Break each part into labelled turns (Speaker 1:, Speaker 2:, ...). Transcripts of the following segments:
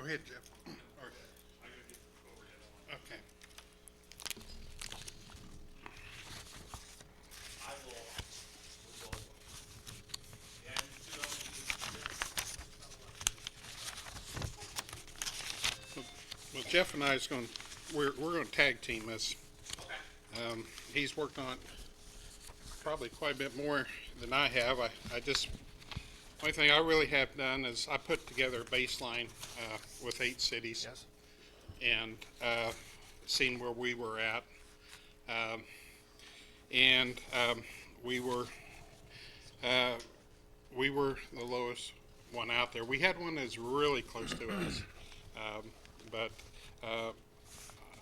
Speaker 1: ahead, Jeff. Or-
Speaker 2: I gotta get the overhead on.
Speaker 1: Okay.
Speaker 2: I will, we'll go. And you know,
Speaker 1: Well, Jeff and I is going, we're going to tag team this.
Speaker 2: okay.
Speaker 1: He's worked on it probably quite a bit more than I have. I just, only thing I really have done is I put together a baseline with 8 cities.
Speaker 2: Yes.
Speaker 1: And seen where we were at. And we were the lowest one out there. We had one that's really close to us, but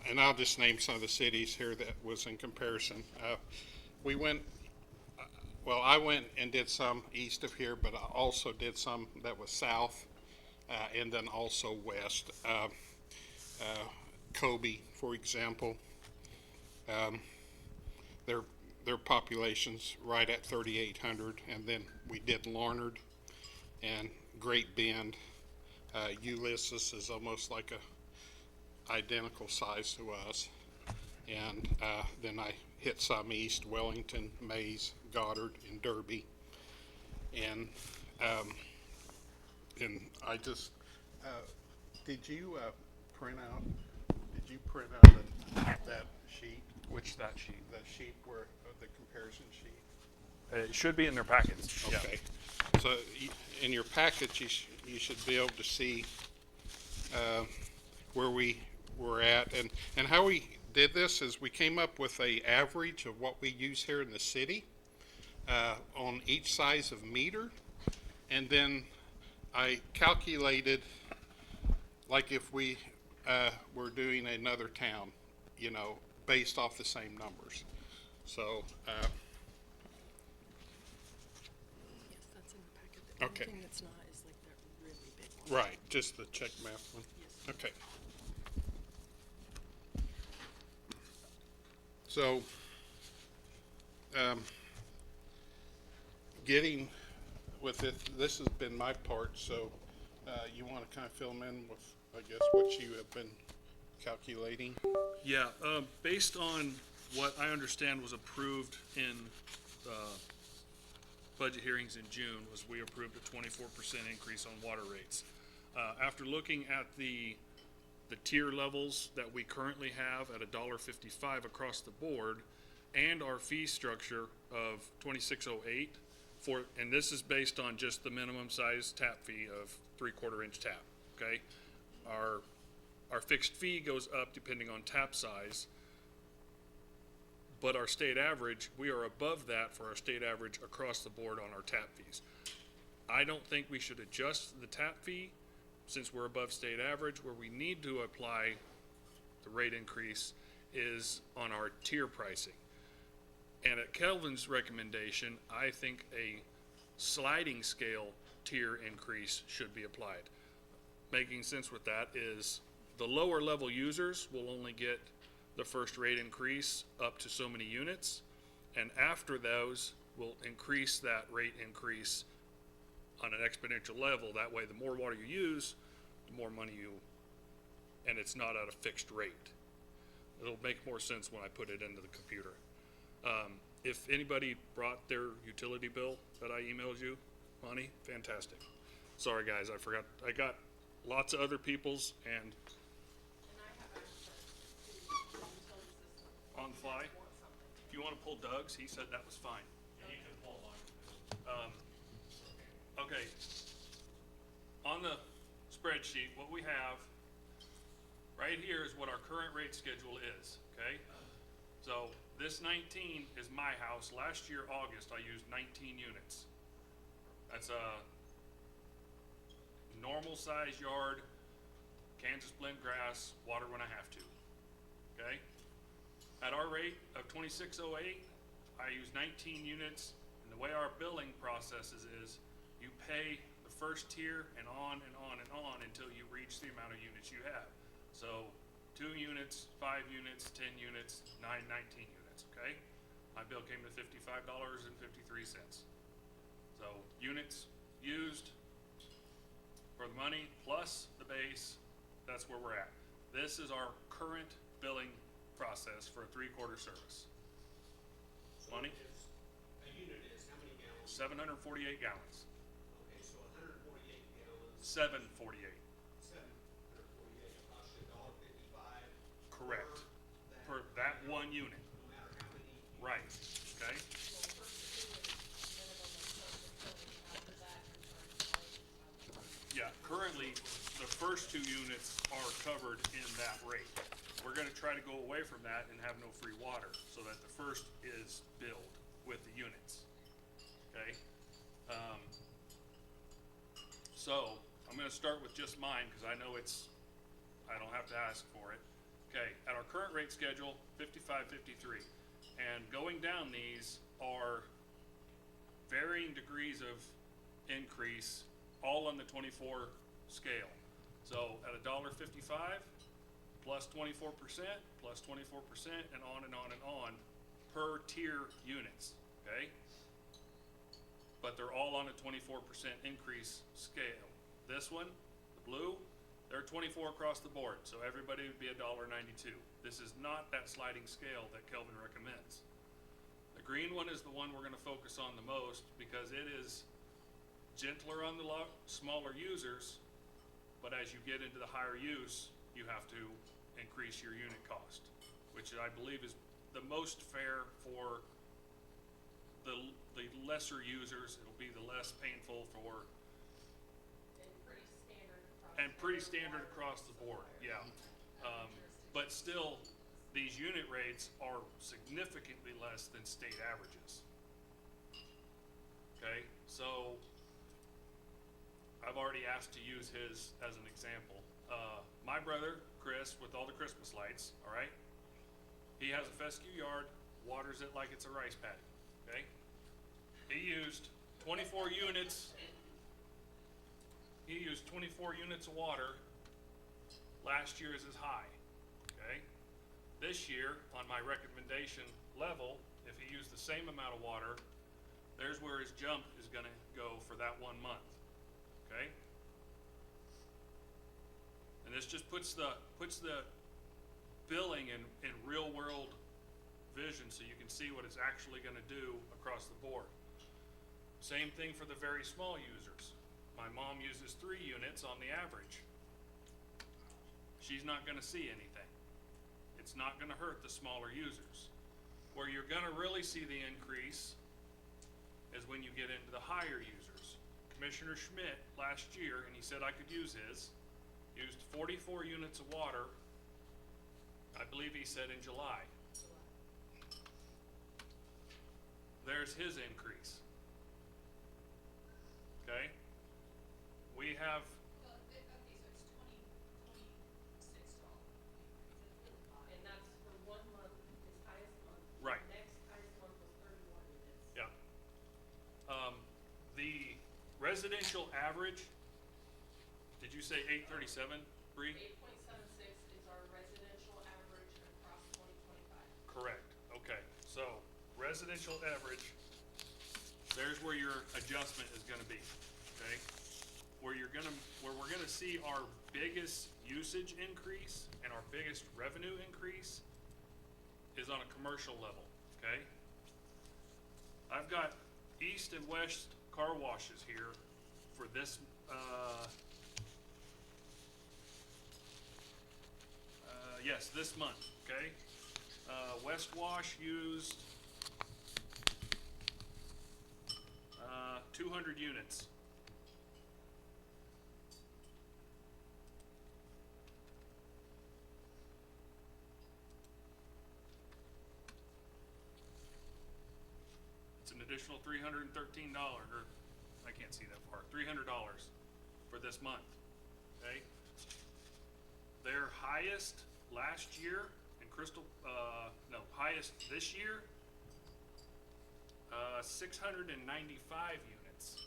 Speaker 1: and I'll just name some of the cities here that was in comparison. We went. Well, I went and did some east of here, but I also did some that was south, and then also west. Kobe, for example, their population's right at 3,800, and then we did Larned and Great Bend. Ulysses is almost like a identical size to us, and then I hit some east: Wellington, Mays, Goddard, and Derby, and I just did you print out? Did you print out that sheet?
Speaker 2: Which that sheet?
Speaker 1: The sheet where the comparison sheet.
Speaker 2: It should be in their packets.
Speaker 1: Okay. So in your package, you should be able to see where we were at, and how we did this is we came up with a average of what we use here in the city on each size of meter, and then I calculated like if we were doing another town, you know, based off the same numbers. So
Speaker 3: Yes, that's in the packet. The
Speaker 1: Okay.
Speaker 3: only thing that's not is like that really big one.
Speaker 1: right, just the check math one.
Speaker 3: Yes.
Speaker 1: Okay. So, getting with it, this has been my part, so you want to kind of fill them in with, I guess, what you have been calculating?
Speaker 4: Yeah, based on what I understand was approved in budget hearings in June, was we approved a 24% increase on water rates. After looking at the tier levels that we currently have at $1.55 across the board, and our fee structure of 2608 for, and this is based on just the minimum size tap fee of 3/4 inch tap. Okay, our fixed fee goes up depending on tap size, but our state average, we are above that for our state average across the board on our tap fees. I don't think we should adjust the tap fee since we're above state average. Where we need to apply the rate increase is on our tier pricing. And at Kelvin's recommendation, I think a sliding scale tier increase should be applied. Making sense with that is the lower level users will only get the first rate increase up to so many units, and after those will increase that rate increase on an exponential level. That way, the more water you use, the more money you, and it's not at a fixed rate. It'll make more sense when I put it into the computer. If anybody brought their utility bill that I emailed you, Monty, fantastic. Sorry guys, I forgot. I got lots of other people's and
Speaker 5: And I have access to the utility system.
Speaker 4: on the fly.
Speaker 5: Want something.
Speaker 4: If you want to pull Doug's, he said that was fine.
Speaker 2: And you can pull mine.
Speaker 4: Okay. On the spreadsheet, what we have right here is what our current rate schedule is, okay? So this 19 is my house. Last year, August, I used 19 units. That's a normal size yard, Kansas blend grass, water when I have to, okay? At our rate of 2608, I use 19 units, and the way our billing processes is you pay the first tier and on and on and on until you reach the amount of units you have. So 2 units, 5 units, 10 units, 19 units, okay? My bill came to $55.53. So units used for the money plus the base That's where we're at. This is our current billing process for a 3/4 service. Money?
Speaker 6: A unit is how many gallons?
Speaker 4: 748 gallons.
Speaker 6: Okay, so 148 gallons,
Speaker 4: 748.
Speaker 6: 748, it costs you $1.55.
Speaker 4: Correct.
Speaker 6: Per
Speaker 4: Per that one unit.
Speaker 6: no matter how many.
Speaker 4: Right. Okay.
Speaker 5: Well, first 2 minimum of 7 after that, you're charged
Speaker 4: Yeah, currently, the first 2 units are covered in that rate. We're gonna try to go away from that and have no free water, so that the first is billed with the units. Okay? So, I'm gonna start with just mine, cause I know I don't have to ask for it. Okay, at our current rate schedule, 55.53, and going down these are varying degrees of increase, all on the 24 scale. So at $1.55, plus 24%, plus 24%, and on and on and on, per tier units, okay? But they're all on a 24% increase scale. This one, the blue, they're 24 across the board, so everybody would be $1.92. This is not that sliding scale that Kelvin recommends. The green one is the one we're gonna focus on the most, because it is gentler on the smaller users, but as you get into the higher use, you have to increase your unit cost, which I believe is the most fair for the lesser users. It'll be the less painful for,
Speaker 5: and pretty standard across.
Speaker 4: the board, yeah. But still, these unit rates are significantly less than state averages. Okay, so I've already asked to use his as an example. My brother, Chris, with all the Christmas lights, all right? He has a fescue yard, waters it like it's a rice paddy, okay? He used 24 units. He used 24 units of water last year as his high, okay? This year, on my recommendation level, if he used the same amount of water, there's where his jump is gonna go for that 1 month, okay? And this just puts the billing in real world vision, so you can see what it's actually gonna do across the board. Same thing for the very small users. My mom uses 3 units on the average. She's not gonna see anything. It's not gonna hurt the smaller users. Where you're gonna really see the increase is when you get into the higher users. Commissioner Schmidt last year, and he said I could use his, used 44 units of water, I believe he said in July. There's his increase. Okay? We have,
Speaker 5: Okay, so it's $26. And that's for 1 month, his highest month.
Speaker 4: Right.
Speaker 5: Next highest month was 31 units.
Speaker 4: yeah. The residential average, did you say 837, Bree?
Speaker 5: 8.76 is our residential average across 2025.
Speaker 4: Correct, okay, so residential average, there's where your adjustment is gonna be, okay? Where we're gonna see our biggest usage increase and our biggest revenue increase is on a commercial level, okay? I've got east and west car washes here for this, yes, this month, okay? West Wash used 200 units. It's an additional $313, or I can't see that far, $300 for this month, okay? Their highest last year in highest this year, 695 units.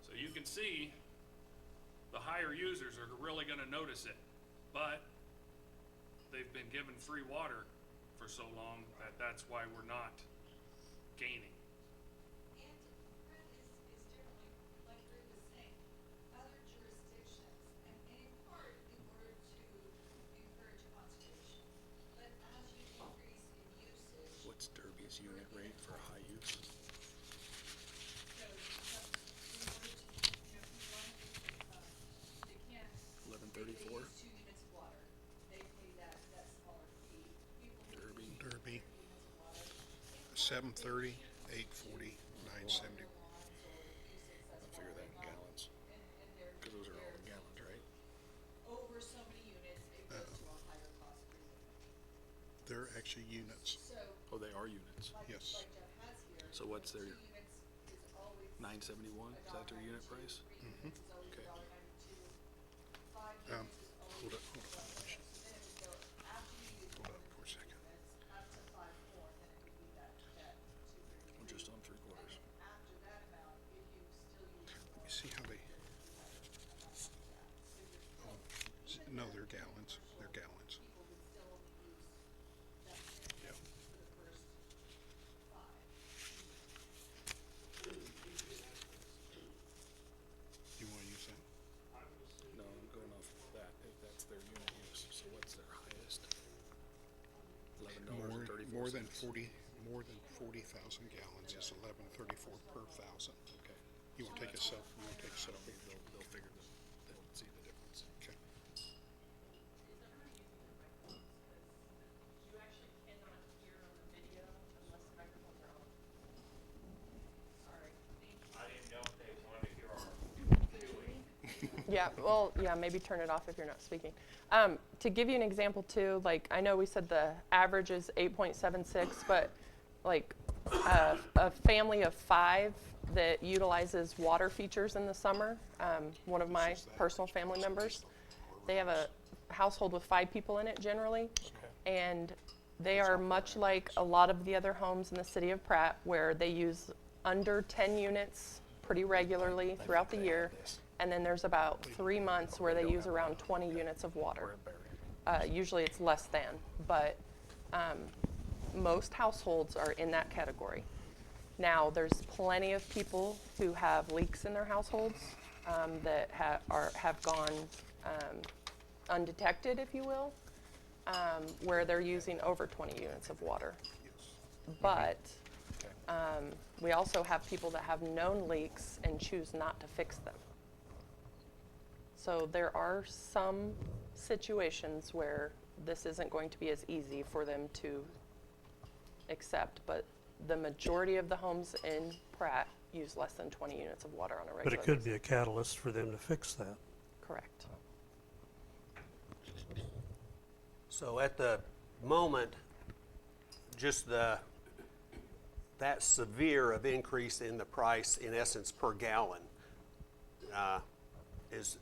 Speaker 4: So you can see the higher users are really gonna notice it, but they've been given free water for so long that that's why we're not gaining.
Speaker 7: And base unit rate for high use?
Speaker 5: So, in order to, if you want they can't.
Speaker 7: 1134?
Speaker 5: They use 2 units of water, they pay that smaller fee. People who
Speaker 7: Derby.
Speaker 5: use
Speaker 1: Derby,
Speaker 5: 3 units of water,
Speaker 1: 730, 840, 970.
Speaker 7: I'll figure that in gallons,
Speaker 5: and they're,
Speaker 7: because those are all in gallons, right?
Speaker 5: over so many units, it goes to a higher cost per unit.
Speaker 1: They're actually units.
Speaker 5: So,
Speaker 7: Oh, they are units.
Speaker 1: Yes.
Speaker 5: like Jeff has here.
Speaker 7: So what's their
Speaker 5: 2 units is always.
Speaker 7: 971? Is that their unit price?
Speaker 5: 3 units is always
Speaker 7: Okay.
Speaker 5: $1.92. 5 units is always.
Speaker 1: Hold up for a second.
Speaker 5: So then it would go, after you use
Speaker 1: Hold
Speaker 5: more
Speaker 1: up
Speaker 5: than
Speaker 1: for a
Speaker 5: 3
Speaker 1: second.
Speaker 5: units, up to 5 more, then it would be that
Speaker 7: I'm
Speaker 5: 233.
Speaker 7: just on 3/4.
Speaker 5: After that amount, if you still use more.
Speaker 1: You see how they, no, they're gallons, they're gallons.
Speaker 5: People would still only use that minimum
Speaker 1: Yeah.
Speaker 5: for the first 5.
Speaker 1: You wanna use that?
Speaker 7: No, I'm going off of that, if that's their unit use. So what's their highest? $11.34.
Speaker 1: More than 40,000 gallons is 1134 per thousand.
Speaker 7: Okay.
Speaker 1: You wanna take a selfie?
Speaker 7: They'll figure that, they'll see the difference.
Speaker 1: Okay.
Speaker 5: You actually cannot hear on the video unless the microphones are on. Sorry.
Speaker 2: I didn't know if they wanted to hear our doing.
Speaker 8: Yeah, well, yeah, maybe turn it off if you're not speaking. To give you an example too, like, I know we said the average is 8.76, but like a family of 5 that utilizes water features in the summer, one of my personal family members, they have a household with 5 people in it generally, and they are much like a lot of the other homes in the city of Pratt, where they use under 10 units pretty regularly throughout the year. And then there's about 3 months where they use around 20 units of water. Usually it's less than, but most households are in that category. Now, there's plenty of people who have leaks in their households that have gone undetected, if you will, where they're using over 20 units of water. But we also have people that have known leaks and choose not to fix them. So there are some situations where this isn't going to be as easy for them to accept, but the majority of the homes in Pratt use less than 20 units of water on a regular
Speaker 9: But it could
Speaker 8: basis.
Speaker 9: be a catalyst for them to fix that.
Speaker 8: Correct.
Speaker 10: So at the moment, just that severe of increase in the price, in essence, per gallon, is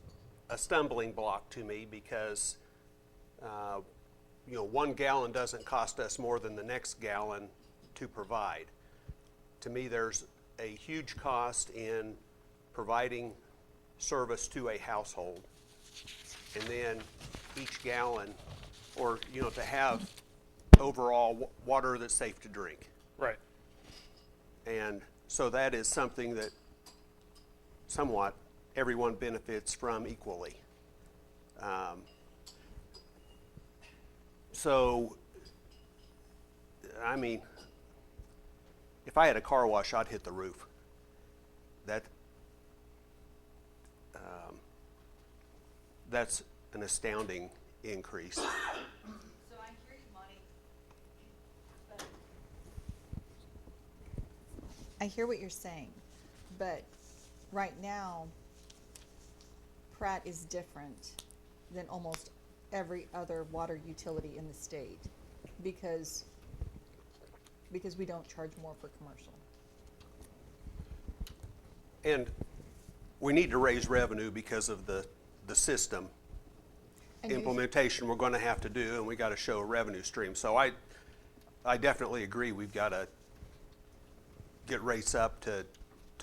Speaker 10: a stumbling block to me because, 1 gallon doesn't cost us more than the next gallon to provide. To me, there's a huge cost in providing service to a household. And then each gallon, or, to have overall water that's safe to drink.
Speaker 4: Right.
Speaker 10: And so that is something that somewhat everyone benefits from equally. So, I mean, if I had a car wash, I'd hit the roof. That's an astounding increase.
Speaker 5: So I hear you, Monty. But
Speaker 11: I hear what you're saying, but right now, Pratt is different than almost every other water utility in the state because we don't charge more for commercial.
Speaker 10: And we need to raise revenue because of the system
Speaker 11: And you-
Speaker 10: implementation we're going to have to do, and we got to show a revenue stream. So I definitely agree we've got to get rates up to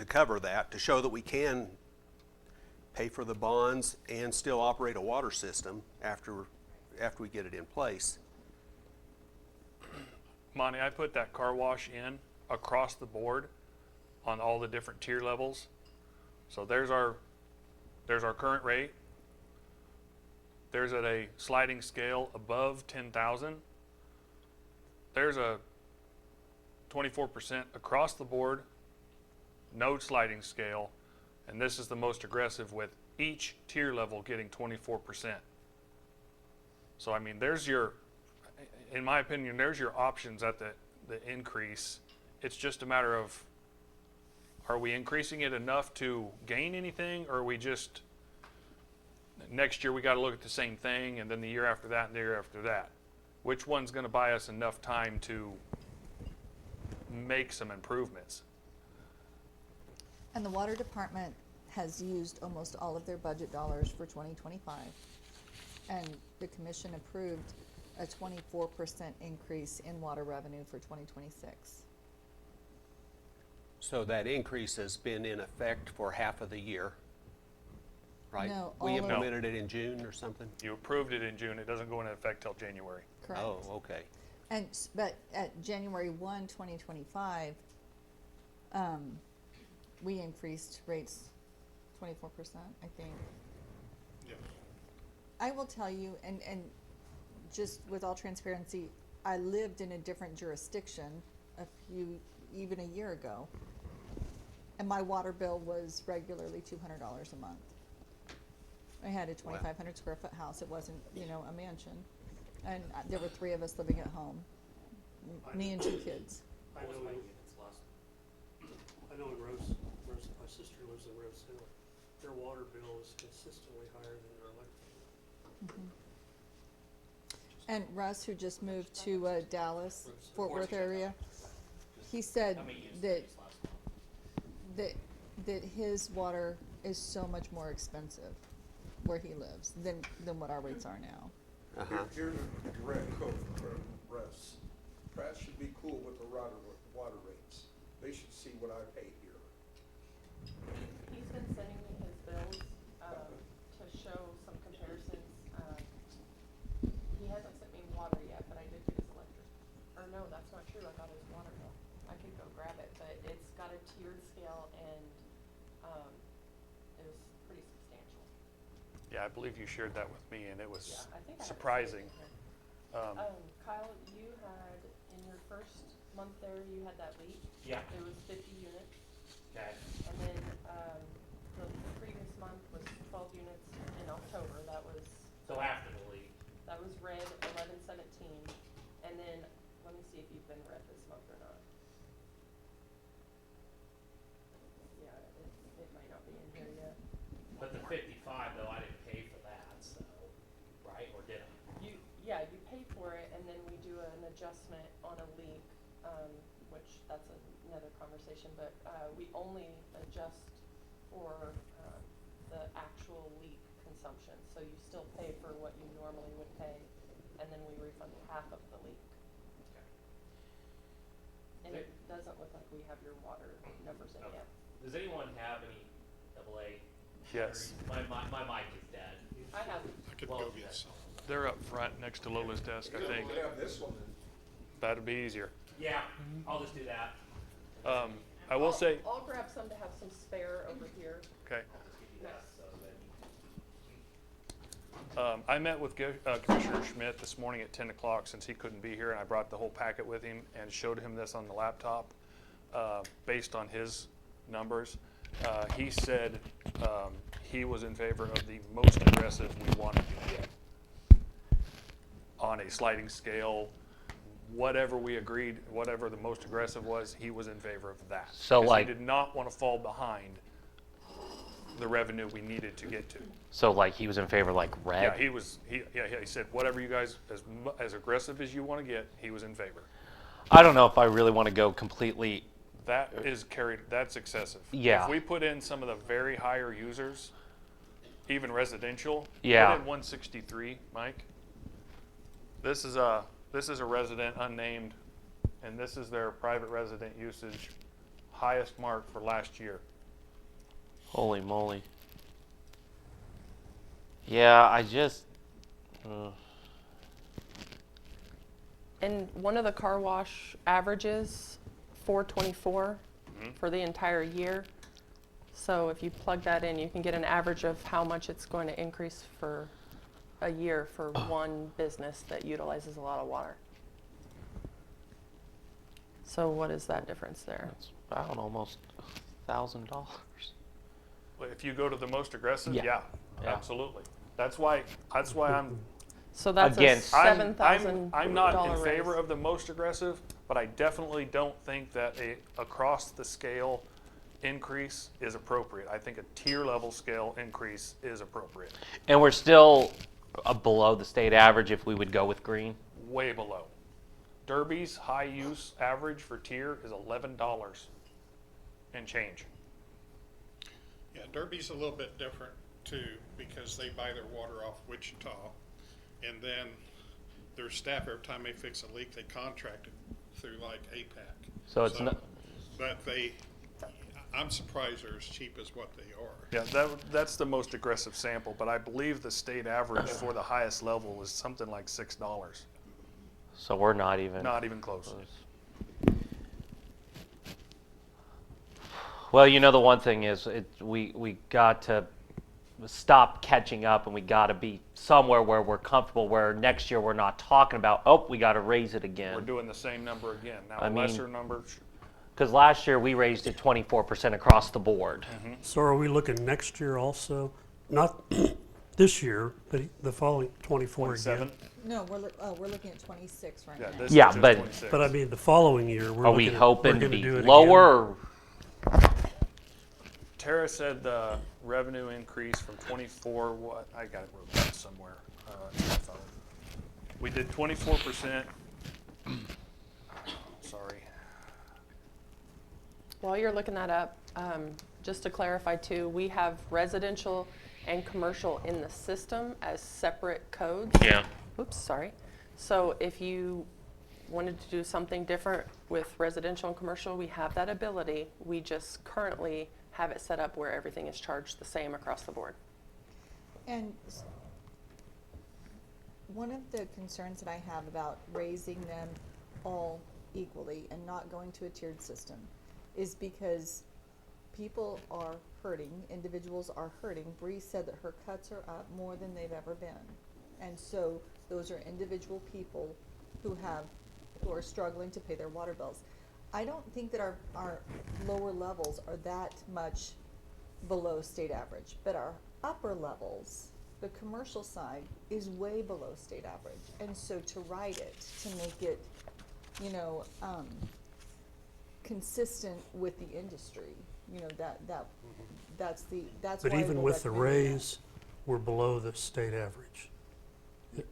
Speaker 10: cover that, to show that we can pay for the bonds and still operate a water system after we get it in place.
Speaker 4: Monty, I put that car wash in across the board on all the different tier levels. So there's our current rate. There's at a sliding scale above 10,000. There's a 24% across the board, no sliding scale, and this is the most aggressive with each tier level getting 24%. So I mean, there's your, in my opinion, there's your options at the increase. It's just a matter of, are we increasing it enough to gain anything, or are we just, next year we got to look at the same thing, and then the year after that, and the year after that? Which one's going to buy us enough time to make some improvements?
Speaker 11: And the water department has used almost all of their budget dollars for 2025. And the commission approved a 24% increase in water revenue for 2026.
Speaker 10: So that increase has been in effect for half of the year, right?
Speaker 11: No,
Speaker 10: We
Speaker 11: all of-
Speaker 10: implemented it in June or something?
Speaker 4: You approved it in June. It doesn't go into effect till January.
Speaker 11: Correct.
Speaker 10: Oh, okay.
Speaker 11: And, but at January 1, 2025, we increased rates 24%, I think.
Speaker 1: Yes.
Speaker 11: I will tell you, and just with all transparency, I lived in a different jurisdiction even a year ago. And my water bill was regularly $200 a month. I had a 2,500 square foot house. It wasn't, a mansion. And there were 3 of us living at home, me and 2 kids.
Speaker 9: I know in Rose, my sister lives in Rose Hill. Their water bill is consistently higher than their electric bill.
Speaker 11: And Russ, who just moved to Dallas, Fort Worth area, he said that his water is so much more expensive where he lives than what our rates are now.
Speaker 10: Uh-huh.
Speaker 6: Here's a direct quote from Russ. Pratt should be cool with the water rates. They should see what I pay here.
Speaker 8: He's been sending me his bills to show some comparisons. He hasn't sent me water yet, but I did get his electric. Or no, that's not true. I got his water bill. I could go grab it, but it's got a tiered scale and it was pretty substantial.
Speaker 4: Yeah, I believe you shared that with me, and it was
Speaker 8: Yeah, I think I have it
Speaker 4: surprising.
Speaker 8: saved in here. Kyle, you had, in your first month there, you had that leak.
Speaker 2: Yeah.
Speaker 8: It was 50 units.
Speaker 2: Okay.
Speaker 8: And then the previous month was 12 units in October. That was
Speaker 2: So after the leak.
Speaker 8: that was red 11/17. And then let me see if you've been red this month or not. Yeah, it might not be in here yet.
Speaker 2: But the 55 though, I didn't pay for that, so, right, or did I?
Speaker 8: You pay for it, and then we do an adjustment on a leak, which that's another conversation. But we only adjust for the actual leak consumption. So you still pay for what you normally would pay, and then we refund half of the leak.
Speaker 2: Okay.
Speaker 8: And it doesn't look like we have your water numbers in
Speaker 2: Okay.
Speaker 8: yet.
Speaker 2: Does anyone have any AA?
Speaker 4: Yes.
Speaker 2: My mic is dead.
Speaker 8: I have.
Speaker 1: I could
Speaker 2: Well,
Speaker 1: go get some.
Speaker 4: They're up front next to Lola's desk, I think.
Speaker 6: We have this one then.
Speaker 4: That'd be easier.
Speaker 2: Yeah, I'll just do that.
Speaker 4: I will say,
Speaker 8: I'll grab some to have some spare over here.
Speaker 4: okay.
Speaker 2: I'll just give you that, so then.
Speaker 4: I met with Commissioner Schmidt this morning at 10 o'clock since he couldn't be here, and I brought the whole packet with him and showed him this on the laptop based on his numbers. He said he was in favor of the most aggressive we wanted to get on a sliding scale. Whatever we agreed, whatever the most aggressive was, he was in favor of that.
Speaker 12: So,
Speaker 4: 'Cause
Speaker 12: like-
Speaker 4: he did not want to fall behind the revenue we needed to get to.
Speaker 12: So like he was in favor like red?
Speaker 4: Yeah, he said whatever you guys, as aggressive as you want to get, he was in favor.
Speaker 12: I don't know if I really want to go completely.
Speaker 4: That is that's excessive.
Speaker 12: Yeah.
Speaker 4: If we put in some of the very higher users, even residential,
Speaker 12: Yeah.
Speaker 4: put in 163, Mike. This is a resident unnamed, and this is their private resident usage, highest mark for last year.
Speaker 12: Holy moly. Yeah, I just.
Speaker 8: And one of the car wash averages 424 for the entire year. So if you plug that in, you can get an average of how much it's going to increase for a year for one business that utilizes a lot of water. So what is that difference there?
Speaker 12: It's about almost $1,000.
Speaker 4: Well, if you go to the most aggressive,
Speaker 12: Yeah.
Speaker 4: yeah,
Speaker 12: Yeah.
Speaker 4: absolutely. That's why I'm
Speaker 8: So that's
Speaker 12: Again,
Speaker 8: a $7,000
Speaker 4: I'm not in
Speaker 8: raise.
Speaker 4: favor of the most aggressive, but I definitely don't think that a across the scale increase is appropriate. I think a tier level scale increase is appropriate.
Speaker 12: And we're still below the state average if we would go with green.
Speaker 4: Way below. Derby's high use average for tier is $11 and change.
Speaker 1: Yeah, Derby's a little bit different too, because they buy their water off Wichita, and then their staff, every time they fix a leak, they contract it through like APAC.
Speaker 12: So it's not.
Speaker 1: But I'm surprised they're as cheap as what they are.
Speaker 4: Yeah, that's the most aggressive sample, but I believe the state average for the highest level was something like $6.
Speaker 12: So we're not even.
Speaker 4: Not even close.
Speaker 12: Well, you know, the one thing is, we got to stop catching up, and we got to be somewhere where we're comfortable, where next year we're not talking about, oh, we got to raise it
Speaker 4: We're
Speaker 12: again.
Speaker 4: doing the same number again. Now,
Speaker 12: I
Speaker 4: a
Speaker 12: mean-
Speaker 4: lesser number,
Speaker 12: Because last year we raised it 24% across the board.
Speaker 9: So are we looking next year also? Not this year, but the following 24 again?
Speaker 4: 27.
Speaker 11: No, we're looking at 26 right
Speaker 4: Yeah,
Speaker 11: now.
Speaker 4: this
Speaker 12: Yeah,
Speaker 4: is just
Speaker 12: but-
Speaker 4: 26.
Speaker 9: But I mean, the following year, we're
Speaker 12: Are we
Speaker 9: looking at,
Speaker 12: hoping
Speaker 9: we're
Speaker 12: to
Speaker 9: gonna
Speaker 12: be
Speaker 9: do it again?
Speaker 12: lower?
Speaker 4: Tara said the revenue increase from 24, what, I got it wrote down somewhere. It's my phone. We did 24%. Sorry.
Speaker 8: While you're looking that up, just to clarify too, we have residential and commercial in the system as separate codes.
Speaker 12: Yeah.
Speaker 8: Oops, sorry. So if you wanted to do something different with residential and commercial, we have that ability. We just currently have it set up where everything is charged the same across the board.
Speaker 11: And one of the concerns that I have about raising them all equally and not going to a tiered system is because people are hurting, individuals are hurting. Bree said that her cuts are up more than they've ever been. And so those are individual people who are struggling to pay their water bills. I don't think that our lower levels are that much below state average, but our upper levels, the commercial side, is way below state average. And so to write it, to make it, consistent with the industry, that's
Speaker 9: But
Speaker 11: why
Speaker 9: even
Speaker 11: we're
Speaker 9: with the
Speaker 11: recommending that.
Speaker 9: raise, we're below the state average.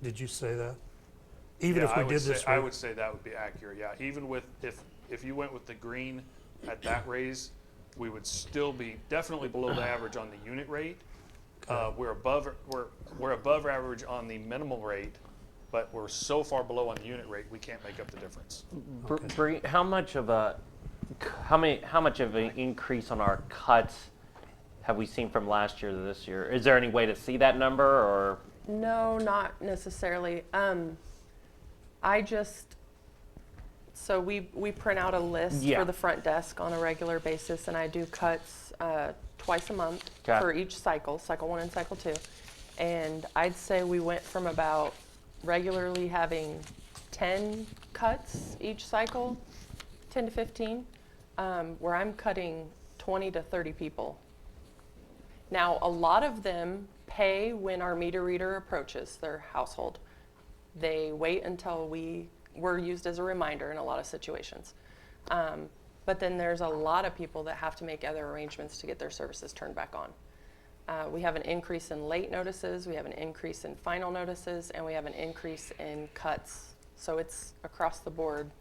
Speaker 9: Did you say that? Even
Speaker 4: Yeah,
Speaker 9: if we did this,
Speaker 4: I would say that would be accurate, yeah. Even with, if you went with the green at that raise, we would still be definitely below the average on the unit rate. We're above average on the minimal rate, but we're so far below on the unit rate, we can't make up the difference.
Speaker 12: Bree, how much of an increase on our cuts have we seen from last year to this year? Is there any way to see that number, or?
Speaker 8: No, not necessarily. So we print out a list
Speaker 12: Yeah.
Speaker 8: for the front desk on a regular basis, and I do cuts twice a month
Speaker 12: 'Kay.
Speaker 8: for each cycle 1 and cycle 2. And I'd say we went from about regularly having 10 cuts each cycle, 10 to 15, where I'm cutting 20 to 30 people. Now, a lot of them pay when our meter reader approaches their household. They wait until we're used as a reminder in a lot of situations. But then there's a lot of people that have to make other arrangements to get their services turned back on. We have an increase in late notices, we have an increase in final notices, and we have an increase in cuts. So it's across the board.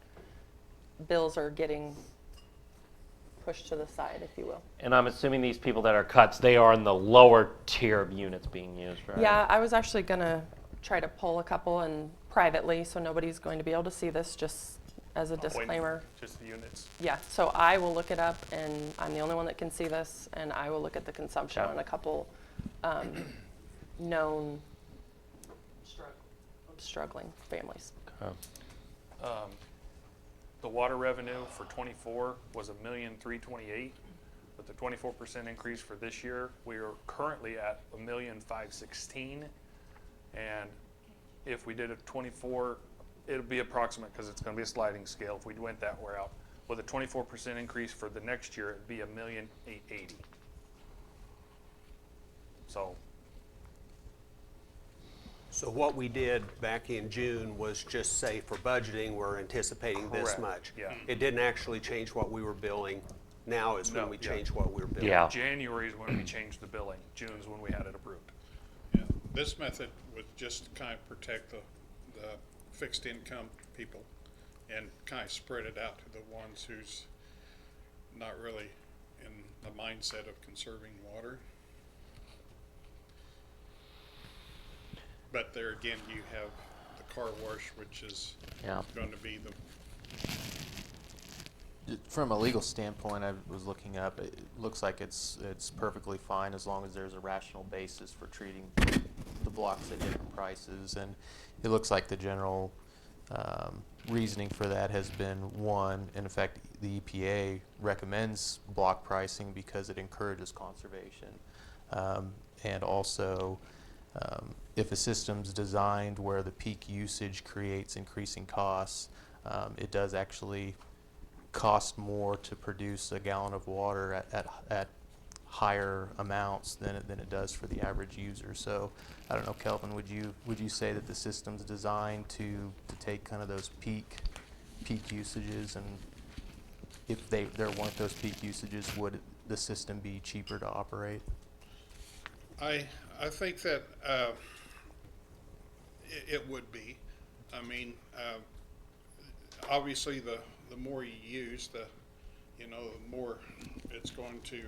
Speaker 8: Bills are getting pushed to the side, if you will.
Speaker 12: And I'm assuming these people that are cuts, they are in the lower tier of units being used, right?
Speaker 8: Yeah, I was actually gonna try to pull a couple and privately, so nobody's going to be able to see this, just as a disclaimer.
Speaker 4: Just the units.
Speaker 8: Yeah, so I will look it up, and I'm the only one that can see this, and I will look at the consumption
Speaker 12: Yeah.
Speaker 8: on a couple known struggling families.
Speaker 4: The water revenue for '24 was $1,328,000. With the 24% increase for this year, we are currently at $1,516,000. And if we did a 24, it'll be approximate because it's going to be a sliding scale if we went that route. With a 24% increase for the next year, it'd be $1,880,000.
Speaker 10: So what we did back in June was just say for budgeting, we're anticipating this
Speaker 4: Correct,
Speaker 10: much.
Speaker 4: yeah.
Speaker 10: It didn't actually change what we were billing. Now is when
Speaker 4: No,
Speaker 10: we
Speaker 4: yeah.
Speaker 10: change what we're billing.
Speaker 12: Yeah.
Speaker 4: January is when we changed the billing. June is when we had it approved.
Speaker 1: Yeah, this method would just kind of protect the fixed income people and kind of spread it out to the ones who's not really in the mindset of conserving water. But there again, you have the car wash, which is
Speaker 12: Yeah.
Speaker 1: going to be the,
Speaker 13: From a legal standpoint, I was looking up, it looks like it's perfectly fine as long as there's a rational basis for treating the blocks at different prices. And it looks like the general reasoning for that has been, one, in effect, the EPA recommends block pricing because it encourages conservation. And also, if a system's designed where the peak usage creates increasing costs, it does actually cost more to produce a gallon of water at higher amounts than it does for the average user. So I don't know, Kelvin, would you say that the system's designed to take kind of those peak usages, and if there weren't those peak usages, would the system be cheaper to operate?
Speaker 1: I think that it would be. I mean, obviously the more you use, the more it's going to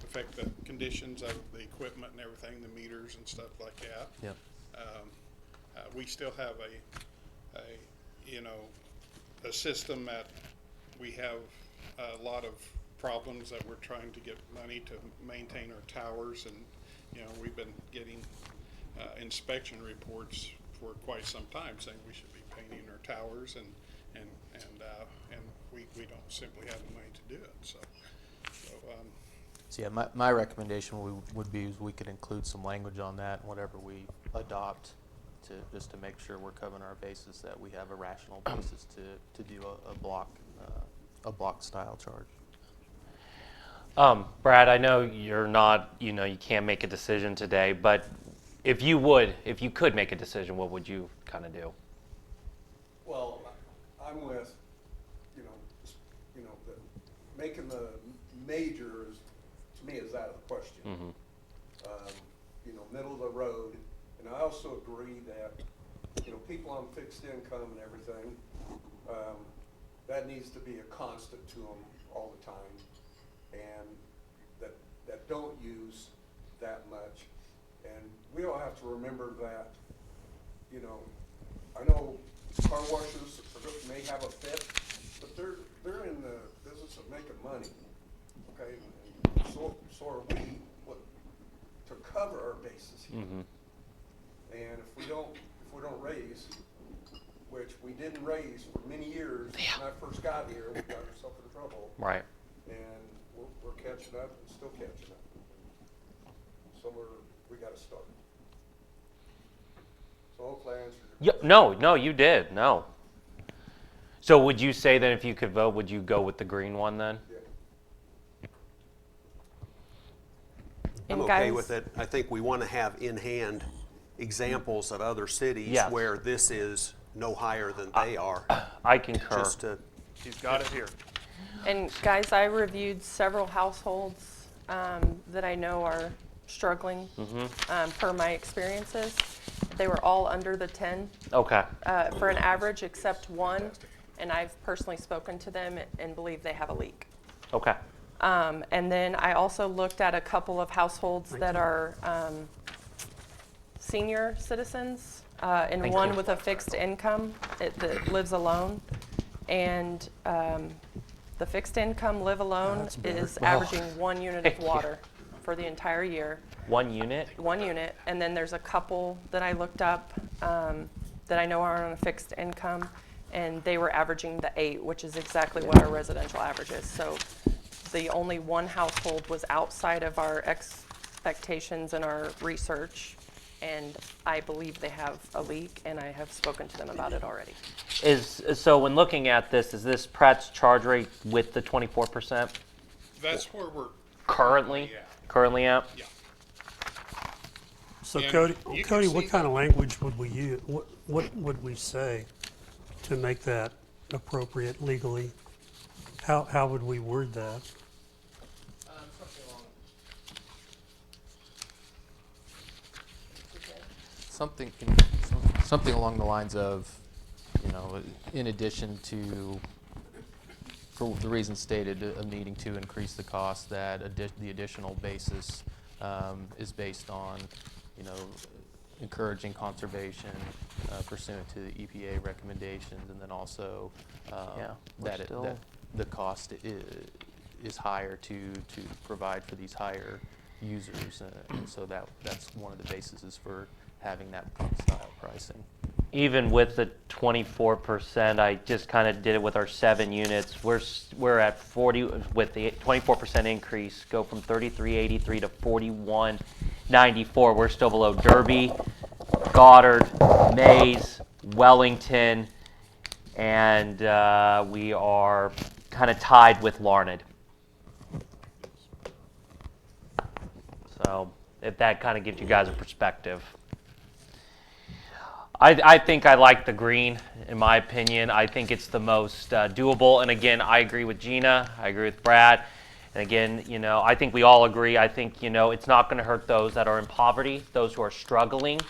Speaker 1: affect the conditions of the equipment and everything, the meters and stuff like that.
Speaker 13: Yep.
Speaker 1: We still have a system that we have a lot of problems that we're trying to get money to maintain our towers, and we've been getting inspection reports for quite some time saying we should be painting our towers, and we don't simply have the money to do it. So
Speaker 13: yeah, my recommendation would be is we could include some language on that in whatever we adopt, just to make sure we're covering our bases, that we have a rational basis to do a block style charge.
Speaker 12: Brad, I know you're not, you can't make a decision today, but if you could make a decision, what would you kind of do?
Speaker 6: Well, I'm with, making the major is, to me, is out of the question.
Speaker 12: Mm-hmm.
Speaker 6: Middle of the road, and I also agree that, people on fixed income and everything, that needs to be a constant to them all the time, and that don't use that much. And we all have to remember that, I know car washes may have a fit, but they're in the business of making money, okay? And so are we, to cover our bases here.
Speaker 12: Mm-hmm.
Speaker 6: And if we don't raise, which we didn't raise for many years, when I first got here, we got ourselves in trouble.
Speaker 12: Right.
Speaker 6: And we're catching up and still catching up. So we got to start. So hopefully I answered your question.
Speaker 12: No, you did. No. So would you say that if you could vote, would you go with the green one then?
Speaker 6: Yeah.
Speaker 10: I'm
Speaker 8: And
Speaker 10: okay
Speaker 8: guys-
Speaker 10: with it. I think we want to have in hand examples of other cities
Speaker 12: Yes.
Speaker 10: where this is no higher than they are.
Speaker 12: I concur.
Speaker 10: Just to,
Speaker 4: He's got it here.
Speaker 8: And guys, I reviewed several households that I know are struggling per my experiences. They were all under the 10
Speaker 12: Okay.
Speaker 8: for an average, except one, and I've personally spoken to them and believe they have a leak.
Speaker 12: Okay.
Speaker 8: And then I also looked at a couple of households that are senior citizens, and
Speaker 12: Thank
Speaker 8: one
Speaker 12: you.
Speaker 8: with a fixed income that lives alone. And the fixed income live alone is averaging 1 unit of water for the entire year.
Speaker 12: 1 unit?
Speaker 8: 1 unit. And then there's a couple that I looked up that I know are on a fixed income, and they were averaging the 8, which is exactly what our residential average is. So the only one household was outside of our expectations and our research, and I believe they have a leak, and I have spoken to them about it already.
Speaker 12: So when looking at this, is this Pratt's charge rate with the 24%
Speaker 1: That's where we're
Speaker 12: currently
Speaker 1: at.
Speaker 12: at?
Speaker 1: Yeah.
Speaker 9: So
Speaker 1: And
Speaker 9: Cody,
Speaker 1: you can
Speaker 9: Cody,
Speaker 1: see
Speaker 9: what kind of language would we use? What would we say to make that appropriate legally? How would we word that?
Speaker 13: Something along the lines of, in addition to, for the reasons stated, needing to increase the cost, that the additional basis is based on, encouraging conservation pursuant to the EPA recommendations, and then also that the cost is higher to provide for these higher users, and so that's one of the bases for having that pump style pricing.
Speaker 12: Even with the 24%, I just kind of did it with our 7 units. We're at 40 with the 24% increase. Go from 3383 to 4194. We're still below Derby, Goddard, Mays, Wellington, and we are kind of tied with Larned. So if that kind of gives you guys a perspective. I think I like the green, in my opinion. I think it's the most doable. And again, I agree with Gina. I agree with Brad. And again, I think we all agree. I think, it's not going to hurt those that are in poverty, those who are struggling.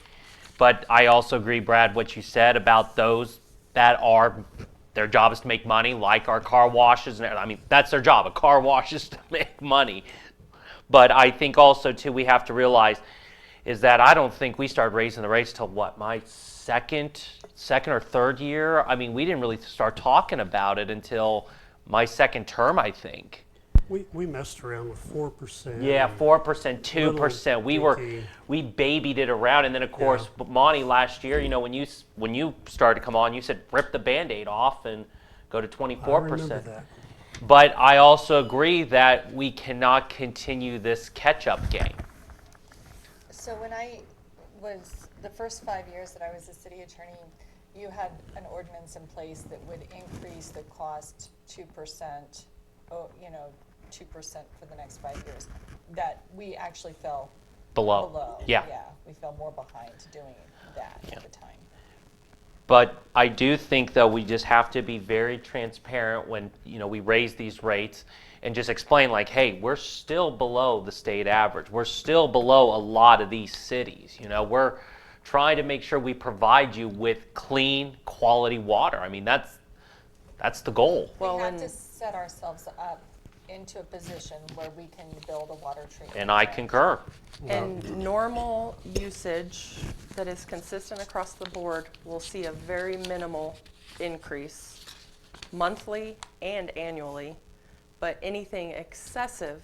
Speaker 12: But I also agree, Brad, what you said about those that their job is to make money, like our car washes. I mean, that's their job. A car wash is to make money. But I think also, too, we have to realize is that I don't think we started raising the rates till my second or third year. I mean, we didn't really start talking about it until my second term, I think.
Speaker 9: We messed around with 4%.
Speaker 12: Yeah, 4%, 2%. We babied it around, and then of course, Monty last year, when you started to come on, you said rip the Band-Aid off and go to 24%.
Speaker 9: I remember that.
Speaker 12: But I also agree that we cannot continue this catch-up game.
Speaker 11: So when I was, the first 5 years that I was a city attorney, you had an ordinance in place that would increase the cost 2%, 2% for the next 5 years. That we actually fell below.
Speaker 12: Yeah.
Speaker 11: Yeah, we fell more behind doing that at the time.
Speaker 12: But I do think, though, we just have to be very transparent when, we raise these rates and just explain, like, hey, we're still below the state average. We're still below a lot of these cities. We're trying to make sure we provide you with clean, quality water. I mean, that's the goal.
Speaker 11: We have to set ourselves up into a position where we can build a water treatment
Speaker 12: And I
Speaker 11: plant.
Speaker 12: concur.
Speaker 8: And normal usage that is consistent across the board will see a very minimal increase monthly and annually. But anything excessive,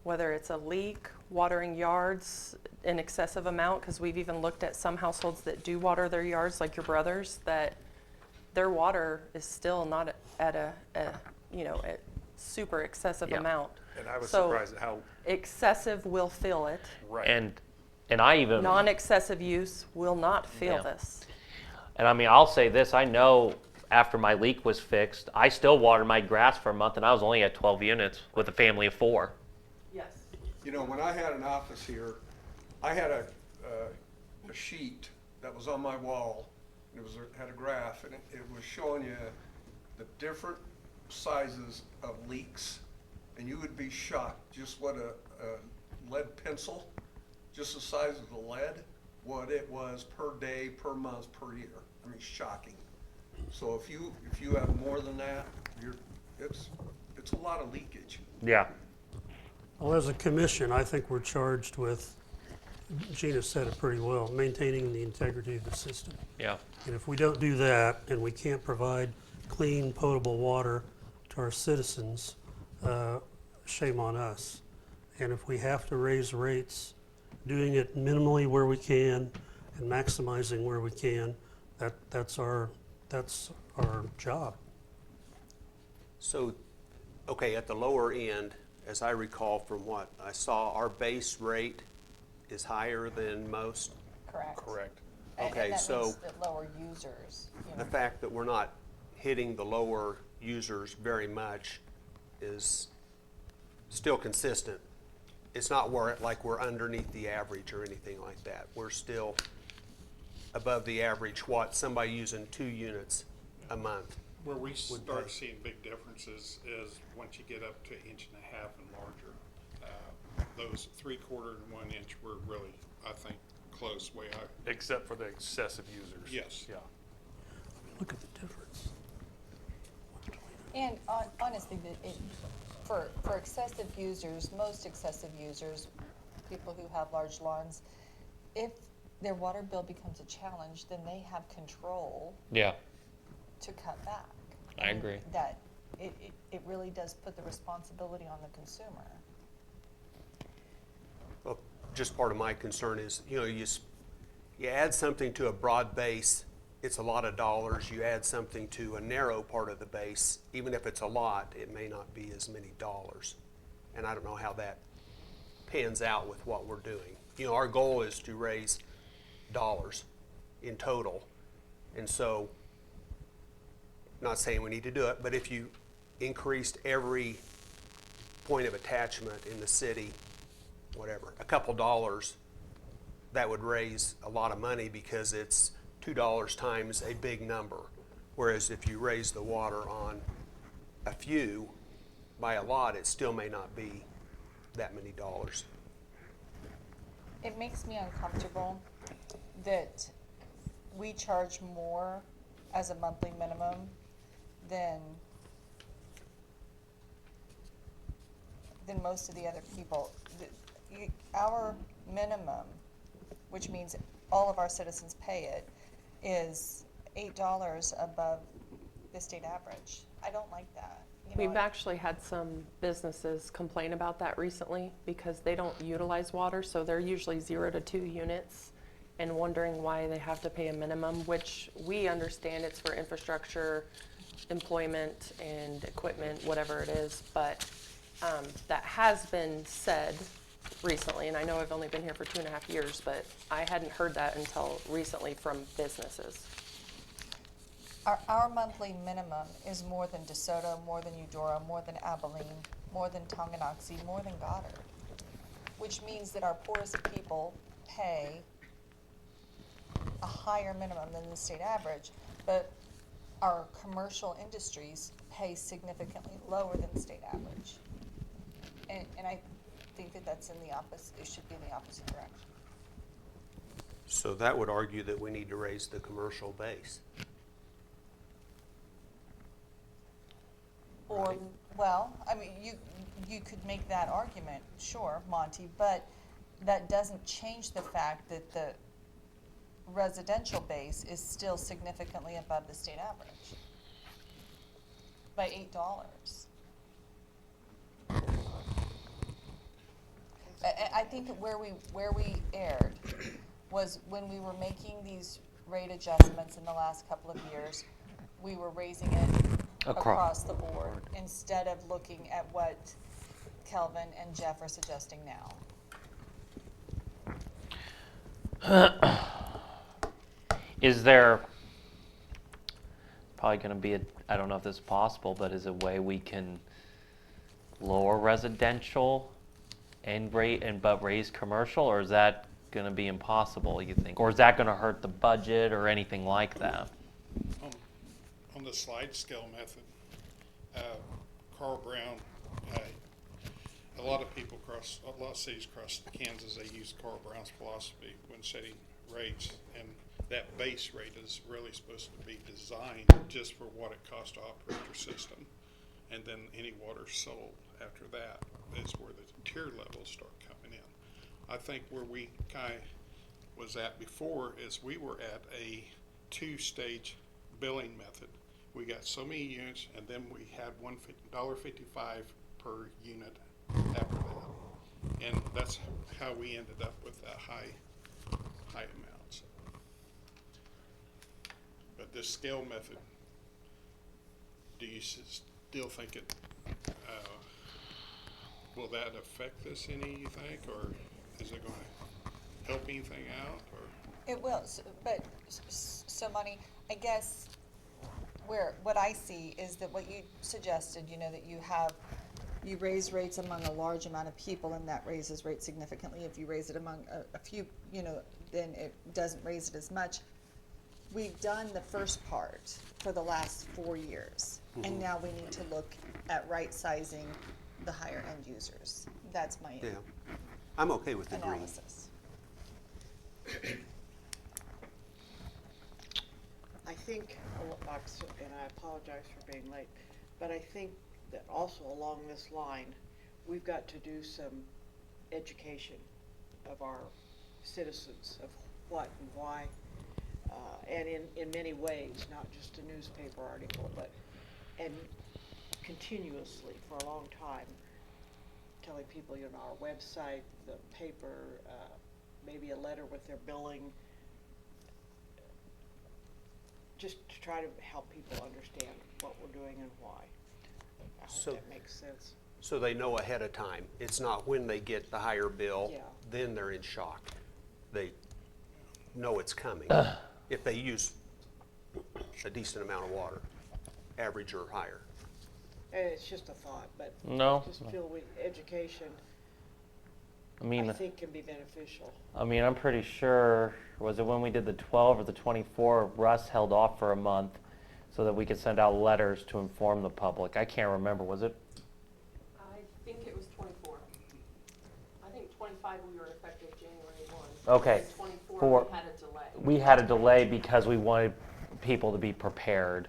Speaker 8: whether it's a leak, watering yards, an excessive amount, because we've even looked at some households that do water their yards, like your brothers, that their water is still not at a super excessive amount.
Speaker 6: And I was
Speaker 8: So
Speaker 6: surprised at how,
Speaker 8: excessive will feel it.
Speaker 6: right.
Speaker 12: And I even
Speaker 8: Non-excessive use will not feel this.
Speaker 12: And I mean, I'll say this, I know after my leak was fixed, I still watered my grass for a month, and I was only at 12 units with a family of 4.
Speaker 8: Yes.
Speaker 6: When I had an office here, I had a sheet that was on my wall. It had a graph, and it was showing you the different sizes of leaks, and you would be shocked just what a lead pencil, just the size of the lead, what it was per day, per month, per year. I mean, shocking. So if you have more than that, it's a lot of leakage.
Speaker 12: Yeah.
Speaker 9: Well, as a commission, I think we're charged with, Gina said it pretty well, maintaining the integrity of the system.
Speaker 12: Yeah.
Speaker 9: And if we don't do that, and we can't provide clean, potable water to our citizens, shame on us. And if we have to raise rates, doing it minimally where we can and maximizing where we can, that's our job.
Speaker 10: So, okay, at the lower end, as I recall from what I saw, our base rate is higher than most.
Speaker 11: correct?
Speaker 4: Correct.
Speaker 11: And
Speaker 10: Okay,
Speaker 11: that
Speaker 10: so-
Speaker 11: means that lower users, you
Speaker 10: The
Speaker 11: know.
Speaker 10: fact that we're not hitting the lower users very much is still consistent. It's not like we're underneath the average or anything like that. We're still above the average, what somebody using 2 units a month.
Speaker 1: Where we
Speaker 10: Would
Speaker 1: start
Speaker 10: pay.
Speaker 1: seeing big differences is once you get up to 1.5 inches and larger. Those 3/4 and 1 inch were really, I think, close way out.
Speaker 4: Except for the excessive users.
Speaker 1: Yes.
Speaker 4: Yeah.
Speaker 9: Look at the difference.
Speaker 11: And honestly, for excessive users, most excessive users, people who have large lawns, if their water bill becomes a challenge, then they have control
Speaker 12: Yeah,
Speaker 11: to cut back.
Speaker 12: I agree.
Speaker 11: That it really does put the responsibility on the consumer.
Speaker 10: Well, just part of my concern is, you know, you add something to a broad base, it's a lot of dollars. You add something to a narrow part of the base, even if it's a lot, it may not be as many dollars. And I don't know how that pans out with what we're doing. You know, our goal is to raise dollars in total. And so, not saying we need to do it, but if you increased every point of attachment in the city, whatever, a couple dollars, that would raise a lot of money because it's $2 times a big number. Whereas if you raise the water on a few by a lot, it still may not be that many dollars.
Speaker 11: It makes me uncomfortable that we charge more as a monthly minimum than most of the other people. Our minimum, which means all of our citizens pay it, is $8 above the state average. I don't like that. You know,
Speaker 8: We've actually had some businesses complain about that recently because they don't utilize water, so they're usually 0 to 2 units and wondering why they have to pay a minimum, which we understand it's for infrastructure, employment, and equipment, whatever it is. But that has been said recently, and I know I've only been here for 2.5 years, but I hadn't heard that until recently from businesses.
Speaker 11: Our monthly minimum is more than DeSoto, more than Eudora, more than Abilene, more than Tonganoxie, more than Goddard, which means that our poorest people pay a higher minimum than the state average, but our commercial industries pay significantly lower than the state average. And I think that that's in the opposite, it should be in the opposite direction.
Speaker 10: So that would argue that we need to raise the commercial base.
Speaker 11: Or,
Speaker 10: Right.
Speaker 11: well, I mean, you could make that argument, sure, Monty, but that doesn't change the fact that the residential base is still significantly above the state average by $8. I think that where we erred was when we were making these rate adjustments in the last couple of years, we were raising it across the board instead of looking at what Kelvin and Jeff are suggesting now.
Speaker 12: Is there probably going to be I don't know if this is possible, but is a way we can lower residential but raise commercial, or is that going to be impossible, you think? Or is that going to hurt the budget or anything like that?
Speaker 1: On the slide scale method, Carl Brown, a lot of cities across Kansas, they use Carl Brown's philosophy when setting rates, and that base rate is really supposed to be designed just for what it costs to operate your system, and then any water sold after that is where the tier levels start coming in. I think where we kind of was at before is we were at a 2-stage billing method. We got so many units, and then we had $1.55 per unit after that. And that's how we ended up with that high amounts. But this scale method, do you still think it, will that affect this any, you think, or is it going to help anything out, or?
Speaker 11: It will, so Monty, I guess what I see is that what you suggested, that you raise rates among a large amount of people, and that raises rates significantly. If you raise it among a few, then it doesn't raise it as much. We've done the first part for the last 4 years, and now we need to look at right-sizing the higher end users. That's my
Speaker 10: Yeah, I'm okay with the green.
Speaker 11: analysis.
Speaker 14: I think, and I apologize for being late, but I think that also along this line, we've got to do some education of our citizens of what and why, and in many ways, not just a newspaper article, and continuously for a long time, telling people, our website, the paper, maybe a letter with their billing, just to try to help people understand what we're doing and why. I hope
Speaker 10: So-
Speaker 14: that makes sense.
Speaker 10: So they know ahead of time. It's not when they get the higher bill,
Speaker 14: Yeah.
Speaker 10: then they're in shock. They know it's coming. If they use a decent amount of water, average or higher.
Speaker 14: And it's just a thought, but
Speaker 12: No.
Speaker 14: I just feel education,
Speaker 12: I mean,
Speaker 14: I think, can be beneficial.
Speaker 12: I'm pretty sure, was it when we did the 12 or the 24, Russ held off for a month so that we could send out letters to inform the public. I can't remember, was it?
Speaker 8: I think it was 24. I think 25 we were effective January 1.
Speaker 12: Okay.
Speaker 8: And 24
Speaker 12: For-
Speaker 8: we had a delay.
Speaker 12: We had a delay because we wanted people to be prepared.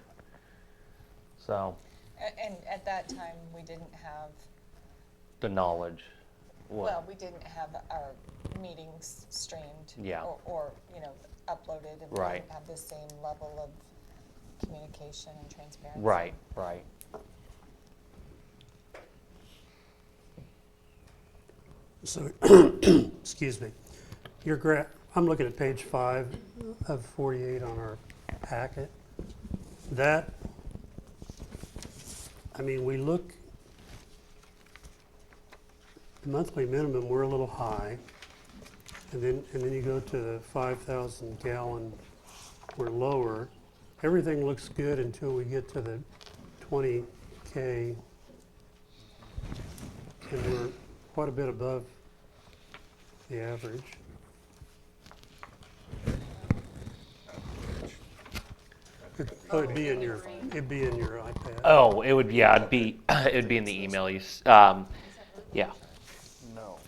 Speaker 12: So,
Speaker 11: And at that time, we didn't have,
Speaker 12: the knowledge. What?
Speaker 11: we didn't have our meetings streamed.
Speaker 12: Yeah.
Speaker 11: Or, uploaded, and we
Speaker 12: Right.
Speaker 11: didn't have the same level of communication and transparency.
Speaker 12: Right, right.
Speaker 9: So, excuse me, I'm looking at page 5 of 48 on our packet. That, we look, the monthly minimum, we're a little high. And then you go to the 5,000 gallon, we're lower. Everything looks good until we get to the 20K. And we're quite a bit above the average. It'd be in your iPad.
Speaker 12: Oh, it would, it'd be in the email. Yeah.
Speaker 7: No.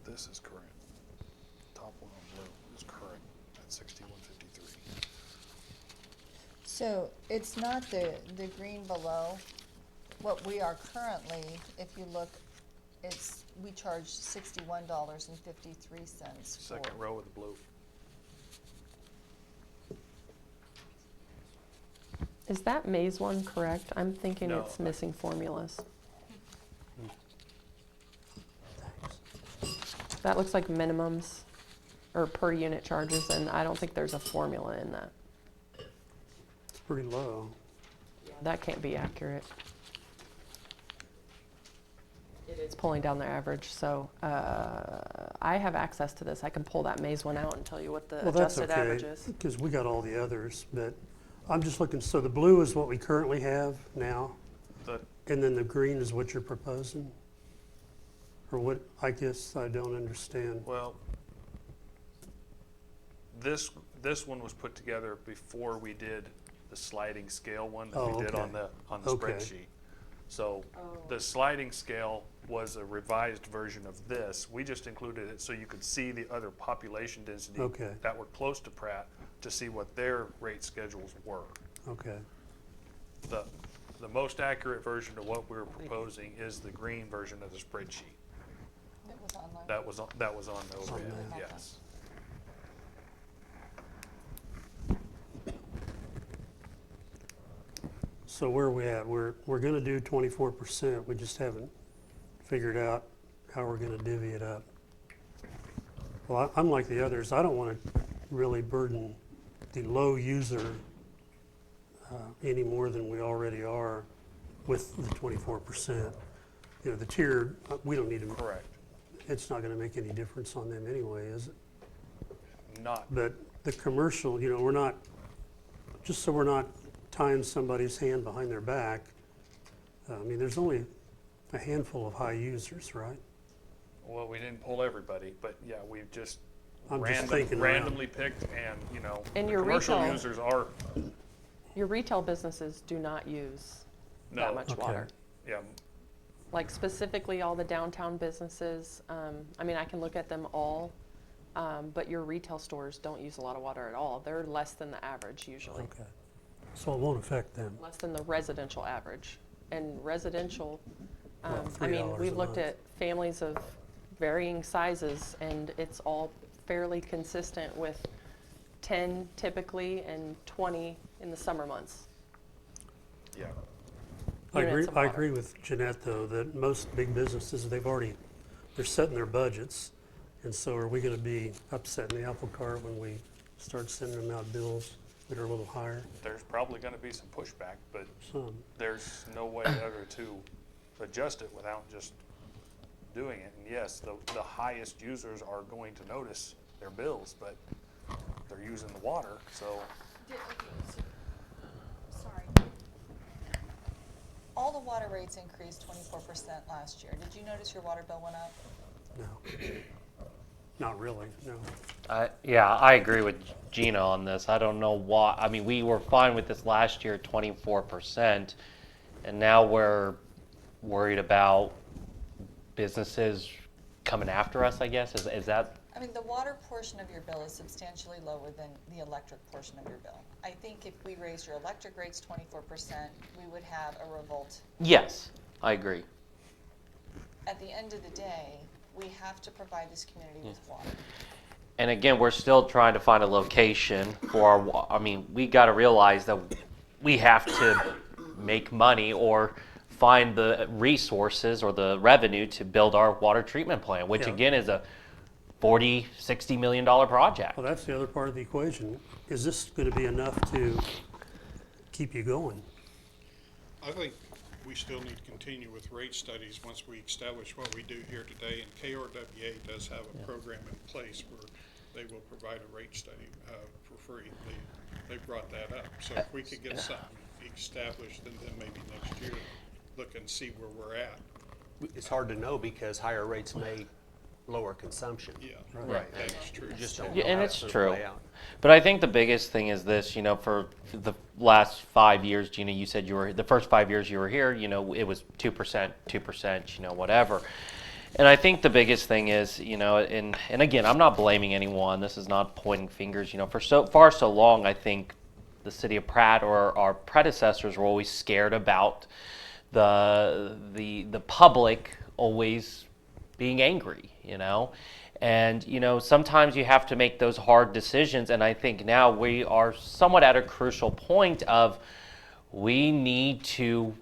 Speaker 7: This is current. Top one on blue is current at 6153.
Speaker 11: So it's not the green below. What we are currently, if you look, we charge $61.53
Speaker 7: Second row with the blue.
Speaker 8: Is that Maze one correct? I'm thinking
Speaker 4: No.
Speaker 8: it's missing formulas. That looks like minimums or per unit charges, and I don't think there's a formula in that.
Speaker 9: It's pretty low.
Speaker 8: That can't be accurate. It is pulling down their average, so I have access to this. I can pull that Maze one out and tell you what the
Speaker 9: Well, that's
Speaker 8: adjusted
Speaker 9: okay,
Speaker 8: average is.
Speaker 9: because we got all the others, but I'm just looking, so the blue is what we currently have now, and then the green is what you're proposing? Or what, I guess I don't understand.
Speaker 4: Well, this one was put together before we did the sliding scale one that
Speaker 9: Oh,
Speaker 4: we did
Speaker 9: okay.
Speaker 4: on the
Speaker 9: Okay.
Speaker 4: spreadsheet. So the sliding scale was a revised version of this. We just included it so you could see the other population density
Speaker 9: Okay.
Speaker 4: that were close to Pratt to see what their rate schedules were.
Speaker 9: Okay,
Speaker 4: The most accurate version of what we're proposing is the green version of the spreadsheet.
Speaker 11: It was online.
Speaker 4: That was on the overhead,
Speaker 9: that.
Speaker 4: yes.
Speaker 9: so where are we at? We're gonna do 24%, we just haven't figured out how we're gonna divvy it up. Well, I'm like the others, I don't wanna really burden the low user any more than we already are with the 24%. you know, the tier, we don't need to,
Speaker 7: Correct.
Speaker 9: it's not gonna make any difference on them anyway, is it?
Speaker 7: Not,
Speaker 9: But the commercial, you know, we're not, just so we're not tying somebody's hand behind their back, I mean, there's only a handful of high users, right?
Speaker 7: well, we didn't pull everybody, but yeah, we've just
Speaker 9: I'm just thinking around.
Speaker 7: randomly picked and, you know,
Speaker 8: And
Speaker 7: the
Speaker 8: your
Speaker 7: commercial
Speaker 8: retail-
Speaker 7: users are,
Speaker 8: Your retail businesses do not use
Speaker 7: No.
Speaker 8: that much
Speaker 9: Okay.
Speaker 8: water.
Speaker 7: yeah,
Speaker 8: Like specifically all the downtown businesses, I mean, I can look at them all, but your retail stores don't use a lot of water at all. They're less than the average usually,
Speaker 9: Okay. So it won't affect them.
Speaker 8: less than the residential average. And residential,
Speaker 9: Well,
Speaker 8: I mean,
Speaker 9: $3
Speaker 8: we've
Speaker 9: a
Speaker 8: looked
Speaker 9: month.
Speaker 8: at families of varying sizes and it's all fairly consistent with 10 typically and 20 in the summer months.
Speaker 7: yeah.
Speaker 8: Units of
Speaker 9: I
Speaker 8: water.
Speaker 9: agree with Jeanette, though, that most big businesses, they're setting their budgets. And so are we gonna be upsetting the apple cart when we start sending them out bills that are a little higher?
Speaker 7: There's probably gonna be some pushback, but
Speaker 9: Some.
Speaker 7: there's no way ever to adjust it without just doing it. And yes, the highest users are going to notice their bills, but they're using the water, so.
Speaker 11: Sorry. All the water rates increased 24% last year. Did you notice your water bill went up?
Speaker 9: No. Not really, no.
Speaker 12: Yeah, I agree with Gina on this. I don't know why. I mean, we were fine with this last year, 24%, and now we're worried about businesses coming after us, I guess. Is that?
Speaker 11: I mean, the water portion of your bill is substantially lower than the electric portion of your bill. I think if we raised your electric rates 24%, we would have a revolt.
Speaker 12: Yes, I agree.
Speaker 11: At the end of the day, we have to provide this community with water.
Speaker 12: And again, we're still trying to find a location for our, I mean, we got to realize that we have to make money or find the resources or the revenue to build our water treatment plant, which
Speaker 9: Yeah.
Speaker 12: again is a $40, $60 million project.
Speaker 9: Well, that's the other part of the equation. Is this gonna be enough to keep you going?
Speaker 1: I think we still need to continue with rate studies once we establish what we do here today. And KRWA does have a program in place where they will provide a rate study for free. They brought that up. So if we could get something established, and then maybe next year, look and see where we're at.
Speaker 10: It's hard to know because higher rates may lower consumption.
Speaker 1: Yeah,
Speaker 12: Right.
Speaker 1: that's true.
Speaker 10: You just don't
Speaker 12: Yeah,
Speaker 10: know
Speaker 12: and
Speaker 10: how
Speaker 12: it's
Speaker 10: gonna
Speaker 12: true.
Speaker 10: play out.
Speaker 12: But I think the biggest thing is this, you know, for the last 5 years, Gina, you said the first 5 years you were here, you know, it was 2%, you know, whatever. And I think the biggest thing is, you know, and again, I'm not blaming anyone. This is not pointing fingers, you know, for so long, I think the city of Pratt or our predecessors were always scared about the public always being angry, you know. And, you know, sometimes you have to make those hard decisions. And I think now we are somewhat at a crucial point of we need to,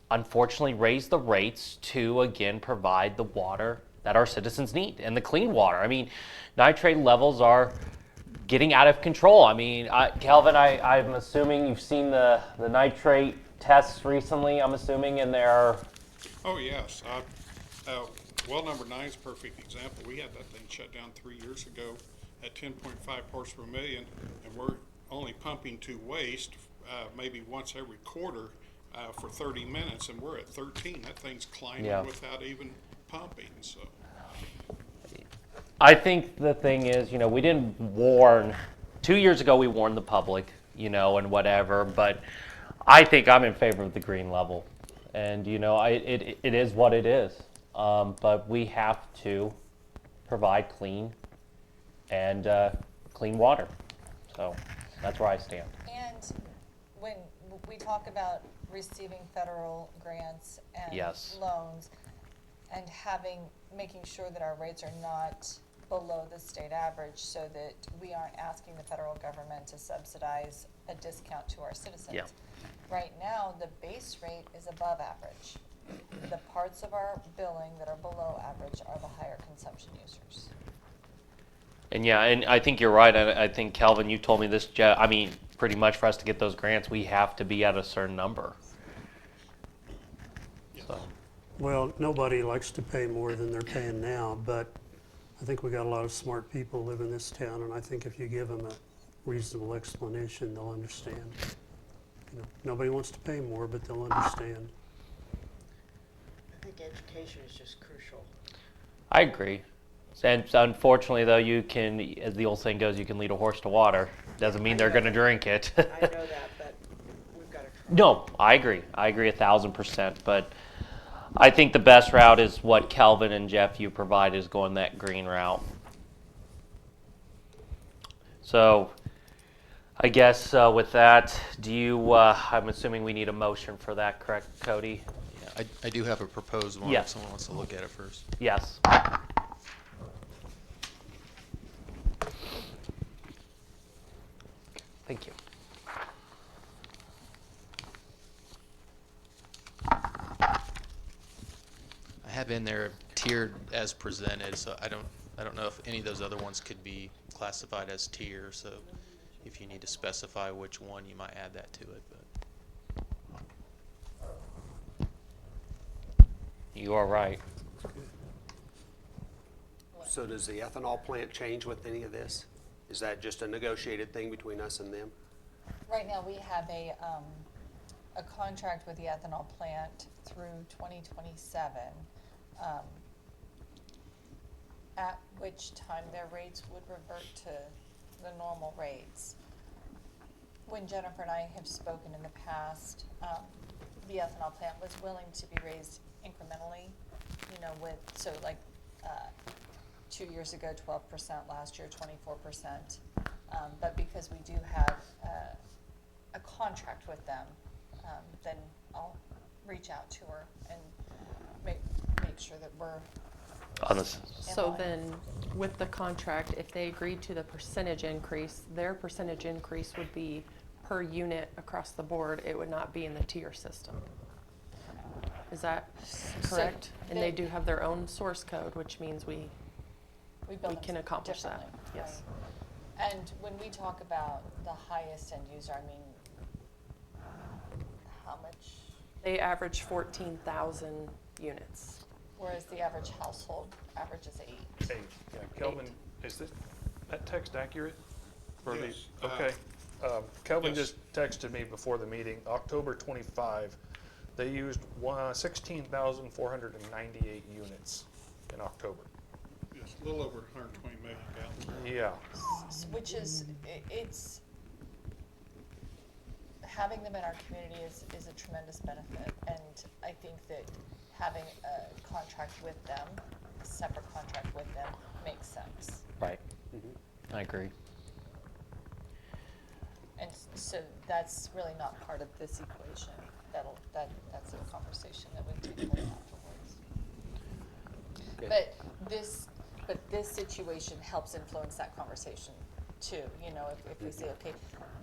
Speaker 12: unfortunately, raise the rates to, again, provide the water that our citizens need and the clean water. I mean, nitrate levels are getting out of control. I mean, Calvin, I'm assuming you've seen the nitrate tests recently, I'm assuming, and they're...
Speaker 1: Oh, yes. Well number 9 is a perfect example. We had that thing shut down 3 years ago at 10.5 parts per million, and we're only pumping to waste maybe once every quarter for 30 minutes, and we're at 13. That thing's climbing without even pumping. So
Speaker 12: I think the thing is, you know, we didn't warn, 2 years ago we warned the public, you know, and whatever, but I think I'm in favor of the green level. And, you know, it is what it is. But we have to provide clean and clean water. So that's where I stand.
Speaker 11: And when we talk about receiving federal grants and
Speaker 12: Yes.
Speaker 11: loans and making sure that our rates are not below the state average so that we aren't asking the federal government to subsidize a discount to our citizens.
Speaker 12: Yeah.
Speaker 11: Right now, the base rate is above average. The parts of our billing that are below average are the higher consumption users.
Speaker 12: And yeah, and I think you're right. I think, Calvin, you told me this, I mean, pretty much for us to get those grants, we have to be at a certain number. So.
Speaker 9: Well, nobody likes to pay more than they're paying now, but I think we got a lot of smart people live in this town, and I think if you give them a reasonable explanation, they'll understand. You know, nobody wants to pay more, but they'll understand.
Speaker 14: I think education is just crucial.
Speaker 12: I agree. And unfortunately, though, you can, as the old saying goes, you can lead a horse to water. Doesn't mean they're going to drink it.
Speaker 14: I know that, but we've got to try.
Speaker 12: No, I agree. I agree 1,000%. But I think the best route is what Kelvin and Jeff you provide is going that green route. So I guess with that, do you? I'm assuming we need a motion for that, correct, Cody?
Speaker 13: Yeah, I do have a proposed one
Speaker 12: Yes.
Speaker 13: if someone wants to look at it first.
Speaker 12: Yes. Thank you.
Speaker 13: I have in there tiered as presented, so I don't know if any of those other ones could be classified as tier. So if you need to specify which one, you might add that to it. But
Speaker 12: You are right.
Speaker 10: So does the ethanol plant change with any of this? Is that just a negotiated thing between us and them?
Speaker 11: Right now, we have a contract with the ethanol plant through 2027, at which time their rates would revert to the normal rates. When Jennifer and I have spoken in the past, the ethanol plant was willing to be raised incrementally, you know, with, so like, 2 years ago, 12%, last year, 24%. But because we do have a contract with them, then I'll reach out to her and make sure that we're
Speaker 12: On this.
Speaker 8: So
Speaker 11: line.
Speaker 8: then, with the contract, if they agreed to the percentage increase, their percentage increase would be per unit across the board. It would not be in the tier system. Is that correct? And they do have their own source code, which means we
Speaker 11: build them
Speaker 8: can accomplish that.
Speaker 11: differently,
Speaker 8: Yes.
Speaker 11: right. And when we talk about the highest end user, I mean, how much,
Speaker 8: They average 14,000 units.
Speaker 11: whereas the average household averages 8.
Speaker 7: Hey, yeah, Kelvin, is that text accurate? For the-
Speaker 1: Yes,
Speaker 7: Okay. Kelvin
Speaker 1: yes.
Speaker 7: just texted me before the meeting, October 25, they used 16,498 units in October.
Speaker 1: It's a little over 120 million gallons.
Speaker 7: Yeah,
Speaker 11: Which is, it's, having them in our community is a tremendous benefit. And I think that having a contract with them, a separate contract with them, makes sense.
Speaker 12: Right. I agree.
Speaker 11: And so that's really not part of this equation. That's a conversation that we take place afterwards. But this situation helps influence that conversation too. You know, if we say, okay,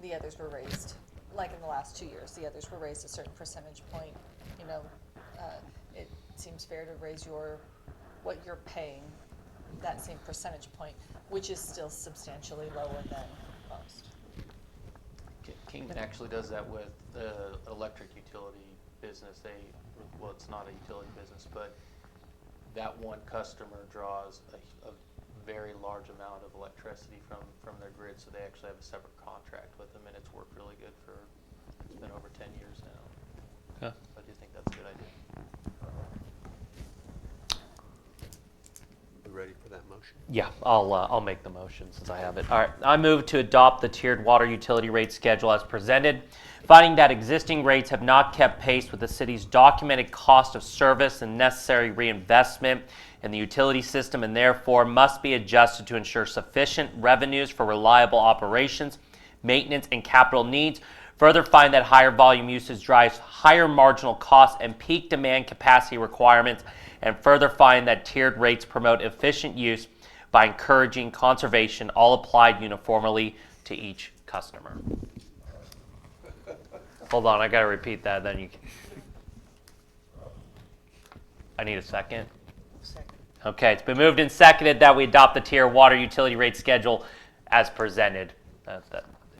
Speaker 11: the others were raised, like in the last 2 years, the others were raised a certain percentage point, you know, it seems fair to raise what you're paying, that same percentage point, which is still substantially lower than most.
Speaker 13: Kingman actually does that with the electric utility business. Well, it's not a utility business, but that one customer draws a very large amount of electricity from their grid, so they actually have a separate contract with them, and it's worked really good it's been over 10 years now.
Speaker 12: Okay.
Speaker 13: I do think that's a good idea.
Speaker 10: You ready for that motion?
Speaker 12: Yeah, I'll make the motion since I have it. All right, I move to adopt the tiered water utility rate schedule as presented, finding that existing rates have not kept pace with the city's documented cost of service and necessary reinvestment in the utility system, and therefore must be adjusted to ensure sufficient revenues for reliable operations, maintenance, and capital needs. Further, find that higher volume usage drives higher marginal costs and peak demand capacity requirements, and further find that tiered rates promote efficient use by encouraging conservation, all applied uniformly to each customer. Hold on, I gotta repeat that, then you can. I need a second.
Speaker 14: Second.
Speaker 12: Okay, it's been moved and seconded that we adopt the tier water utility rate schedule as presented.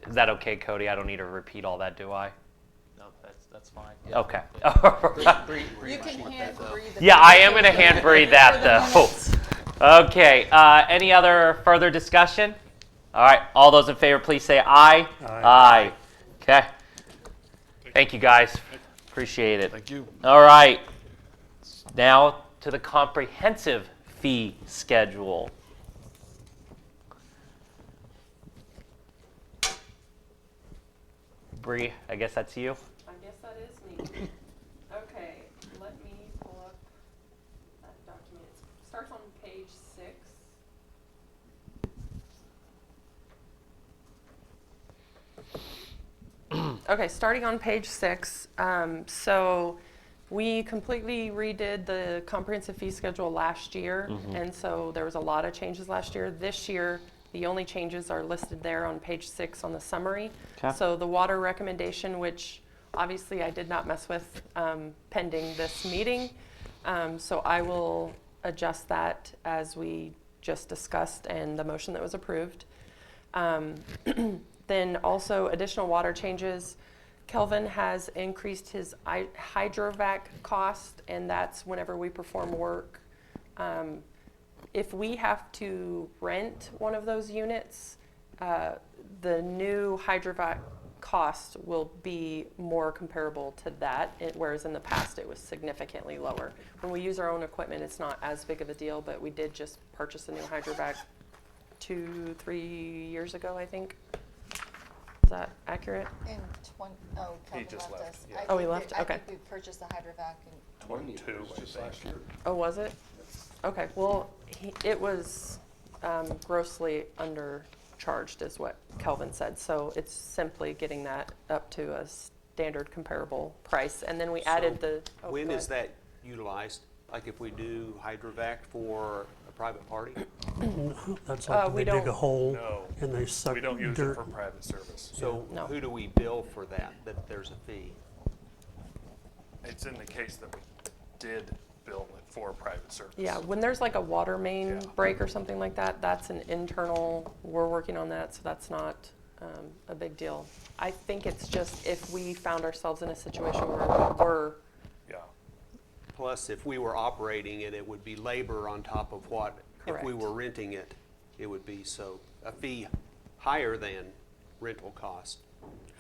Speaker 12: Is that okay, Cody? I don't need to repeat all that, do I?
Speaker 13: No, that's fine. Yeah.
Speaker 12: Okay.
Speaker 11: You can hand breathe. the
Speaker 12: Yeah, I am
Speaker 11: paper
Speaker 12: going to hand breathe
Speaker 11: for
Speaker 12: that
Speaker 11: the
Speaker 12: though.
Speaker 11: minutes.
Speaker 12: Okay, any other further discussion? All right, all those in favor, please say aye.
Speaker 9: Aye.
Speaker 12: Okay. Thank you, guys. Appreciate it.
Speaker 7: Thank you.
Speaker 12: All right. Now to the comprehensive fee schedule. Bree, I guess that's you.
Speaker 8: I guess that is me. Okay, let me pull up that document. It starts on page 6. Okay, starting on page 6. So we completely redid the comprehensive fee schedule last year, and so there was a lot of changes last year. This year, the only changes are listed there on page 6 on the summary.
Speaker 12: Okay.
Speaker 8: So the water recommendation, which obviously I did not mess with pending this meeting, so I will adjust that as we just discussed and the motion that was approved. Then also additional water changes. Kelvin has increased his hydrovac cost, and that's whenever we perform work. If we have to rent one of those units, the new hydrovac cost will be more comparable to that, whereas in the past it was significantly lower. When we use our own equipment, it's not as big of a deal, but we did just purchase a new hydrovac 2-3 years ago, I think. Is that accurate?
Speaker 11: In Kelvin
Speaker 7: just
Speaker 11: left
Speaker 7: left,
Speaker 11: us.
Speaker 7: yeah.
Speaker 11: I
Speaker 8: Oh, he
Speaker 11: think
Speaker 8: left?
Speaker 11: I
Speaker 8: Okay.
Speaker 11: think we purchased the hydrovac in
Speaker 7: 22, I
Speaker 6: Just
Speaker 7: think.
Speaker 6: last year.
Speaker 8: Oh, was it? Okay, well, it was grossly undercharged is what Kelvin said. So it's simply getting that up to a standard comparable price. And then we added the. Oh,
Speaker 10: When
Speaker 8: go
Speaker 10: is
Speaker 8: ahead.
Speaker 10: that utilized? Like if we do hydrovac for a private party?
Speaker 9: That's like
Speaker 8: we
Speaker 9: they dig a
Speaker 8: don't-
Speaker 9: hole
Speaker 7: No.
Speaker 9: and they suck
Speaker 7: We don't use it
Speaker 9: dirt.
Speaker 7: for private service.
Speaker 10: So
Speaker 8: No.
Speaker 10: who do we bill for that there's a fee?
Speaker 7: It's in the case that we did bill it for private service.
Speaker 8: Yeah, when there's like a water main
Speaker 7: Yeah.
Speaker 8: break or something like that, that's an internal, we're working on that, so that's not a big deal. I think it's just if we found ourselves in a situation where we're,
Speaker 7: Yeah.
Speaker 10: Plus, if we were operating it, it would be labor on top of what, if we
Speaker 8: Correct.
Speaker 10: were renting it, it would be so, a fee higher than rental cost.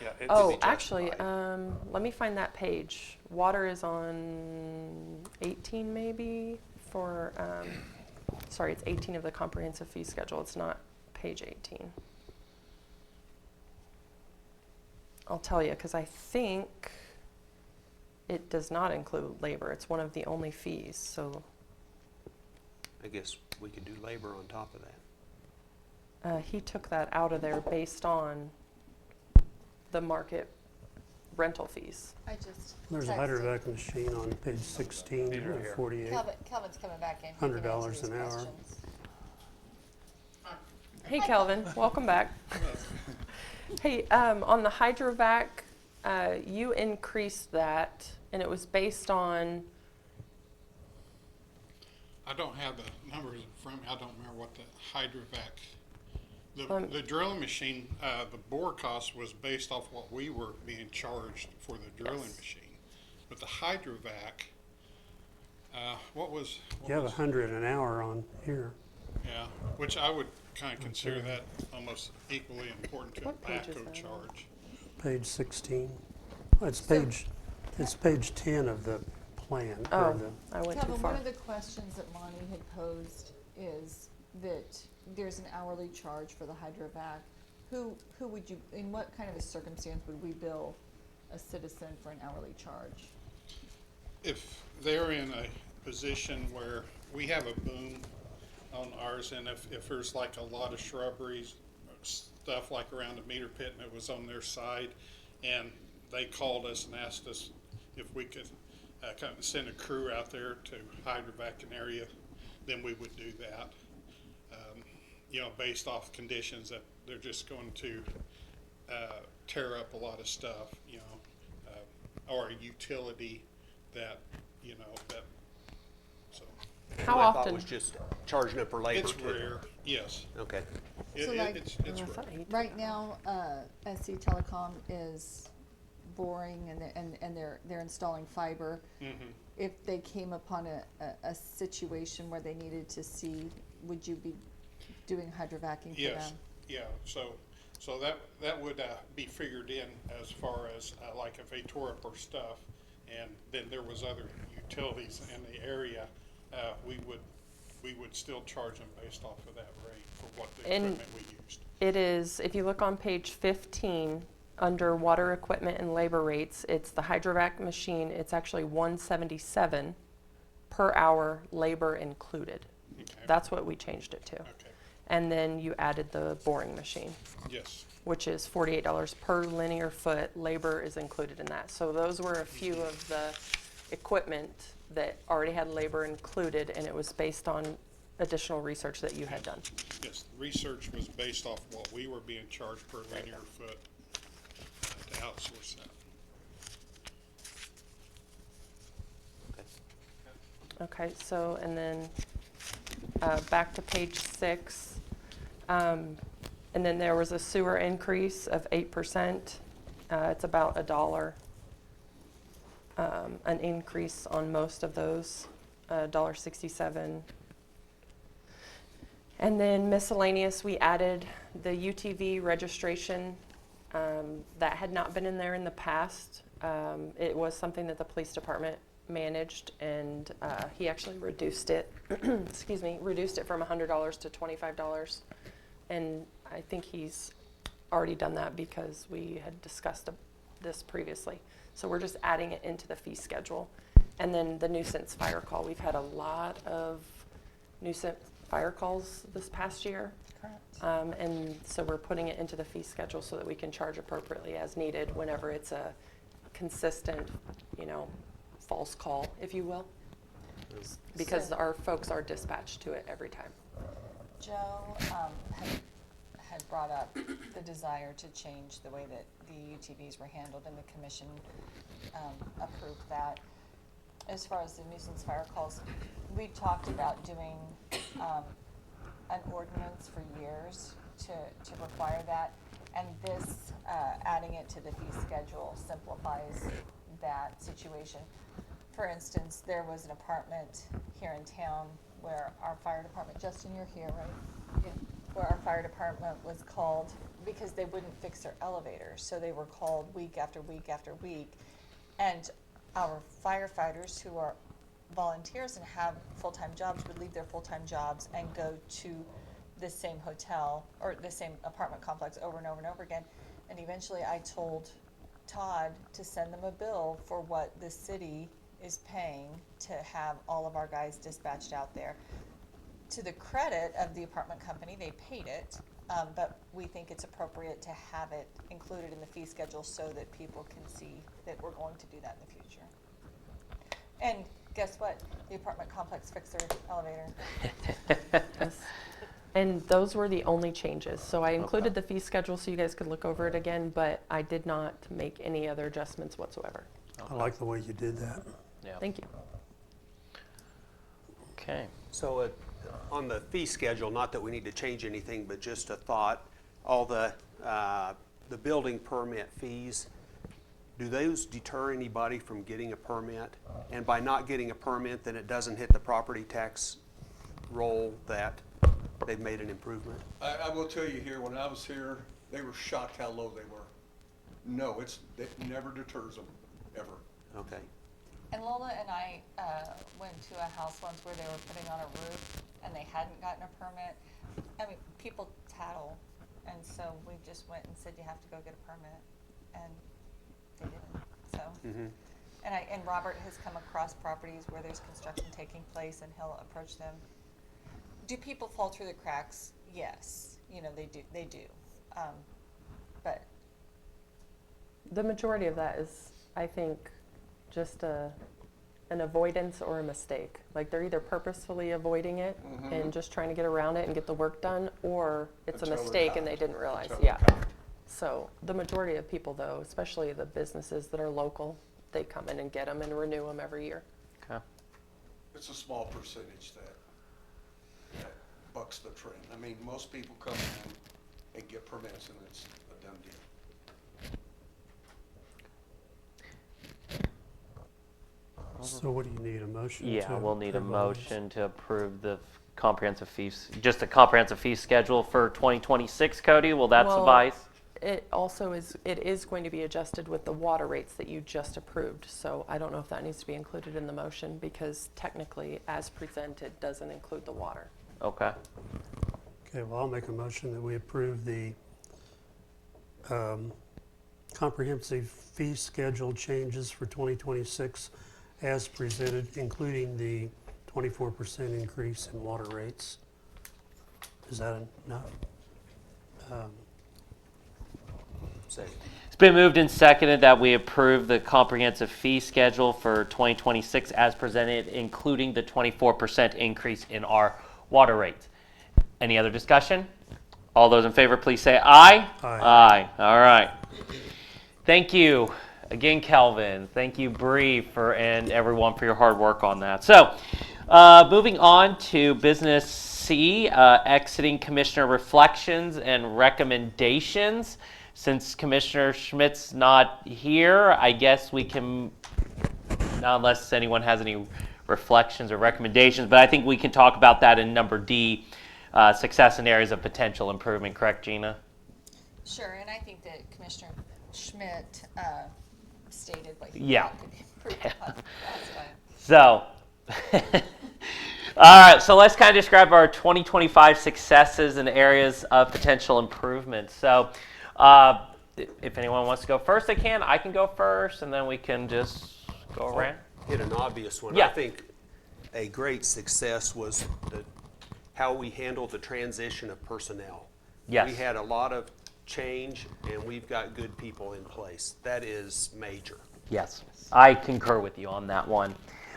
Speaker 7: Yeah. It's
Speaker 8: oh, actually,
Speaker 10: justified.
Speaker 8: let me find that page. Water is on 18 maybe for, sorry, it's 18 of the comprehensive fee schedule. It's not page 18. I'll tell you, because I think it does not include labor. It's one of the only fees, so
Speaker 10: I guess we could do labor on top of that.
Speaker 8: he took that out of there based on the market rental fees.
Speaker 11: I just
Speaker 9: There's a
Speaker 11: texted.
Speaker 9: hydrovac machine on page 16
Speaker 7: Neither
Speaker 9: of
Speaker 7: here.
Speaker 9: 48.
Speaker 11: Kelvin's coming back in. He can
Speaker 9: $100
Speaker 11: answer these
Speaker 9: an hour.
Speaker 11: questions.
Speaker 8: Hey, Kelvin, welcome back. Hey, on the hydrovac, you increased that, and it was based on,
Speaker 1: I don't have the numbers in front of me. I don't remember what the hydrovac, the
Speaker 8: Um,
Speaker 1: drilling machine, the bore cost was based off what we were being charged for the drilling
Speaker 8: Yes.
Speaker 1: machine. But the hydrovac, what was?
Speaker 9: You have 100 an hour on here.
Speaker 1: Yeah, which I would kind of consider that almost equally important to a
Speaker 8: What page is
Speaker 1: backhoe
Speaker 8: that on?
Speaker 1: charge.
Speaker 9: Page 16. Well, it's page 10 of the plan. or
Speaker 8: oh,
Speaker 9: the-
Speaker 8: I went too
Speaker 11: Kelvin,
Speaker 8: far.
Speaker 11: one of the questions that Monty had posed is that there's an hourly charge for the hydrovac. Who would you, in what kind of a circumstance would we bill a citizen for an hourly charge?
Speaker 1: If they're in a position where we have a boom on ours, and if there's like a lot of shrubberies, stuff like around the meter pit, and it was on their side, and they called us and asked us if we could kind of send a crew out there to hydrovac an area, then we would do that. You know, based off conditions that they're just going to tear up a lot of stuff, you know, or a utility that, you know, that, so.
Speaker 8: How
Speaker 10: What I thought
Speaker 8: often?
Speaker 10: was just charging it for labor.
Speaker 1: It's
Speaker 10: too.
Speaker 1: rare, yes.
Speaker 10: Okay.
Speaker 11: So like-
Speaker 1: It's
Speaker 8: Oh, I
Speaker 1: rare.
Speaker 8: thought he-
Speaker 11: Right now, SC Telecom is boring and they're installing fiber, if they came upon a situation where they needed to see, would you be doing hydrovacing for
Speaker 1: Yes,
Speaker 11: them?
Speaker 1: yeah, so that would be figured in as far as, like if they tore up our stuff and then there was other utilities in the area, we would still charge them based off of that rate for what the
Speaker 8: And
Speaker 1: equipment we used.
Speaker 8: it is, if you look on page 15, under water equipment and labor rates, it's the hydrovac machine, it's actually 177 per hour, labor included.
Speaker 1: Okay.
Speaker 8: That's what we changed it to.
Speaker 1: Okay,
Speaker 8: And then you added the boring machine,
Speaker 1: yes,
Speaker 8: which is $48 per linear foot. Labor is included in that. So those were a few of the equipment that already had labor included, and it was based on additional research that you had done.
Speaker 1: yes, research was based off what we were being charged per linear foot to outsource that.
Speaker 8: Okay, so, and then back to page 6. And then there was a sewer increase of 8%. It's about $1. An increase on most of those, $1.67. And then miscellaneous, we added the UTV registration that had not been in there in the past. It was something that the police department managed, and he actually reduced it, excuse me, reduced it from $100 to $25. And I think he's already done that because we had discussed this previously. So we're just adding it into the fee schedule. And then the nuisance fire call. We've had a lot of nuisance fire calls this past year.
Speaker 11: Correct.
Speaker 8: And so we're putting it into the fee schedule so that we can charge appropriately as needed whenever it's a consistent, false call, if you will. Because
Speaker 11: So-
Speaker 8: our folks are dispatched to it every time.
Speaker 11: Joe had brought up the desire to change the way that the UTVs were handled, and the commission approved that. As far as the nuisance fire calls, we talked about doing an ordinance for years to require that, and this, adding it to the fee schedule simplifies that situation. For instance, there was an apartment here in town where our fire department, Justin, you're here, right? Yeah. Where our fire department was called because they wouldn't fix their elevators, so they were called week after week after week. And our firefighters, who are volunteers and have full-time jobs, would leave their full-time jobs and go to the same hotel or the same apartment complex over and over and over again. And eventually I told Todd to send them a bill for what the city is paying to have all of our guys dispatched out there. To the credit of the apartment company, they paid it, but we think it's appropriate to have it included in the fee schedule so that people can see that we're going to do that in the future. And guess what? The apartment complex fixed their elevator.
Speaker 8: Yes. And those were the only changes. So I included the fee schedule so you guys could look over it again, but I did not make any other adjustments whatsoever.
Speaker 9: I like the way you did that.
Speaker 12: Yeah.
Speaker 8: Thank you.
Speaker 12: Okay.
Speaker 10: So on the fee schedule, not that we need to change anything, but just a thought, all the building permit fees, do those deter anybody from getting a permit? And by not getting a permit, then it doesn't hit the property tax roll that they've made an improvement?
Speaker 6: I will tell you here, when I was here, they were shocked how low they were. No, it never deters them, ever.
Speaker 10: Okay.
Speaker 11: And Lola and I went to a house once where they were putting on a roof and they hadn't gotten a permit. I mean, people tattle, and so we just went and said, you have to go get a permit, and they didn't, so. And Robert has come across properties where there's construction taking place and he'll approach them. Do people fall through the cracks? Yes, they do. But
Speaker 8: The majority of that is, I think, just an avoidance or a mistake. Like they're either purposefully avoiding it and just trying to get around it and get the work done, or it's a
Speaker 6: Until they're
Speaker 8: mistake and
Speaker 6: caught.
Speaker 8: they didn't realize.
Speaker 6: Until they're
Speaker 8: Yeah.
Speaker 6: caught.
Speaker 8: So the majority of people, though, especially the businesses that are local, they come in and get them and renew them every year.
Speaker 12: Okay.
Speaker 6: It's a small percentage that bucks the trend. I mean, most people come in and get permits and it's a done deal.
Speaker 9: So what do you need, a motion?
Speaker 12: Yeah,
Speaker 9: to
Speaker 12: we'll need a
Speaker 9: approve all these?
Speaker 12: motion to approve the comprehensive fees, just a comprehensive fee schedule for 2026, Cody, will that
Speaker 8: Well,
Speaker 12: suffice?
Speaker 8: It also it is going to be adjusted with the water rates that you just approved. So I don't know if that needs to be included in the motion because technically, as presented, doesn't include the water.
Speaker 12: Okay,
Speaker 9: Okay, well, I'll make a motion that we approve the comprehensive fee schedule changes for 2026 as presented, including the 24% increase in water rates. Is that enough?
Speaker 10: Second.
Speaker 12: it's been moved and seconded that we approve the comprehensive fee schedule for 2026 as presented, including the 24% increase in our water rates. Any other discussion? All those in favor, please say aye.
Speaker 9: Aye.
Speaker 12: Aye. All right. Thank you again, Kelvin. Thank you, Bree, and everyone for your hard work on that. So, moving on to business C, exiting commissioner reflections and recommendations. Since Commissioner Schmidt's not here, I guess we can, not unless anyone has any reflections or recommendations, but I think we can talk about that in number D, success and areas of potential improvement. Correct, Gina?
Speaker 11: Sure, and I think that Commissioner Schmidt stated what he
Speaker 12: Yeah.
Speaker 11: thought could be improved upon last time.
Speaker 12: So, all right, so let's kind of describe our 2025 successes and areas of potential improvement. So, if anyone wants to go first, they can. I can go first, and then we can just go around.
Speaker 10: Hit an obvious one.
Speaker 12: Yeah.
Speaker 10: I think a great success was how we handled the transition of personnel.
Speaker 12: Yes.
Speaker 10: We had a lot of change, and we've got good people in place. That is major.
Speaker 12: Yes, I concur with you on that one.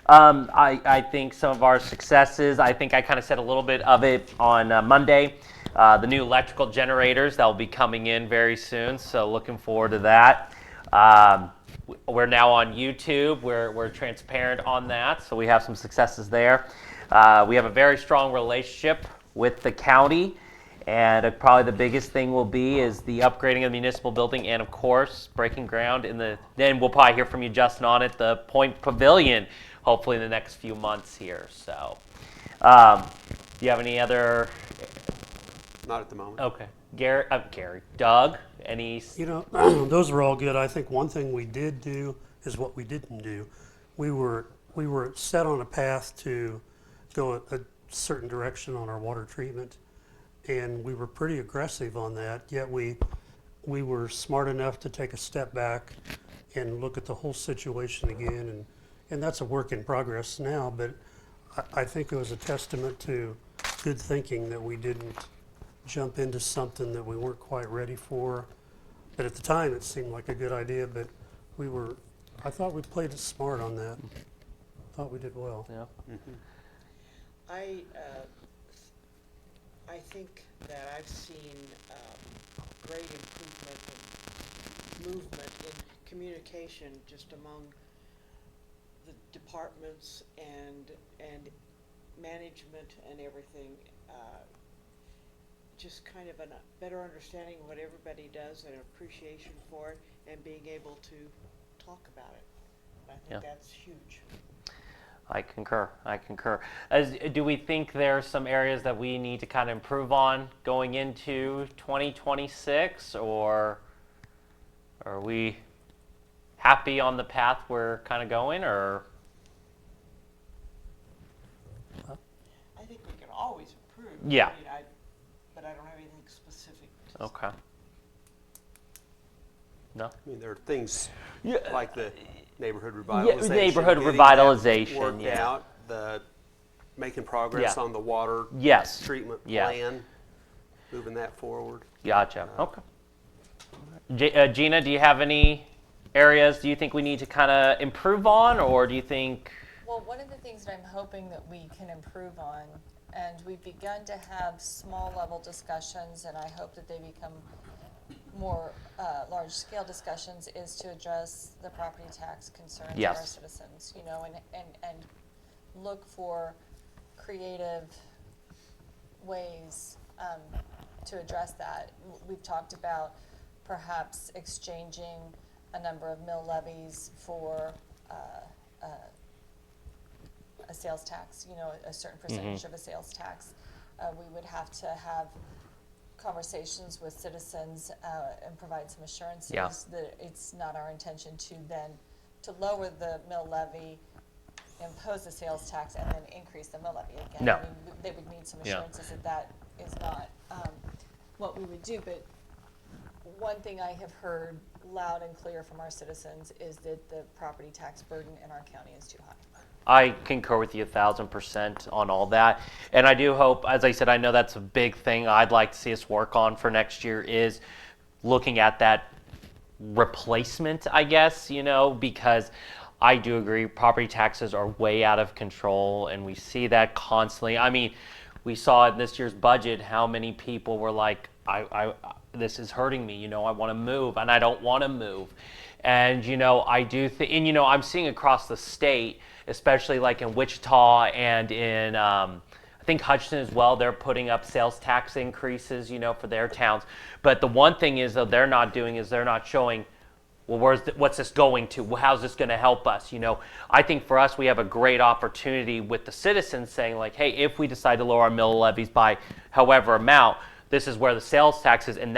Speaker 12: I think some of our successes, I think I kind of said a little bit of it on Monday. The new electrical generators that will be coming in very soon, so looking forward to that. We're now on YouTube. We're transparent on that, so we have some successes there. We have a very strong relationship with the county, and probably the biggest thing will be is the upgrading of the municipal building, and of course, breaking ground then we'll probably hear from you, Justin, on it, the Point Pavilion, hopefully in the next few months here. So, do you have any other?
Speaker 10: Not at the moment.
Speaker 12: Okay, Gary, Doug, any?
Speaker 9: You know, those are all good. I think one thing we did do is what we didn't do. We were set on a path to go a certain direction on our water treatment, and we were pretty aggressive on that. Yet we were smart enough to take a step back and look at the whole situation again, and that's a work in progress now. But I think it was a testament to good thinking that we didn't jump into something that we weren't quite ready for. But at the time, it seemed like a good idea. But I thought we played it smart on that. Thought we did well.
Speaker 12: Yeah.
Speaker 10: Mm-hmm.
Speaker 14: I think that I've seen great improvement and movement in communication just among the departments and management and everything. Just kind of a better understanding of what everybody does and appreciation for it and being able to talk about it. I think that's huge.
Speaker 12: I concur. Do we think there are some areas that we need to kind of improve on going into 2026, or are we happy on the path we're kind of going, or?
Speaker 14: I think we can always improve.
Speaker 12: Yeah.
Speaker 14: I mean, but I don't have anything specific to
Speaker 12: Okay. No?
Speaker 10: I mean, there are things like the neighborhood revitalization.
Speaker 12: Neighborhood
Speaker 10: getting
Speaker 12: revitalization,
Speaker 10: that worked
Speaker 12: yeah.
Speaker 10: out, making progress
Speaker 12: Yeah.
Speaker 10: on the water
Speaker 12: Yes.
Speaker 10: treatment
Speaker 12: Yeah.
Speaker 10: plan, moving that forward.
Speaker 12: Gotcha. Okay. Gina, do you have any areas do you think we need to kind of improve on, or do you think?
Speaker 15: Well, one of the things that I'm hoping that we can improve on, and we've begun to have small level discussions, and I hope that they become more large scale discussions, is to address the property tax concerns of our citizens, you know, and look for creative ways to address that. We've talked about perhaps exchanging a number of mill levies for a sales tax, you know, a certain percentage of a sales tax. We would have to have conversations with citizens and provide some assurances
Speaker 12: Yeah.
Speaker 15: that it's not our intention to then, to lower the mill levy, impose the sales tax, and then increase the mill levy again.
Speaker 12: No.
Speaker 15: I mean, they would need some
Speaker 12: Yeah.
Speaker 15: assurances that that is not what we would do. But one thing I have heard loud and clear from our citizens is that the property tax burden in our county is too high.
Speaker 12: I concur with you 1,000% on all that. And I do hope, as I said, I know that's a big thing I'd like to see us work on for next year is looking at that replacement, I guess, you know, because I do agree property taxes are way out of control and we see that constantly. I mean, we saw in this year's budget how many people were like, this is hurting me, you know, I want to move and I don't want to move. And, you know, I do think, and, you know, I'm seeing across the state, especially like in Wichita and in, I think Hutchinson as well, they're putting up sales tax increases, you know, for their towns. But the one thing is, though, they're not doing is they're not showing, well, what's this going to? Well, how's this going to help us? You know, I think for us, we have a great opportunity with the citizens saying like, hey, if we decide to lower our mill levies by however amount, this is where the sales tax is, and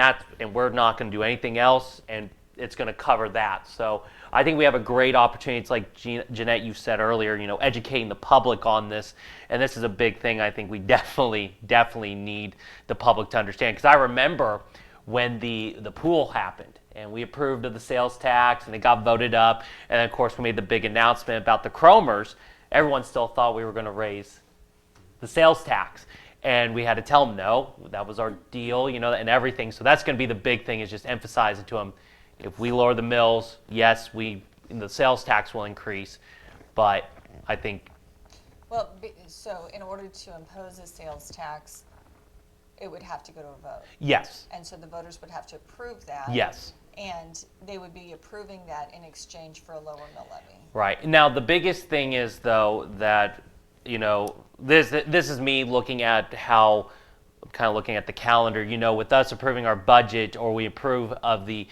Speaker 12: we're not going to do anything else, and it's going to cover that. So I think we have a great opportunity. It's like Jeanette, you said earlier, you know, educating the public on this, and this is a big thing. I think we definitely need the public to understand. Because I remember when the pool happened, and we approved of the sales tax, and it got voted up, and then of course we made the big announcement about the Cromers. Everyone still thought we were going to raise the sales tax. And we had to tell them, no, that was our deal, you know, and everything. So that's going to be the big thing is just emphasizing to them, if we lower the mills, yes, the sales tax will increase. But I think...
Speaker 15: Well, so in order to impose a sales tax, it would have to go to a vote.
Speaker 12: Yes.
Speaker 15: And so the voters would have to approve that.
Speaker 12: Yes.
Speaker 15: And they would be approving that in exchange for a lower mill levy.
Speaker 12: Right. Now, the biggest thing is, though, that, you know, this is me looking at how, kind of looking at the calendar, you know, with us approving our budget or we approve of the,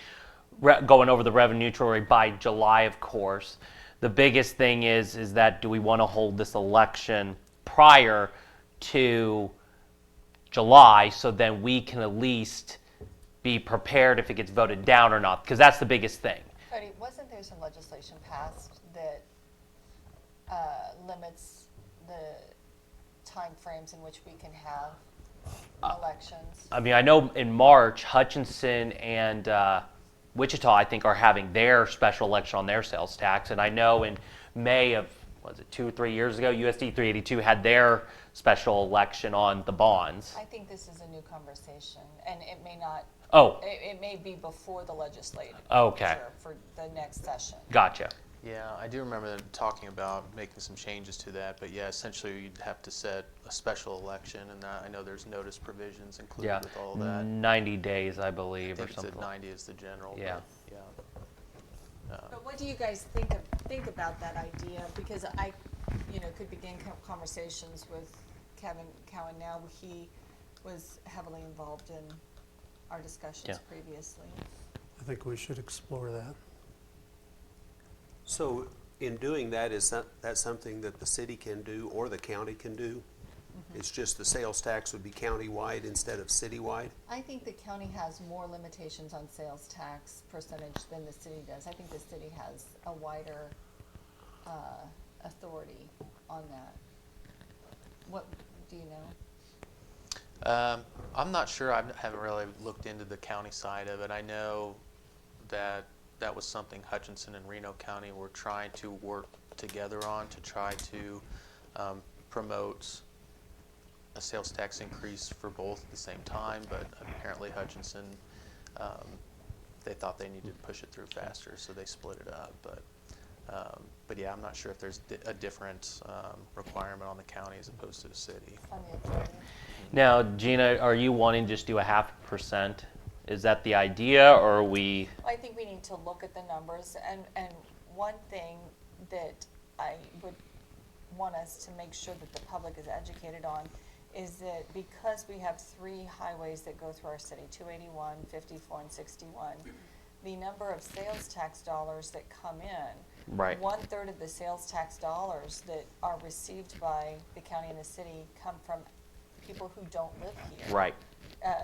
Speaker 12: going over the revenue neutral rate by July, of course. The biggest thing is that do we want to hold this election prior to July so then we can at least be prepared if it gets voted down or not, because that's the biggest thing.
Speaker 15: Freddie, wasn't there some legislation passed that limits the time frames in which we can have elections?
Speaker 12: I mean, I know in March, Hutchinson and Wichita, I think, are having their special election on their sales tax. And I know in May of, was it 2 or 3 years ago, USD 382 had their special election on the bonds.
Speaker 15: I think this is a new conversation, and it may not.
Speaker 12: Oh.
Speaker 15: It may be before the legislative.
Speaker 12: Okay.
Speaker 15: For the next session.
Speaker 12: Gotcha.
Speaker 13: Yeah, I do remember them talking about making some changes to that, but yeah, essentially you'd have to set a special election, and I know there's notice provisions included with all that.
Speaker 12: 90 days, I believe,
Speaker 13: I
Speaker 12: or
Speaker 13: think
Speaker 12: something.
Speaker 13: it's at 90 is the general.
Speaker 12: Yeah.
Speaker 13: But, yeah.
Speaker 15: But what do you guys think about that idea? Because I, could begin conversations with Kevin Cowan now. He was heavily involved in our discussions previously.
Speaker 9: I think we should explore that.
Speaker 10: So in doing that, is that something that the city can do or the county can do? It's just the sales tax would be countywide instead of citywide?
Speaker 15: I think the county has more limitations on sales tax percentage than the city does. I think the city has a wider authority on that. What do you know?
Speaker 13: I'm not sure. I haven't really looked into the county side of it. I know that was something Hutchinson and Reno County were trying to work together on to try to promote a sales tax increase for both at the same time, but apparently Hutchinson, they thought they needed to push it through faster, so they split it up. But yeah, I'm not sure if there's a different requirement on the county as opposed to the city.
Speaker 12: Now, Gina, are you wanting to just do a 0.5%? Is that the idea, or are we?
Speaker 15: I think we need to look at the numbers, and one thing that I would want us to make sure that the public is educated on is that because we have 3 highways that go through our city, 281, 54, and 61, the number of sales tax dollars that come in.
Speaker 12: Right.
Speaker 15: 1/3 of the sales tax dollars that are received by the county and the city come from people who don't live here.
Speaker 12: Right.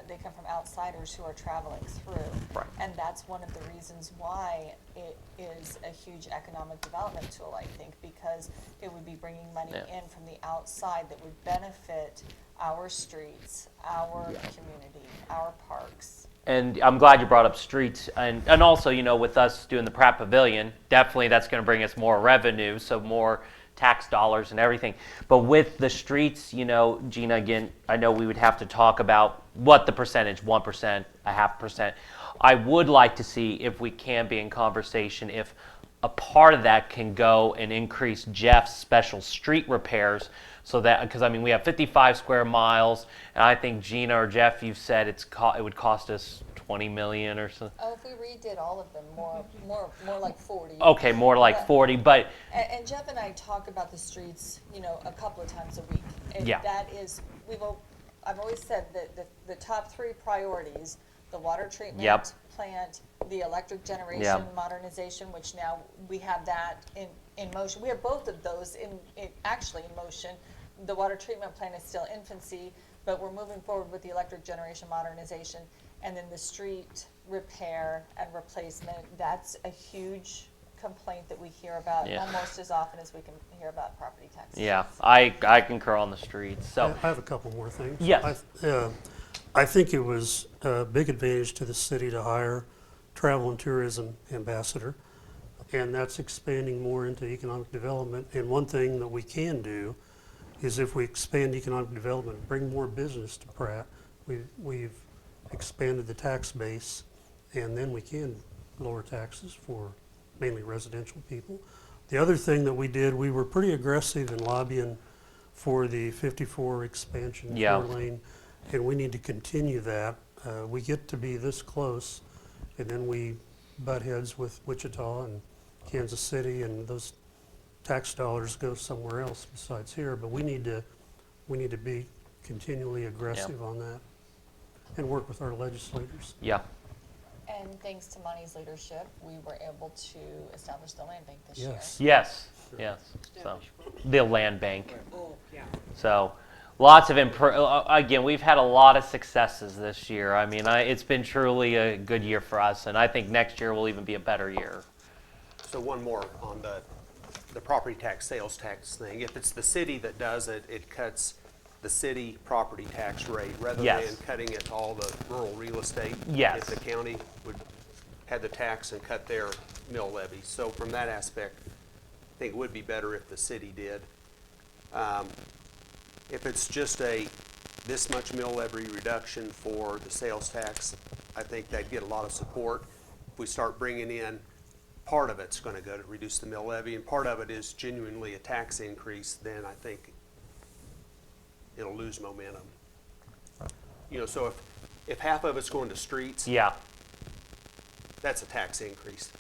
Speaker 15: They come from outsiders who are traveling through.
Speaker 12: Right.
Speaker 15: And that's one of the reasons why it is a huge economic development tool, I think, because it would be bringing money
Speaker 12: Yeah.
Speaker 15: in from the outside that would benefit our streets, our community, our parks.
Speaker 12: And I'm glad you brought up streets, and also, you know, with us doing the Pratt Pavilion, definitely that's going to bring us more revenue, so more tax dollars and everything. But with the streets, you know, Gina, again, I know we would have to talk about what the percentage, 1%, 0.5%. I would like to see if we can be in conversation if a part of that can go and increase Jeff's special street repairs, so that, because I mean we have 55 square miles, and I think Gina or Jeff, you've said it would cost us 20 million or so.
Speaker 15: Oh, if we redid all of them, more like 40.
Speaker 12: Okay, more like 40, but
Speaker 15: And Jeff and I talk about the streets, you know, a couple of times a week. And
Speaker 12: Yeah.
Speaker 15: that is, I've always said that the top 3 priorities, the water treatment
Speaker 12: Yep.
Speaker 15: plant, the electric generation
Speaker 12: Yep.
Speaker 15: modernization, which now we have that in motion. We have both of those actually in motion. The water treatment plant is still infancy, but we're moving forward with the electric generation modernization. And then the street repair and replacement, that's a huge complaint that we hear about
Speaker 12: Yeah.
Speaker 15: almost as often as we can hear about property taxes.
Speaker 12: yeah, I concur on the streets. So
Speaker 9: I have a couple more things.
Speaker 12: Yes.
Speaker 9: I think it was a big advantage to the city to hire travel and tourism ambassador, and that's expanding more into economic development. And one thing that we can do is if we expand economic development, bring more business to Pratt, we've expanded the tax base, and then we can lower taxes for mainly residential people. The other thing that we did, we were pretty aggressive in lobbying for the 54 expansion,
Speaker 12: Yeah.
Speaker 9: 4-lane, and we need to continue that. We get to be this close, and then we butt heads with Wichita and Kansas City, and those tax dollars go somewhere else besides here. But we need to be continually aggressive on that and work with our legislators.
Speaker 12: yeah,
Speaker 15: And thanks to Monty's leadership, we were able to establish the land bank this
Speaker 9: Yes.
Speaker 12: yes. So the land bank.
Speaker 14: Oh, yeah.
Speaker 12: So lots of again, we've had a lot of successes this year. I mean, it's been truly a good year for us, and I think next year will even be a better year.
Speaker 10: So one more on the property tax, sales tax thing. If it's the city that does it, it cuts the city property tax rate rather
Speaker 12: Yes.
Speaker 10: than cutting it to all the rural real estate.
Speaker 12: Yes.
Speaker 10: If the county would have the tax and cut their mill levy. So from that aspect, I think it would be better if the city did. If it's just this much mill levy reduction for the sales tax, I think that'd get a lot of support. If we start bringing in, part of it's gonna go to reduce the mill levy, and part of it is genuinely a tax increase, then I think it'll lose momentum. You know, so if half of it's going to streets,
Speaker 12: Yeah,
Speaker 10: that's a tax increase.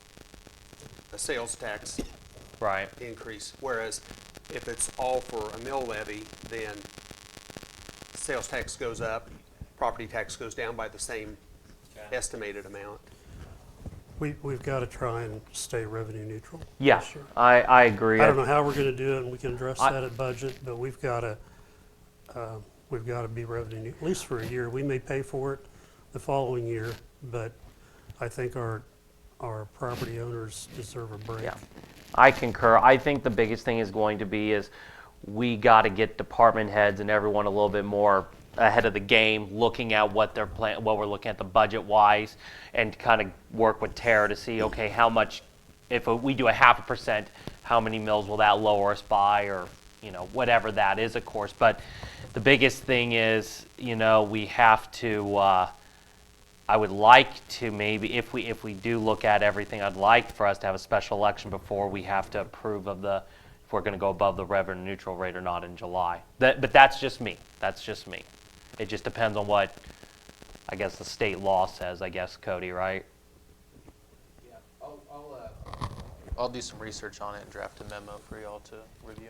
Speaker 10: A sales tax
Speaker 12: right.
Speaker 10: increase, whereas if it's all for a mill levy, then sales tax goes up, property tax goes down by the same estimated amount.
Speaker 9: We've got to try and stay revenue neutral.
Speaker 12: Yeah,
Speaker 9: this year.
Speaker 12: I agree.
Speaker 9: I don't know how we're going to do it, and we can address
Speaker 12: I-
Speaker 9: that at budget, but we've got to be revenue, at least for a year. We may pay for it the following year, but I think our property owners deserve a break.
Speaker 12: Yeah, I concur. I think the biggest thing is going to be is we got to get department heads and everyone a little bit more ahead of the game, looking at what they're what we're looking at the budget wise, and kind of work with Tara to see, okay, how much, if we do a 0.5%, how many mills will that lower us by, or you know, whatever that is, of course. But the biggest thing is, you know, we have to. I would like to maybe, if we do look at everything, I'd like for us to have a special election before we have to approve of if we're going to go above the revenue neutral rate or not in July. But that's just me. That's just me. It just depends on what, I guess, the state law says, I guess, Cody, right?
Speaker 13: Yeah, I'll do some research on it and draft a memo for y'all to review.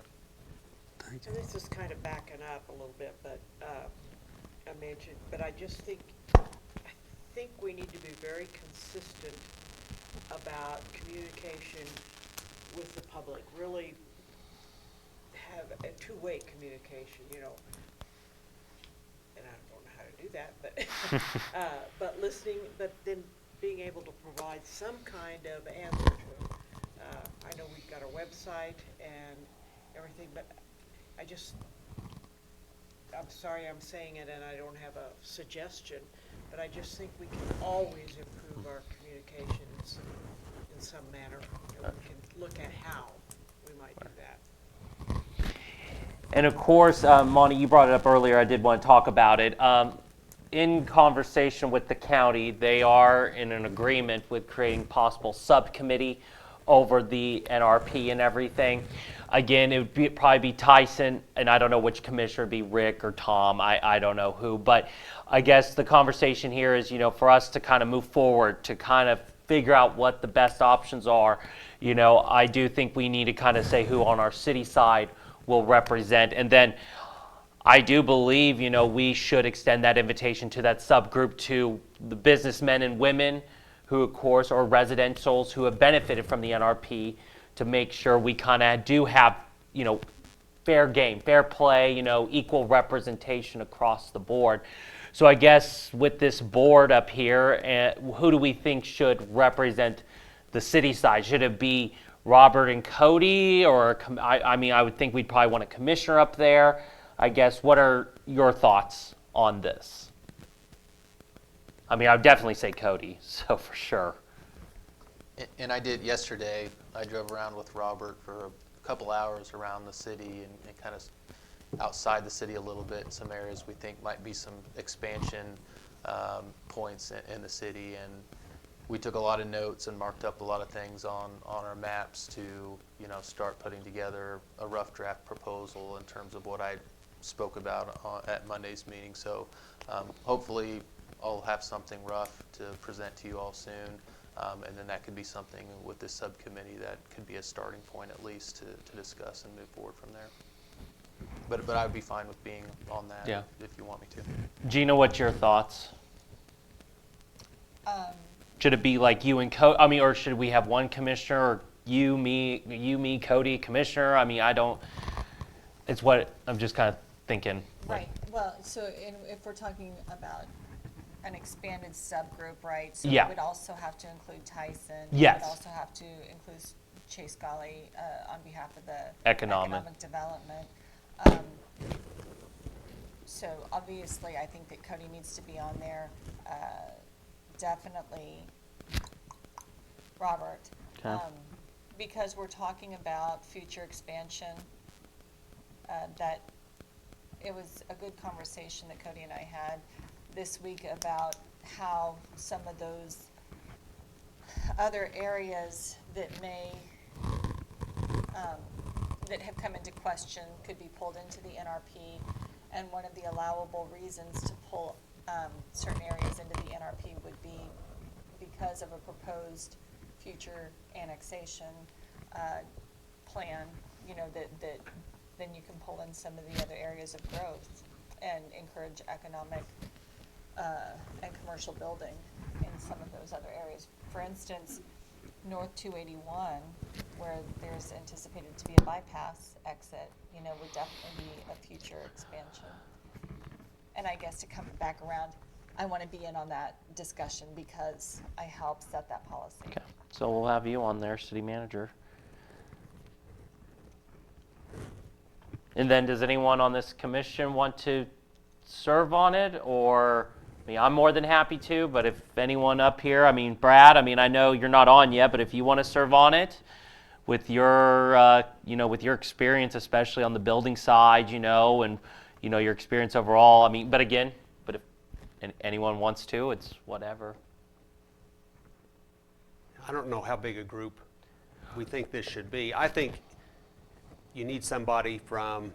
Speaker 14: And this is kind of backing up a little bit, but I mentioned, but I just think we need to be very consistent about communication with the public, really have a two-way communication, you know. And I don't know how to do that, but listening, but then being able to provide some kind of answer to them. I know we've got our website and everything, but I'm sorry I'm saying it and I don't have a suggestion, but I just think we can always improve our communications in some manner. And we can look at how we might do that.
Speaker 12: And of course, Monty, you brought it up earlier. I did want to talk about it. In conversation with the county, they are in an agreement with creating possible subcommittee over the NRP and everything. Again, it would probably be Tyson, and I don't know which commissioner, it'd be Rick or Tom, I don't know who. But I guess the conversation here is, for us to kind of move forward, to kind of figure out what the best options are. I do think we need to kind of say who on our city side will represent. And then I do believe, we should extend that invitation to that subgroup to the businessmen and women who, of course, are residentials who have benefited from the NRP, to make sure we kind of do have, fair game, fair play, equal representation across the board. So I guess with this board up here, who do we think should represent the city side? Should it be Robert and Cody, or I would think we'd probably want a commissioner up there. I guess, what are your thoughts on this? I would definitely say Cody, so for sure.
Speaker 13: And I did yesterday. I drove around with Robert for a couple hours around the city and kind of outside the city a little bit in some areas we think might be some expansion points in the city. And we took a lot of notes and marked up a lot of things on our maps to, start putting together a rough draft proposal in terms of what I spoke about at Monday's meeting. So hopefully I'll have something rough to present to you all soon. And then that could be something with this subcommittee that could be a starting point at least to discuss and move forward from there. But I would be fine with being on that if you want me to.
Speaker 12: Gina, what's your thoughts? Should it be like you and Cody? Or should we have one commissioner, or you, me, Cody, commissioner? I don't. It's what I'm just kind of thinking.
Speaker 15: Right. Well, so if we're talking about an expanded subgroup, right? So
Speaker 12: Yeah.
Speaker 15: we would also have to include Tyson.
Speaker 12: Yes.
Speaker 15: We would also have to include Chase Golly on behalf of the
Speaker 12: Economic
Speaker 15: development. So obviously, I think that Cody needs to be on there. Definitely Robert.
Speaker 12: Okay.
Speaker 15: Because we're talking about future expansion, that it was a good conversation that Cody and I had this week about how some of those other areas that may, that have come into question could be pulled into the NRP. And one of the allowable reasons to pull certain areas into the NRP would be because of a proposed future annexation plan, that then you can pull in some of the other areas of growth and encourage economic and commercial building in some of those other areas. For instance, North 281, where there's anticipated to be a bypass exit, would definitely be a future expansion. And I guess to come back around, I want to be in on that discussion because I helped set that policy.
Speaker 12: Okay. So we'll have you on there, city manager. And then does anyone on this commission want to serve on it? Or, I'm more than happy to, but if anyone up here, Brad, I know you're not on yet, but if you want to serve on it with your, with your experience, especially on the building side, and, your experience overall, but if anyone wants to, it's whatever.
Speaker 10: I don't know how big a group we think this should be. I think you need somebody from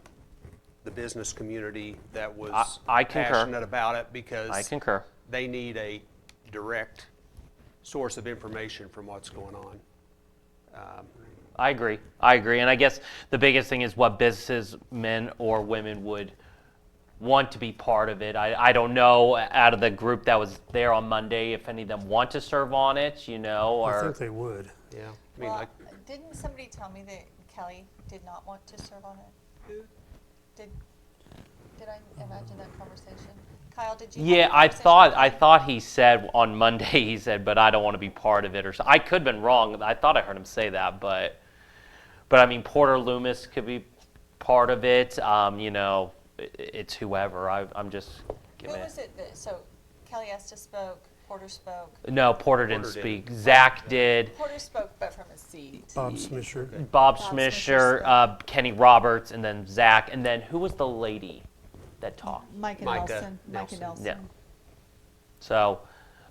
Speaker 10: the business community that was
Speaker 12: I concur.
Speaker 10: passionate about it, because
Speaker 12: I concur.
Speaker 10: They need a direct source of information from what's going on.
Speaker 12: I agree. And I guess the biggest thing is what business men or women would want to be part of it. I don't know out of the group that was there on Monday if any of them want to serve on it, you know, or.
Speaker 9: I think they would.
Speaker 10: Yeah, I mean,
Speaker 15: Well, didn't somebody tell me that Kelly did not want to serve on it? Who? Did I imagine that conversation? Kyle, did you?
Speaker 12: Yeah,
Speaker 15: have a
Speaker 12: I
Speaker 15: conversation?
Speaker 12: thought he said on Monday, he said, but I don't want to be part of it or so. I could have been wrong. I thought I heard him say that, but I mean, Porter Loomis could be part of it. You know, it's whoever. I'm just giving
Speaker 15: Who was it that, so Kelly Estes spoke, Porter spoke?
Speaker 12: No, Porter didn't
Speaker 10: Porter
Speaker 12: speak.
Speaker 10: didn't.
Speaker 12: Zach did.
Speaker 15: Porter spoke, but from a seat.
Speaker 9: Bob Smisher.
Speaker 12: Bob
Speaker 15: Smisher
Speaker 12: Smisher, Kenny Roberts, and then Zach. And then who was the lady that talked?
Speaker 11: Micah
Speaker 10: Micah
Speaker 11: Nelson.
Speaker 10: Nelson.
Speaker 12: Yeah. So,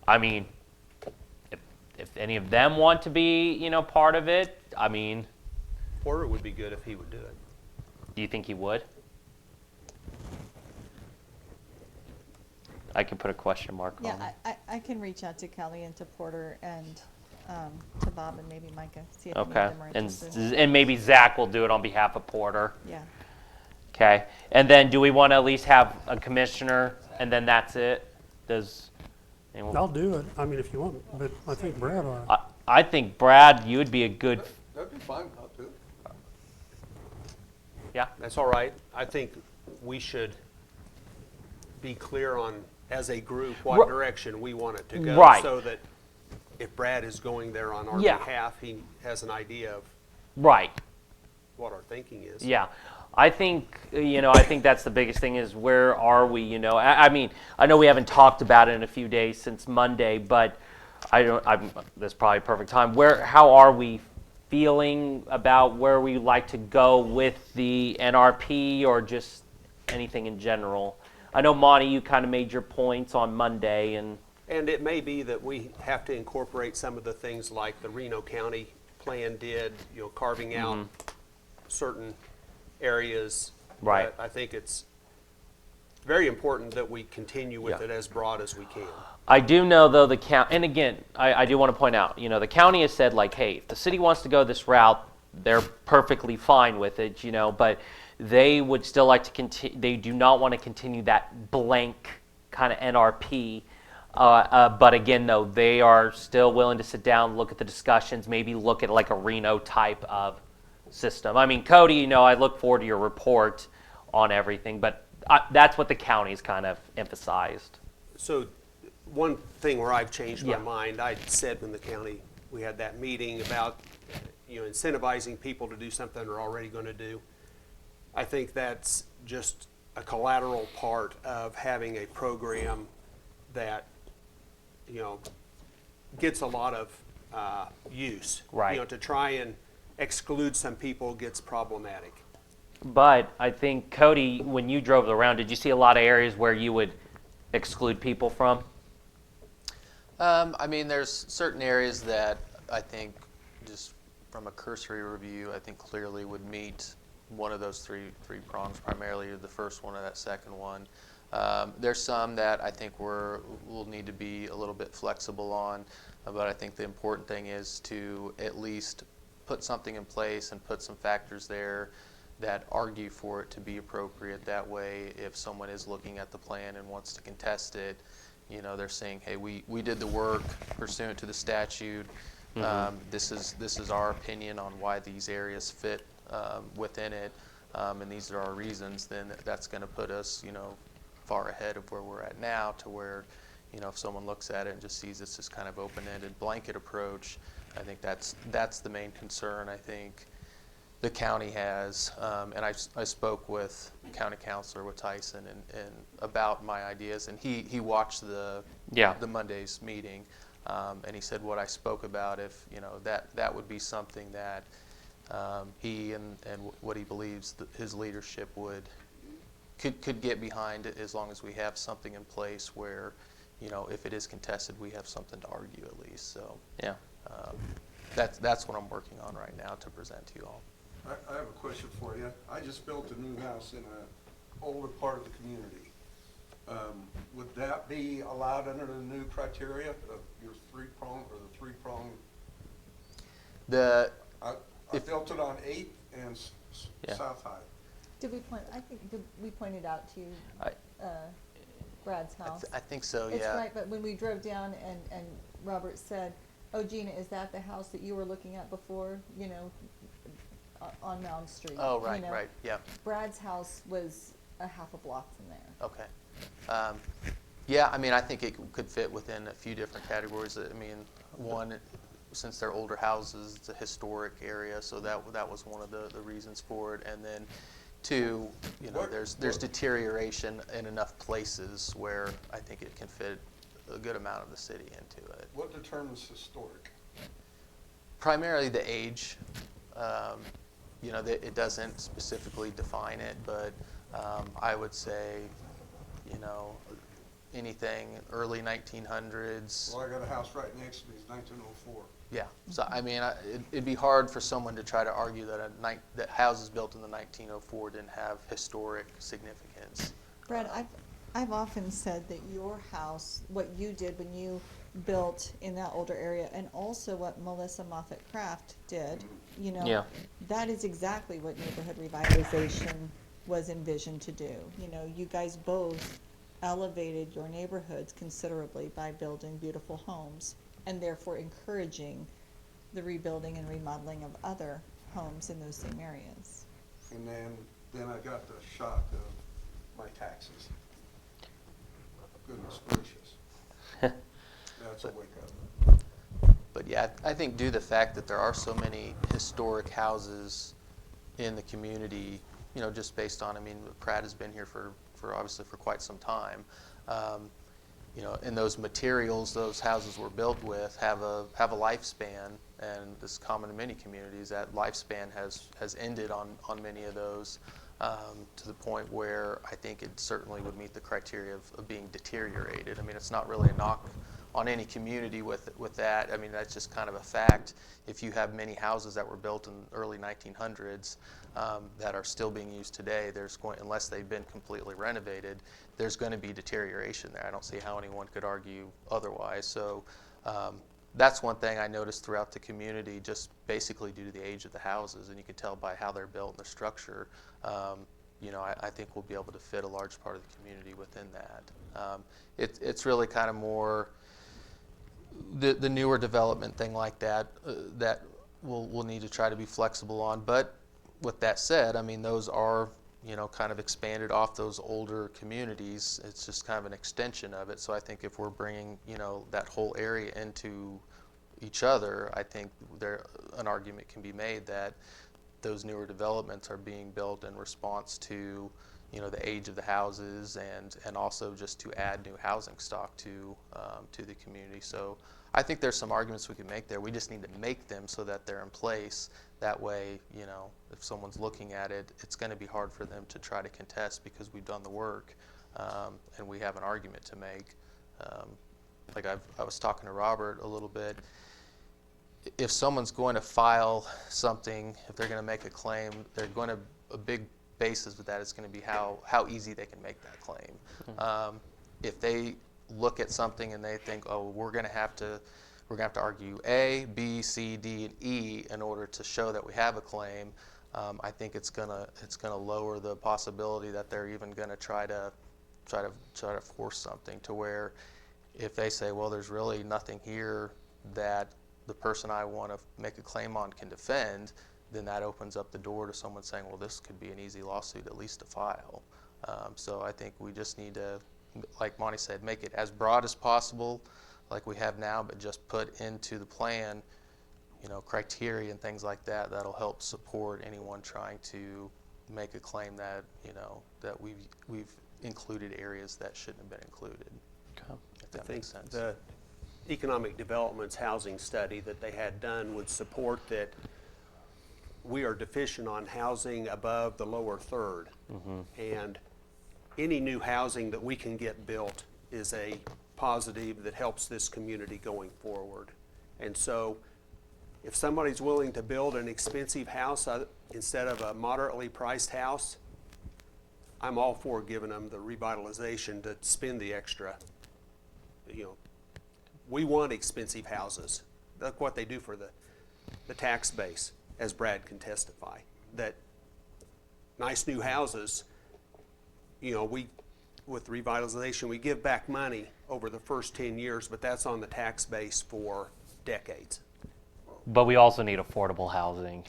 Speaker 12: I mean, if any of them want to be, you know, part of it, I mean,
Speaker 10: Porter would be good if he would do it.
Speaker 12: do you think he would? I could put a question mark on it.
Speaker 11: Yeah, I can reach out to Kelly and to Porter and to Bob and maybe Micah, see if any of
Speaker 12: Okay.
Speaker 11: them are interested.
Speaker 12: And maybe Zach will do it on behalf of Porter.
Speaker 11: Yeah.
Speaker 12: Okay. And then do we want to at least have a commissioner and then that's it? Does anyone?
Speaker 9: I'll do it. I mean, if you want, but I think Brad ought.
Speaker 12: I think Brad, you would be a good.
Speaker 6: That'd be fine, I'll do it.
Speaker 12: Yeah.
Speaker 10: That's all right. I think we should be clear on, as a group, what
Speaker 12: Ri-
Speaker 10: direction we want it to go.
Speaker 12: Right.
Speaker 10: So that if Brad is going there on our
Speaker 12: Yeah.
Speaker 10: behalf, he has an idea of
Speaker 12: Right.
Speaker 10: what our thinking is.
Speaker 12: Yeah. I think, you know, I think that's the biggest thing is where are we, you know? I mean, I know we haven't talked about it in a few days since Monday, but that's probably a perfect time. How are we feeling about where we like to go with the NRP or just anything in general? I know, Monty, you kind of made your points on Monday and.
Speaker 10: And it may be that we have to incorporate some of the things like the Reno County plan did, you know, carving out certain areas.
Speaker 12: Right.
Speaker 10: But I think it's very important that we continue with
Speaker 12: Yeah.
Speaker 10: it as broad as we can.
Speaker 12: I do know, though, the county, and again, I do want to point out, you know, the county has said, like, hey, if the city wants to go this route, they're perfectly fine with it, you know, but they would still like to continue, they do not want to continue that blank kind of NRP. But again, though, they are still willing to sit down, look at the discussions, maybe look at like a Reno type of system. I mean, Cody, you know, I look forward to your report on everything, but that's what the county's kind of emphasized.
Speaker 10: So one thing where I've changed my
Speaker 12: Yeah.
Speaker 10: mind, I said when the county, we had that meeting about, you know, incentivizing people to do something they're already going to do. I think that's just a collateral part of having a program that, you know, gets a lot of use.
Speaker 12: Right.
Speaker 10: You know, to try and exclude some people gets problematic.
Speaker 12: But I think, Cody, when you drove around, did you see a lot of areas where you would exclude people from?
Speaker 13: I mean, there's certain areas that I think, just from a cursory review, I think clearly would meet one of those three prongs, primarily the first one or that second one. There's some that I think we'll need to be a little bit flexible on, but I think the important thing is to at least put something in place and put some factors there that argue for it to be appropriate. That way, if someone is looking at the plan and wants to contest it, you know, they're saying, hey, we did the work pursuant to the statute. This is our opinion on why these areas fit within it, and these are our reasons. Then that's going to put us, you know, far ahead of where we're at now, to where, you know, if someone looks at it and just sees this kind of open-ended blanket approach, I think that's the main concern I think the county has. And I spoke with county councilor, with Tyson, and about my ideas, and he watched the Monday's meeting, and he said what I spoke about, if, you know, that would be something that he and what he believes his leadership could get behind it, as long as we have something in place where, you know, if it is contested, we have something to argue at least. So
Speaker 12: Yeah.
Speaker 13: that's what I'm working on right now to present to you all.
Speaker 6: I have a question for you. I just built a new house in an older part of the community. Would that be allowed under the new criteria of your three-prong or the three-prong? I built it on 8th and
Speaker 12: Yeah.
Speaker 6: South High.
Speaker 11: Did we point it out to you, Brad's house?
Speaker 13: I think so,
Speaker 11: It's
Speaker 13: yeah.
Speaker 11: right, but when we drove down and Robert said, "Oh, Gina, is that the house that you were looking at before, you know, on Mound Street?"
Speaker 13: Oh,
Speaker 11: You
Speaker 13: right,
Speaker 11: know,
Speaker 13: right, yeah.
Speaker 11: Brad's house was a half a block from there.
Speaker 13: Okay. Yeah, I mean, I think it could fit within a few different categories. I mean, one, since they're older houses, it's a historic area, so that was one of the reasons for it. And then two, you know, there's deterioration in enough places where I think it can fit a good amount of the city into it.
Speaker 6: What determines historic?
Speaker 13: Primarily the age. You know, it doesn't specifically define it, but I would say, you know, anything early 1900s.
Speaker 6: Well, I got a house right next to me, it's 1904.
Speaker 13: Yeah, so I mean, it'd be hard for someone to try to argue that that houses built in the 1904 didn't have historic significance.
Speaker 11: Brad, I've often said that your house, what you did when you built in that older area, and also what Melissa Moffett Craft did, you know,
Speaker 12: Yeah.
Speaker 11: that is exactly what neighborhood revitalization was envisioned to do. You know, you guys both elevated your neighborhoods considerably by building beautiful homes, and therefore encouraging the rebuilding and remodeling of other homes in those same areas.
Speaker 6: And then I got the shock of my taxes. Goodness gracious. That's a wake up.
Speaker 13: But yeah, I think due to the fact that there are so many historic houses in the community, you know, just based on, I mean, Pratt has been here for obviously for quite some time. You know, and those materials those houses were built with have a lifespan, and this is common in many communities. That lifespan has ended on many of those, to the point where I think it certainly would meet the criteria of being deteriorated. I mean, it's not really a knock on any community with that. I mean, that's just kind of a fact. If you have many houses that were built in the early 1900s that are still being used today, unless they've been completely renovated, there's going to be deterioration there. I don't see how anyone could argue otherwise. So that's one thing I noticed throughout the community, just basically due to the age of the houses, and you can tell by how they're built and their structure. You know, I think we'll be able to fit a large part of the community within that. It's really kind of more the newer development thing like that that we'll need to try to be flexible on. But with that said, I mean, those are, you know, kind of expanded off those older communities. It's just kind of an extension of it. So I think if we're bringing, you know, that whole area into each other, I think an argument can be made that those newer developments are being built in response to, you know, the age of the houses and also just to add new housing stock to the community. So I think there's some arguments we can make there. We just need to make them so that they're in place. That way, you know, if someone's looking at it, it's going to be hard for them to try to contest because we've done the work and we have an argument to make. Like I was talking to Robert a little bit. If someone's going to file something, if they're going to make a claim, a big basis with that is going to be how easy they can make that claim. If they look at something and they think, oh, we're going to have to argue A, B, C, D, and E in order to show that we have a claim, I think it's gonna lower the possibility that they're even going to try to force something, to where if they say, well, there's really nothing here that the person I want to make a claim on can defend, then that opens up the door to someone saying, well, this could be an easy lawsuit at least to file. So I think we just need to, like Monty said, make it as broad as possible like we have now, but just put into the plan, you know, criteria and things like that that'll help support anyone trying to make a claim that, you know, that we've included areas that shouldn't have been included.
Speaker 12: Okay.
Speaker 13: If that
Speaker 10: I think
Speaker 13: makes sense.
Speaker 10: the Economic Development's housing study that they had done would support that we are deficient on housing above the lower third. And any new housing that we can get built is a positive that helps this community going forward. And so if somebody's willing to build an expensive house instead of a moderately priced house, I'm all for giving them the revitalization to spend the extra. You know, we want expensive houses. That's what they do for the tax base, as Brad can testify. That nice new houses, you know, with revitalization, we give back money over the first 10 years, but that's on the tax base for decades.
Speaker 12: But we also need affordable housing.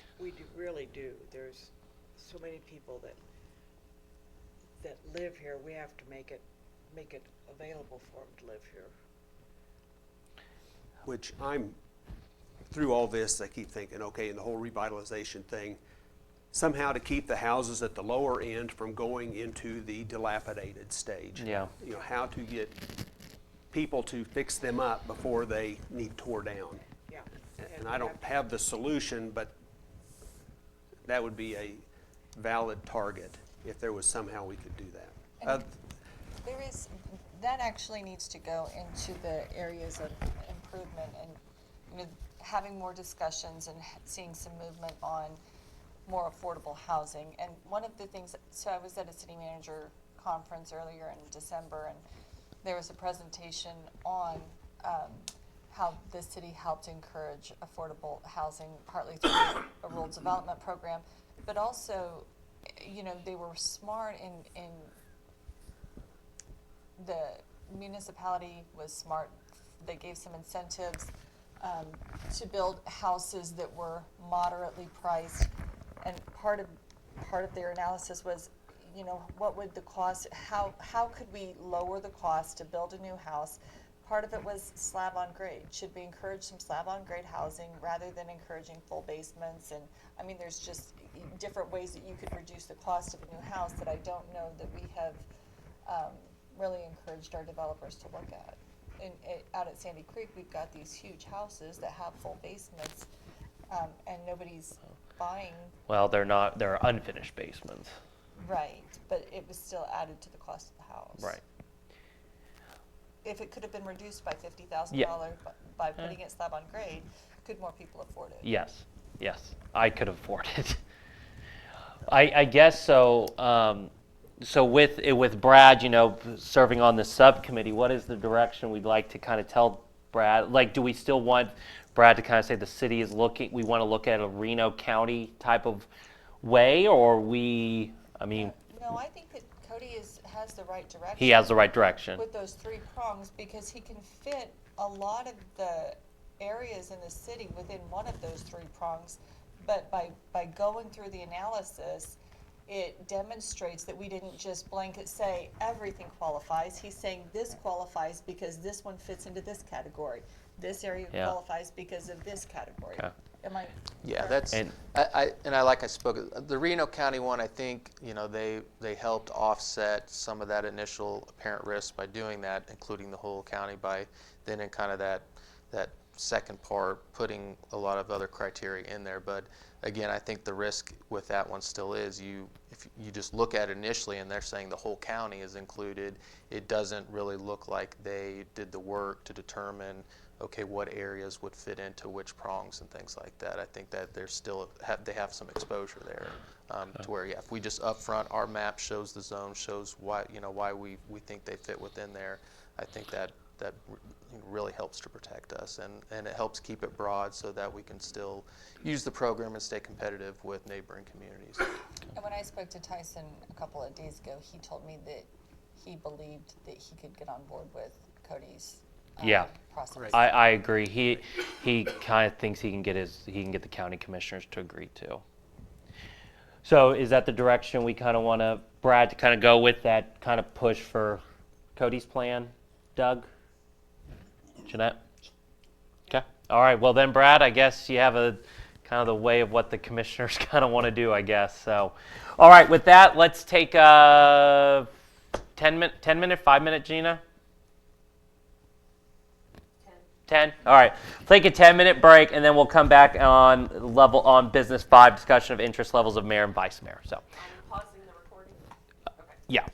Speaker 14: Really do. There's so many people that live here. We have to make it available for them to live here.
Speaker 10: Which through all this, I keep thinking, okay, in the whole revitalization thing, somehow to keep the houses at the lower end from going into the dilapidated stage.
Speaker 12: Yeah.
Speaker 10: You know, how to get people to fix them up before they need tore down.
Speaker 14: Yeah.
Speaker 10: And I don't have the solution, but that would be a valid target if there was somehow we could do that.
Speaker 15: And that actually needs to go into the areas of improvement and, you know, having more discussions and seeing some movement on more affordable housing. And one of the things, so I was at a city manager conference earlier in December, and there was a presentation on how the city helped encourage affordable housing, partly through a rural development program, but also, you know, they were smart in the municipality was smart. They gave some incentives to build houses that were moderately priced, and part of their analysis was, you know, what would the cost? How could we lower the cost to build a new house? Part of it was slab on grade. Should we encourage some slab on grade housing rather than encouraging full basements? And I mean, there's just different ways that you could reduce the cost of a new house that I don't know that we have really encouraged our developers to look at. Out at Sandy Creek, we've got these huge houses that have full basements, and nobody's buying.
Speaker 12: Well, they're unfinished basements.
Speaker 15: Right, but it was still added to the cost of the house.
Speaker 12: Right.
Speaker 15: If it could have been reduced by $50,000
Speaker 12: Yeah.
Speaker 15: by putting it slab on grade, could more people afford it?
Speaker 12: Yes, I could afford it. I guess so. So with Brad, you know, serving on the subcommittee, what is the direction we'd like to kind of tell Brad? Like, do we still want Brad to kind of say the city is looking, we want to look at a Reno County type of way, or
Speaker 15: No, I think that Cody has the right direction.
Speaker 12: He has the right direction.
Speaker 15: With those 3 prongs, because he can fit a lot of the areas in the city within one of those 3 prongs. But by going through the analysis, it demonstrates that we didn't just blanket say everything qualifies. He's saying this qualifies because this one fits into this category. This area qualifies because of this category.
Speaker 12: Okay.
Speaker 15: Am I?
Speaker 13: Yeah,
Speaker 15: correct?
Speaker 13: that's, I spoke, the Reno County one, I think, you know, they helped offset some of that initial apparent risk by doing that, including the whole county, by then in kind of that second part, putting a lot of other criteria in there. But again, I think the risk with that one still is if you just look at it initially and they're saying the whole county is included, it doesn't really look like they did the work to determine, okay, what areas would fit into which prongs and things like that. I think that they're still they have some exposure there, to where if we just upfront our map shows the zone, shows why we think they fit within there. I think that really helps to protect us, and it helps keep it broad so that we can still use the program and stay competitive with neighboring communities.
Speaker 15: And when I spoke to Tyson a couple of days ago, he told me that he believed that he could get on board with Cody's process.
Speaker 12: I agree. He kind of thinks he can get the county commissioners to agree to. So is that the direction we kind of want Brad to kind of go with, that kind of push for Cody's plan? Doug? Jeanette? Okay. All right. Well then, Brad, I guess you have a kind of the way of what the commissioners kind of want to do, I guess. So, all right. With that, let's take a 5-minute, Gina? 10? All right. Take a 10-minute break, and then we'll come back on business 5, discussion of interest levels of mayor and vice mayor. So.
Speaker 3: I'm pausing the recording. Okay.
Speaker 12: Yeah.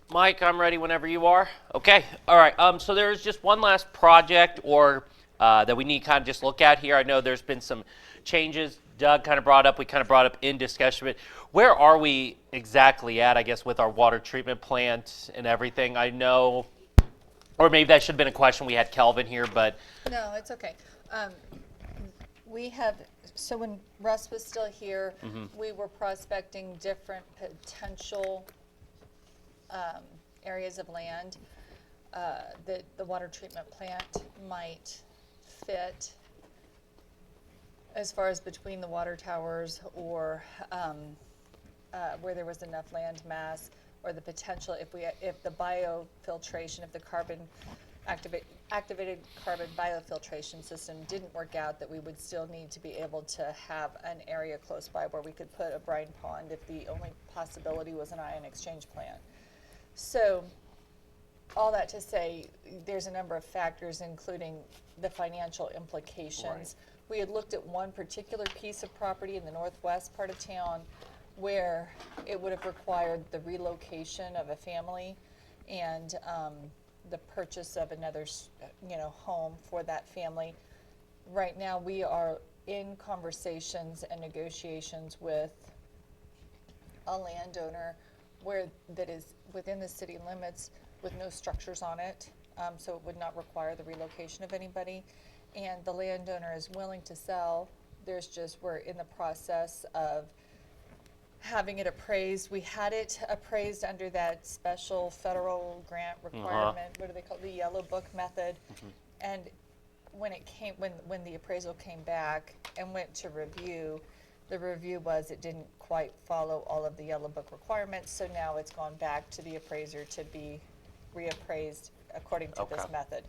Speaker 12: Mike, I'm ready whenever you are. Okay. All right. So there's just one last project that we need to kind of just look at here. I know there's been some changes Doug kind of brought up. We kind of brought up in discussion. But where are we exactly at, I guess, with our water treatment plant and everything? I know, or maybe that should have been a question we had Kelvin here, but.
Speaker 11: No, it's okay.
Speaker 15: We have, so when Russ was still here, we were prospecting different potential areas of land that the water treatment plant might fit as far as between the water towers or where there was enough land mass, or the potential if the biofiltration, if the activated carbon biofiltration system didn't work out, that we would still need to be able to have an area close by where we could put a brine pond if the only possibility was an ion exchange plant. So all that to say, there's a number of factors, including the financial implications. We had looked at one particular piece of property in the northwest part of town where it would have required the relocation of a family and the purchase of another, home for that family. Right now, we are in conversations and negotiations with a landowner that is within the city limits with no structures on it, so it would not require the relocation of anybody. And the landowner is willing to sell. We're in the process of having it appraised. We had it appraised under that special federal grant requirement. What do they call it? The Yellow Book method. And when the appraisal came back and went to review, the review was it didn't quite follow all of the Yellow Book requirements. So now it's gone back to the appraiser to be reappraised according to this method.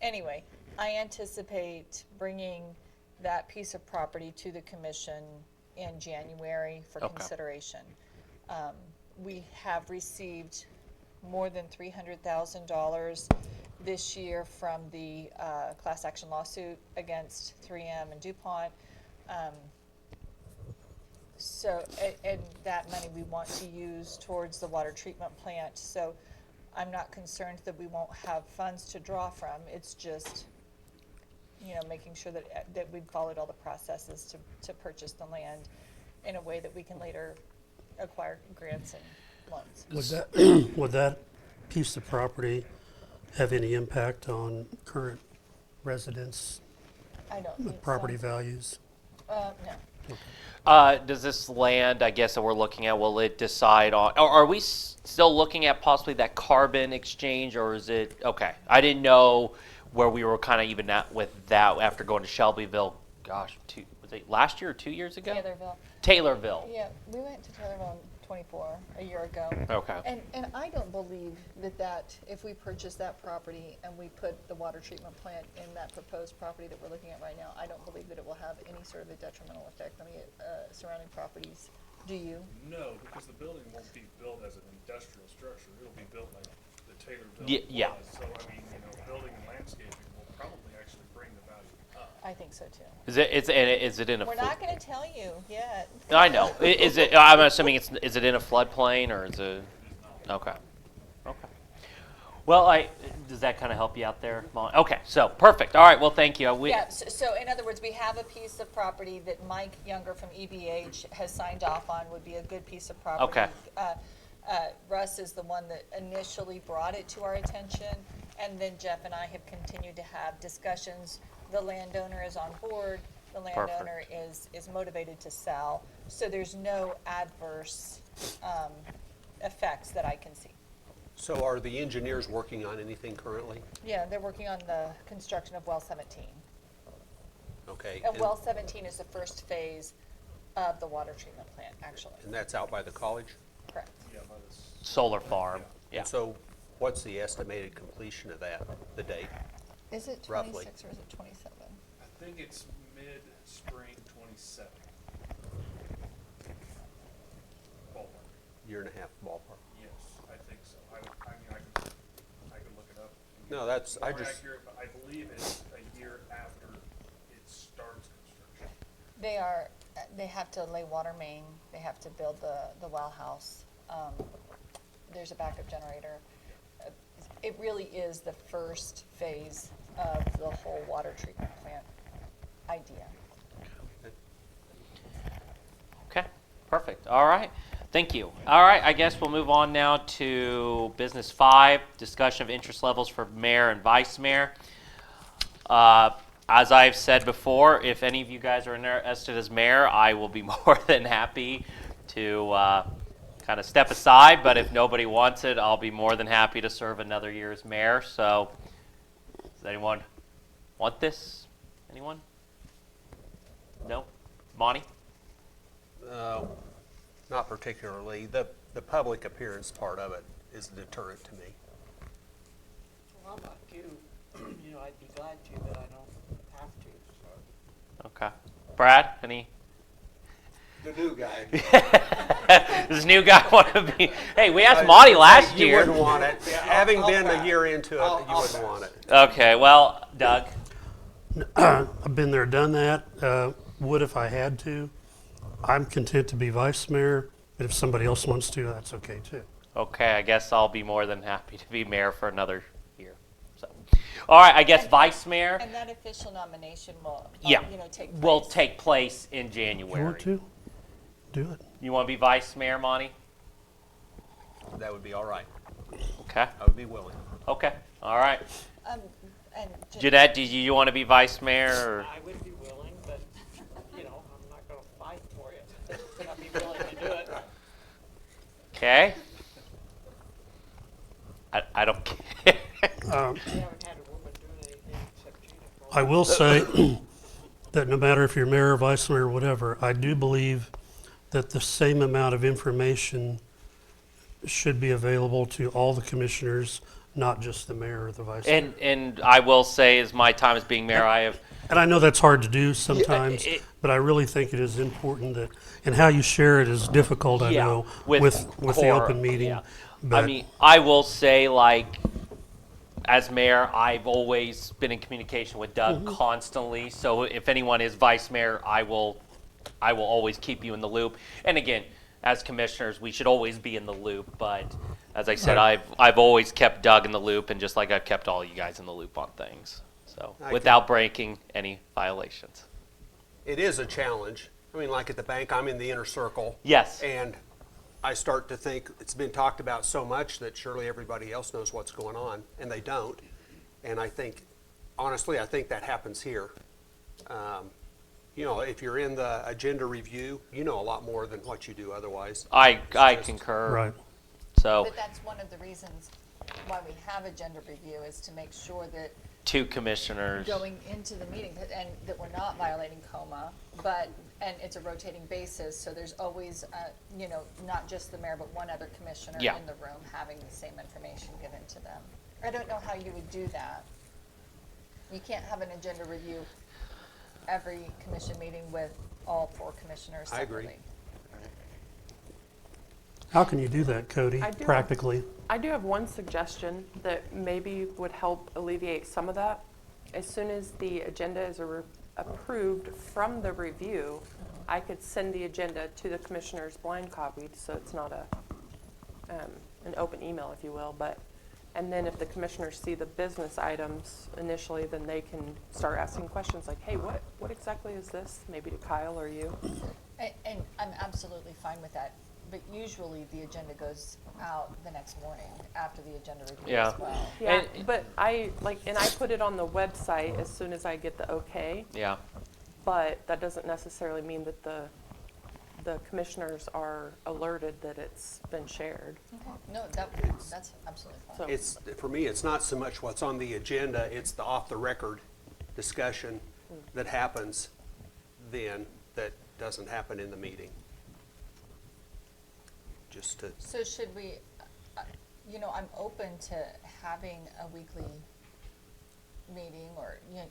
Speaker 15: Anyway, I anticipate bringing that piece of property to the commission in January for consideration. We have received more than $300,000 this year from the class action lawsuit against 3M and DuPont. And that money we want to use towards the water treatment plant. So I'm not concerned that we won't have funds to draw from. It's just, making sure that we've followed all the processes to purchase the land in a way that we can later acquire grants and loans.
Speaker 9: Would that piece of property have any impact on current residents'
Speaker 15: I don't think
Speaker 9: property
Speaker 15: so.
Speaker 9: values?
Speaker 15: No.
Speaker 12: Does this land, I guess, that we're looking at, will it decide on, or are we still looking at possibly that carbon exchange, or is it, okay, I didn't know where we were kind of even at with that after going to Shelbyville, gosh, was it last year or 2 years ago? Taylorville.
Speaker 15: Yeah, we went to Taylorville in 24, a year ago.
Speaker 12: Okay.
Speaker 15: And I don't believe that if we purchase that property and we put the water treatment plant in that proposed property that we're looking at right now, I don't believe that it will have any sort of a detrimental effect on the surrounding properties. Do you?
Speaker 4: No, because the building won't be built as an industrial structure. It'll be built like the Taylorville
Speaker 12: Yeah.
Speaker 4: was. So, I mean, building and landscaping will probably actually bring the value up.
Speaker 15: I think so too.
Speaker 12: Is it in a?
Speaker 15: We're not going to tell you yet.
Speaker 12: I know. Is it? I'm assuming is it in a floodplain or is it? Okay. Okay. Well, does that kind of help you out there, Molly? Okay. So perfect. All right. Well, thank you.
Speaker 15: So in other words, we have a piece of property that Mike Younger from EBH has signed off on. Would be a good piece of property.
Speaker 12: Okay.
Speaker 15: Russ is the one that initially brought it to our attention, and then Jeff and I have continued to have discussions. The landowner is on board. The landowner is motivated to sell. So there's no adverse effects that I can see.
Speaker 10: So are the engineers working on anything currently?
Speaker 15: Yeah, they're working on the construction of well 17.
Speaker 10: Okay.
Speaker 15: And well 17 is the first phase of the water treatment plant, actually.
Speaker 10: And that's out by the college?
Speaker 15: Correct.
Speaker 4: Yeah, by this.
Speaker 12: Solar farm. Yeah.
Speaker 10: And so what's the estimated completion of that, the date?
Speaker 15: Is it
Speaker 10: Roughly.
Speaker 15: 26 or is it 27?
Speaker 4: I think it's mid-spring 27. Ballpark.
Speaker 10: Year and a half ballpark?
Speaker 4: Yes, I think so. I could look it up.
Speaker 10: No, that's, I
Speaker 4: More
Speaker 10: just,
Speaker 4: accurate, but I believe it's a year after it starts construction.
Speaker 15: They have to lay water main, they have to build the well house. There's a backup generator. It really is the first phase of the whole water treatment plant idea.
Speaker 12: Okay. Perfect. All right. Thank you. All right. I guess we'll move on now to business 5, discussion of interest levels for mayor and vice mayor. as I've said before, if any of you guys are interested as mayor, I will be more than happy to kind of step aside. But if nobody wants it, I'll be more than happy to serve another year as mayor. So, does anyone want this? Anyone? No? Monty?
Speaker 10: Not particularly. The public appearance part of it is a deterrent to me.
Speaker 14: Well, I'm like you, you know, I'd be glad to, but I don't have to, so.
Speaker 12: Okay. Brad, any?
Speaker 6: The new guy.
Speaker 12: Does this new guy want to be? Hey, we asked Monty last
Speaker 10: You
Speaker 12: year.
Speaker 10: wouldn't want it. Having been a year into it, you wouldn't want it.
Speaker 12: Okay, well, Doug.
Speaker 9: I've been there, done that. Would if I had to. I'm content to be vice mayor, but if somebody else wants to, that's okay too.
Speaker 12: Okay, I guess I'll be more than happy to be mayor for another year. So, all right, I guess vice mayor.
Speaker 15: And that official nomination will,
Speaker 12: Yeah,
Speaker 15: you know, take place.
Speaker 12: will take place in
Speaker 9: If
Speaker 12: January.
Speaker 9: you want to, do it.
Speaker 12: You want to be vice mayor, Monty?
Speaker 10: That would be all right.
Speaker 12: Okay.
Speaker 10: I would be willing.
Speaker 12: Okay. All right.
Speaker 15: And
Speaker 12: Jeanette, do you want to be vice mayor? Or?
Speaker 14: I would be willing, but, you know, I'm not gonna fight for it, but I'd be willing to do it.
Speaker 12: Okay. I don't care.
Speaker 14: We haven't had a woman doing anything except Gina for a
Speaker 9: I will say that no matter if you're mayor or vice mayor or whatever, I do believe that the same amount of information should be available to all the commissioners, not just the mayor or the vice mayor.
Speaker 12: And I will say, as my time as being mayor, I have.
Speaker 9: And I know that's hard to do sometimes,
Speaker 12: it-
Speaker 9: but I really think it is important that, and how you share it is difficult, I
Speaker 12: Yeah,
Speaker 9: know,
Speaker 12: with
Speaker 9: with the
Speaker 12: core,
Speaker 9: open meeting.
Speaker 12: yeah.
Speaker 9: But
Speaker 12: I mean, I will say, like, as mayor, I've always been in communication with Doug constantly. So if anyone is vice mayor, I will always keep you in the loop. And again, as commissioners, we should always be in the loop. But as I said,
Speaker 9: Right.
Speaker 12: I've always kept Doug in the loop, and just like I've kept all you guys in the loop on things. So without breaking any violations.
Speaker 10: It is a challenge. I mean, like at the bank, I'm in the inner circle.
Speaker 12: Yes.
Speaker 10: And I start to think it's been talked about so much that surely everybody else knows what's going on, and they don't. And I think, honestly, I think that happens here. You know, if you're in the agenda review, you know a lot more than what you do otherwise.
Speaker 12: I concur.
Speaker 9: Right.
Speaker 12: So
Speaker 15: But that's one of the reasons why we have agenda review, is to make sure that
Speaker 12: two commissioners.
Speaker 15: going into the meeting, and that we're not violating COMA, and it's a rotating basis, so there's always, you know, not just the mayor, but one other commissioner
Speaker 12: Yeah.
Speaker 15: in the room having the same information given to them. I don't know how you would do that. You can't have an agenda review every commission meeting with all four commissioners
Speaker 10: I agree.
Speaker 15: separately.
Speaker 9: how can you do that, Cody,
Speaker 8: I do.
Speaker 9: practically?
Speaker 8: I do have one suggestion that maybe would help alleviate some of that. As soon as the agenda is approved from the review, I could send the agenda to the commissioners blind copied, so it's not an open email, if you will. And then if the commissioners see the business items initially, then they can start asking questions like, hey, what exactly is this? Maybe to Kyle or you.
Speaker 15: And I'm absolutely fine with that, but usually the agenda goes out the next morning after the agenda review
Speaker 12: Yeah.
Speaker 15: as well.
Speaker 8: Yeah, but I put it on the website as soon as I get the okay.
Speaker 12: Yeah.
Speaker 8: But that doesn't necessarily mean that the commissioners are alerted that it's been shared.
Speaker 15: No, that's absolutely fine.
Speaker 8: So,
Speaker 10: It's, for me, it's not so much what's on the agenda, it's the off-the-record discussion that happens then that doesn't happen in the meeting. Just to,
Speaker 15: So should we, you know, I'm open to having a weekly meeting, or, you know,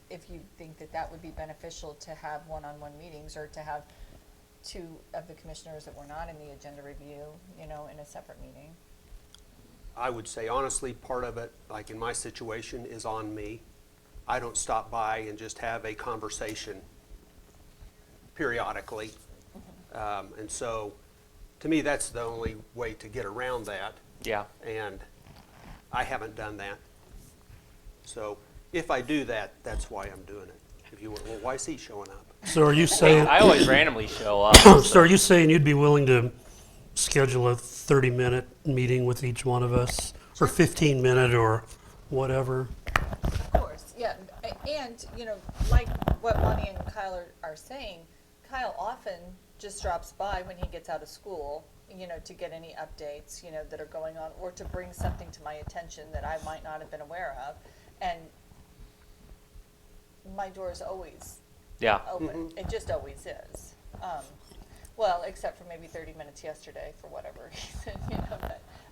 Speaker 15: if you think that that would be beneficial to have one-on-one meetings, or to have two of the commissioners that were not in the agenda review, you know, in a separate meeting.
Speaker 10: I would say honestly, part of it, like in my situation, is on me. I don't stop by and just have a conversation periodically. And so, to me, that's the only way to get around that.
Speaker 12: Yeah.
Speaker 10: And I haven't done that. So, if I do that, that's why I'm doing it. If you want, well, why is he showing up?
Speaker 9: So are you saying,
Speaker 12: I always randomly show up.
Speaker 9: so are you saying you'd be willing to schedule a 30-minute meeting with each one of us, or 15-minute, or whatever?
Speaker 15: Of course, yeah, And, you know, like what Monty and Kyle are saying, Kyle often just drops by when he gets out of school, you know, to get any updates, you know, that are going on, or to bring something to my attention that I might not have been aware of. And my door is always
Speaker 12: Yeah.
Speaker 15: open. It just always is. Well, except for maybe 30 minutes yesterday for whatever reason, you know,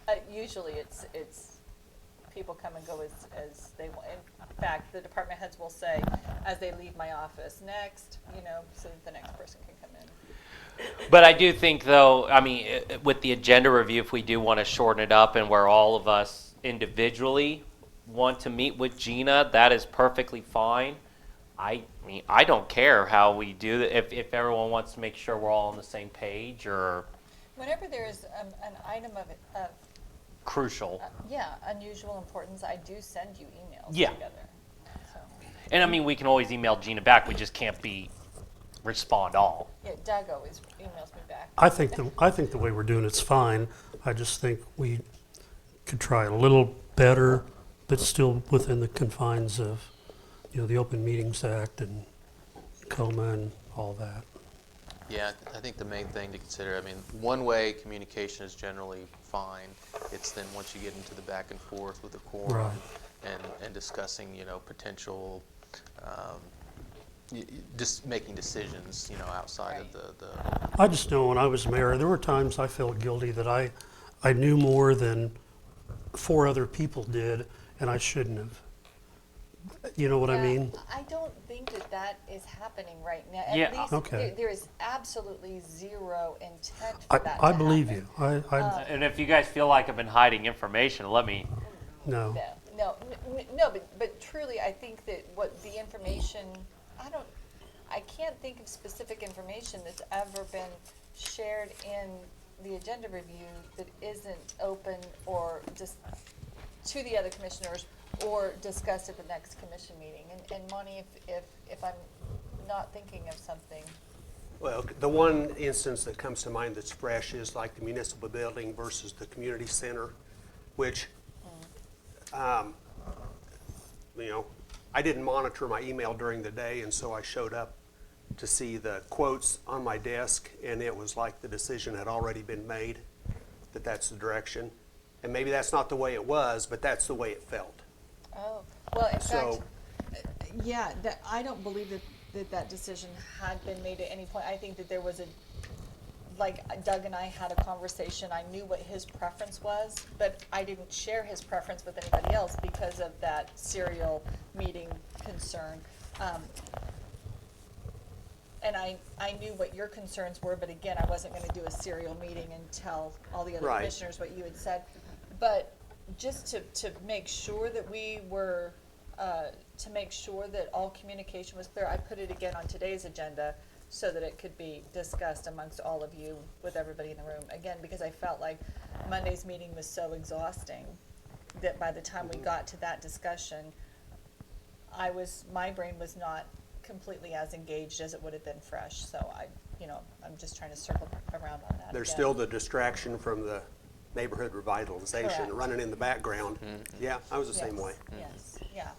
Speaker 15: but usually it's people come and go as they want. In fact, the department heads will say, as they leave my office, next, you know, so that the next person can come in.
Speaker 12: But I do think, though, I mean, with the agenda review, if we do want to shorten it up and where all of us individually want to meet with Gina, that is perfectly fine. I mean, I don't care how we do that. If everyone wants to make sure we're all on the same page or
Speaker 15: Whenever there is an item of
Speaker 12: crucial.
Speaker 15: unusual importance, I do send you emails
Speaker 12: Yeah.
Speaker 15: together. So,
Speaker 12: And I mean, we can always email Gina back. We just can't respond all.
Speaker 15: yeah, Doug always emails me back.
Speaker 9: I think the way we're doing it's fine. I just think we could try a little better, but still within the confines of, you know, the Open Meetings Act and COMA and all that.
Speaker 13: Yeah, I think the main thing to consider, I mean, one-way communication is generally fine. It's then once you get into the back and forth with the quorum
Speaker 9: Right.
Speaker 13: and discussing, you know, potential, just making decisions, you know, outside of the
Speaker 9: I just know when I was mayor, there were times I felt guilty that I knew more than 4 other people did, and I shouldn't have. You know what I
Speaker 15: Yeah,
Speaker 9: mean?
Speaker 15: I don't think that is happening right now.
Speaker 12: Yeah.
Speaker 15: At least
Speaker 9: Okay.
Speaker 15: there is absolutely zero intent for that to
Speaker 9: I believe
Speaker 15: happen.
Speaker 9: you.
Speaker 12: And if you guys feel like I've been hiding information, let me.
Speaker 9: No.
Speaker 15: No, but truly, I think that what the information, I can't think of specific information that's ever been shared in the agenda review that isn't open or just to the other commissioners or discussed at the next commission meeting. And Monty, if I'm not thinking of something.
Speaker 10: Well, the one instance that comes to mind that's fresh is like the municipal building versus the community center, which, you know, I didn't monitor my email during the day, and so I showed up to see the quotes on my desk, and it was like the decision had already been made, that that's the direction. And maybe that's not the way it was, but that's the way it felt.
Speaker 15: Oh, well, in
Speaker 10: So-
Speaker 15: fact,
Speaker 11: Yeah, I don't believe that decision
Speaker 15: had been made at any point. I think that there was like Doug and I had a conversation. I knew what his preference was, but I didn't share his preference with anybody else because of that serial meeting concern. And I knew what your concerns were, but again, I wasn't gonna do a serial meeting and tell all the other
Speaker 10: Right.
Speaker 15: commissioners what you had said. But just to make sure that we were, to make sure that all communication was clear, I put it again on today's agenda so that it could be discussed amongst all of you with everybody in the room. Again, because I felt like Monday's meeting was so exhausting that by the time we got to that discussion, my brain was not completely as engaged as it would have been fresh. So I'm just trying to circle around on that
Speaker 10: There's
Speaker 15: again.
Speaker 10: still the distraction from the neighborhood revitalization
Speaker 15: Correct.
Speaker 10: running in the background. Yeah, I was the same way.
Speaker 15: Yes, yeah.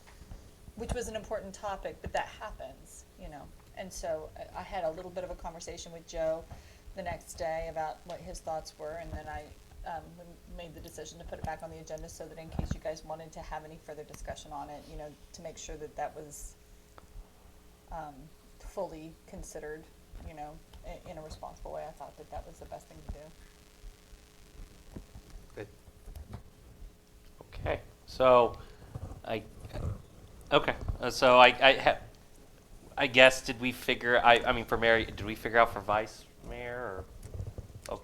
Speaker 15: Which was an important topic, but that happens, you know. And so I had a little bit of a conversation with Joe the next day about what his thoughts were, and then I made the decision to put it back on the agenda so that in case you guys wanted to have any further discussion on it, you know, to make sure that that was fully considered, you know, in a responsible way. I thought that that was the best thing to do.
Speaker 10: Good.
Speaker 12: Okay. So, I guess did we figure? I mean, for Mary, did we figure out for vice mayor? Or,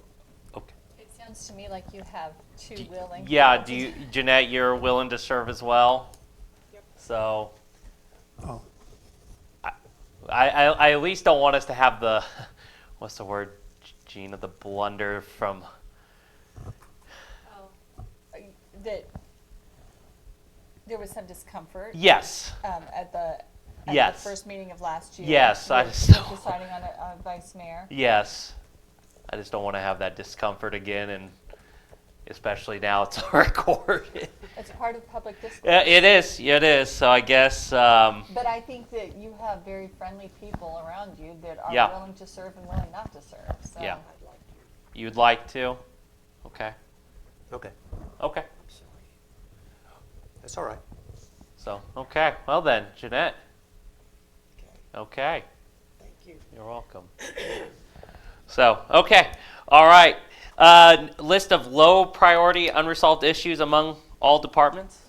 Speaker 12: okay.
Speaker 15: It sounds to me like you have two willing.
Speaker 12: Yeah.
Speaker 15: people
Speaker 12: Do
Speaker 15: to
Speaker 12: you, Jeanette? You're willing to serve as well.
Speaker 14: Yep.
Speaker 12: So.
Speaker 9: Oh.
Speaker 12: I at least don't want us to have the, what's the word, Gina, the blunder from.
Speaker 15: that there was some discomfort.
Speaker 12: Yes.
Speaker 15: At the
Speaker 12: Yes.
Speaker 15: first meeting of last year.
Speaker 12: Yes, I
Speaker 15: with
Speaker 12: just don't-
Speaker 15: deciding on a vice mayor.
Speaker 12: Yes. I just don't want to have that discomfort again, and especially now it's recorded.
Speaker 15: It's part of public discourse.
Speaker 12: Yeah, it is. So I guess,
Speaker 15: But I think that you have very friendly people around you that are
Speaker 12: Yeah.
Speaker 15: willing to serve and willing not to serve, so.
Speaker 12: yeah. You'd like to? Okay.
Speaker 10: Okay,
Speaker 12: Okay.
Speaker 10: that's all right.
Speaker 12: So, okay. Well then, Jeanette. Okay.
Speaker 14: Thank you.
Speaker 12: You're welcome. So, okay. All right. List of low priority unresolved issues among all departments?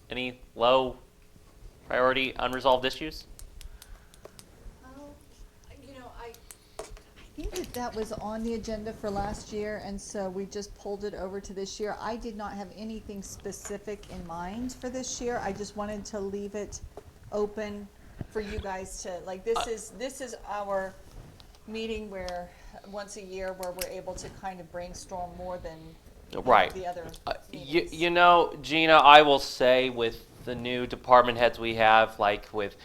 Speaker 12: Any low priority unresolved issues?
Speaker 11: I think that was on the agenda for last year, and so we just pulled it over to this year. I did not have anything specific in mind for this year. I just wanted to leave it open for you guys to, like, this is our meeting where, once a year, where we're able to kind of brainstorm more than
Speaker 12: Right.
Speaker 11: the other
Speaker 12: You, you know, Gina, I will say with the new department heads we have, like with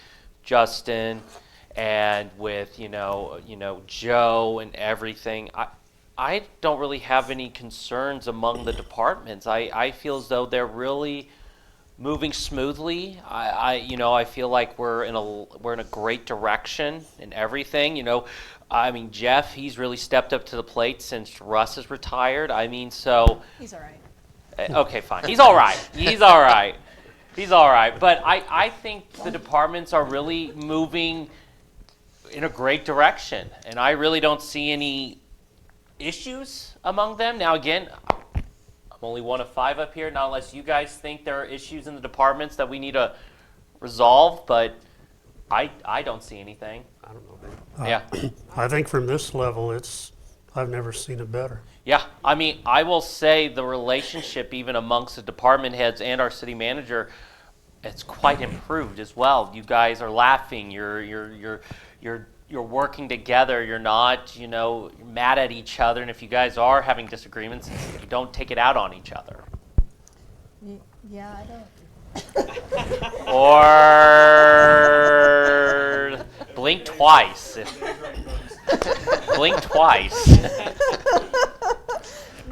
Speaker 12: Justin and with, you know, Joe and everything, I don't really have any concerns among the departments. I feel as though they're really moving smoothly. I feel like we're in a great direction in everything. You know, I mean, Jeff, he's really stepped up to the plate since Russ is retired. I mean, so.
Speaker 11: He's all right.
Speaker 12: Okay, fine. He's all right. He's all right. He's all right. But I think the departments are really moving in a great direction, and I really don't see any issues among them. Now, again, I'm only one of 5 up here, not unless you guys think there are issues in the departments that we need to resolve, but I don't see anything.
Speaker 10: I don't know, man.
Speaker 12: Yeah.
Speaker 9: I think from this level, I've never seen it better.
Speaker 12: Yeah, I mean, I will say the relationship even amongst the department heads and our city manager, it's quite improved as well. You guys are laughing. You're working together. You're not, mad at each other. And if you guys are having disagreements, you don't take it out on each other.
Speaker 11: Yeah, I don't.
Speaker 12: Or blink twice. Blink twice.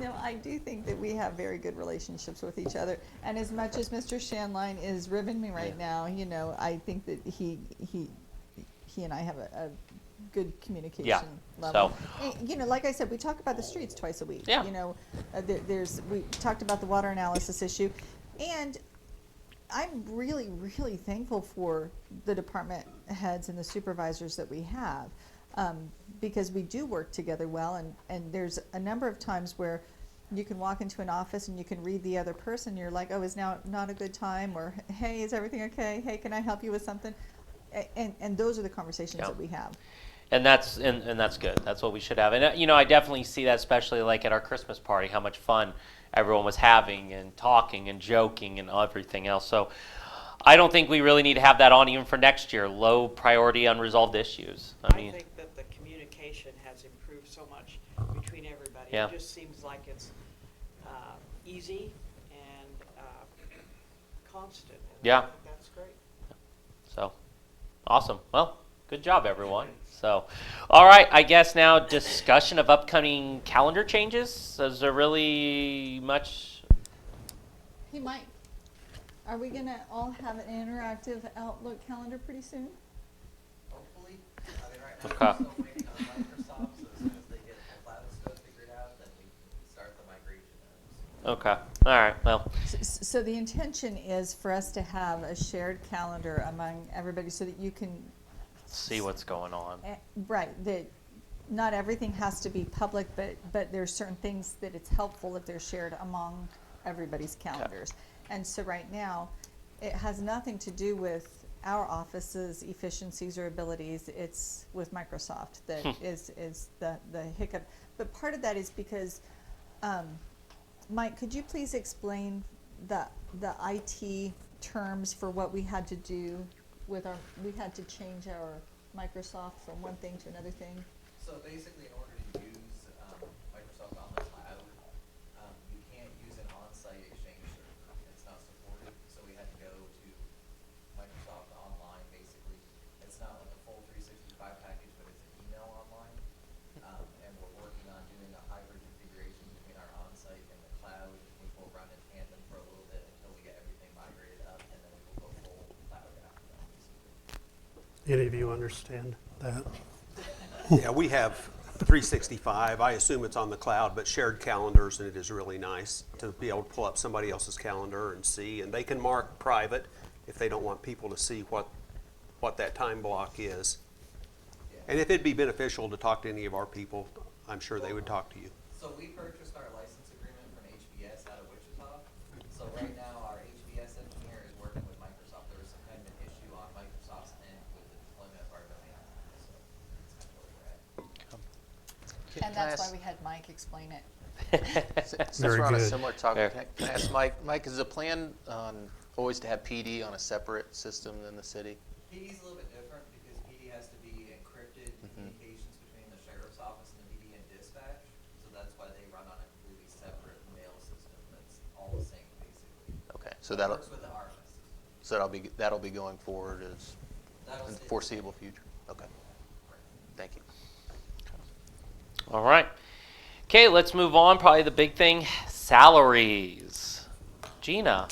Speaker 11: No, I do think that we have very good relationships with each other. And as much as Mr. Shanline is ribbing me right now, I think that he and I have a good communication level.
Speaker 12: So.
Speaker 11: And, like I said, we talk about the streets twice a week.
Speaker 12: Yeah.
Speaker 11: We talked about the water analysis issue, and I'm really, really thankful for the department heads and the supervisors that we have, because we do work together well, and there's a number of times where you can walk into an office and you can read the other person, you're like, oh, is now not a good time, or hey, is everything okay? Hey, can I help you with something? And those are the conversations that we have.
Speaker 12: And that's good. That's what we should have. And I definitely see that, especially like at our Christmas party, how much fun everyone was having and talking and joking and everything else. So I don't think we really need to have that on even for next year. Low priority unresolved issues.
Speaker 14: I think that the communication has improved so much between everybody.
Speaker 12: Yeah.
Speaker 14: It just seems like it's easy and constant. And
Speaker 12: Yeah.
Speaker 14: I think that's great.
Speaker 12: So awesome. Well, good job, everyone. So, all right, I guess now discussion of upcoming calendar changes. Is there really much?
Speaker 11: Hey, Mike, are we going to all have an interactive Outlook calendar pretty soon?
Speaker 16: Hopefully. I mean, right now,
Speaker 12: Okay.
Speaker 16: we're still waiting on Microsoft, so as soon as they get the cloud stuff figured out, then we can start the migration.
Speaker 12: Okay. All right. Well.
Speaker 11: So the intention is for us to have a shared calendar among everybody so that you can
Speaker 12: See what's going on.
Speaker 11: Right, that not everything has to be public, but there's certain things that it's helpful if they're shared among everybody's calendars. And so right now, it has nothing to do with our office's efficiencies or abilities. It's with Microsoft that is the hiccup. But part of that is because, Mike, could you please explain the IT terms for what we had to do with we had to change our Microsoft from one thing to another thing?
Speaker 16: So basically, in order to use Microsoft on the cloud, you can't use an on-site Exchange server. It's not supported, so we had to go to Microsoft Online, basically. It's not like a full 365 package, but it's an email online. And we're working on doing a hybrid configuration between our
Speaker 9: Any of you understand that?
Speaker 10: Yeah, we have 365. I assume it's on the cloud, but shared calendars, and it is really nice to be able to pull up somebody else's calendar and see. And they can mark private if they don't want people to see what that time block is. And if it'd be beneficial to talk to any of our people, I'm sure they would talk to you.
Speaker 16: So we purchased our license agreement from HBS out of Wichita. So right now, our HBS engineer is working with Microsoft. There was some kind of an issue on Microsoft's end with the deployment of our domain. So that's kind of where we're at.
Speaker 15: And that's why we had Mike explain it.
Speaker 13: Since
Speaker 9: Very
Speaker 13: we're on a
Speaker 9: good.
Speaker 13: similar topic,
Speaker 12: Fair.
Speaker 13: can I ask Mike, is the plan always to have PD on a separate system than the city?
Speaker 16: PD's a little bit different because PD has to be encrypted communications between the sheriff's office and the PD and dispatch. So that's why they run on a completely separate mail system that's all the same basically.
Speaker 13: Okay, so
Speaker 16: It
Speaker 13: that'll,
Speaker 16: works with the RMS system.
Speaker 13: so that'll be going forward as
Speaker 16: That'll
Speaker 13: in the
Speaker 16: stay-
Speaker 13: foreseeable future? Okay, thank you.
Speaker 12: All right. Okay, let's move on. Probably the big thing, salaries. Gina.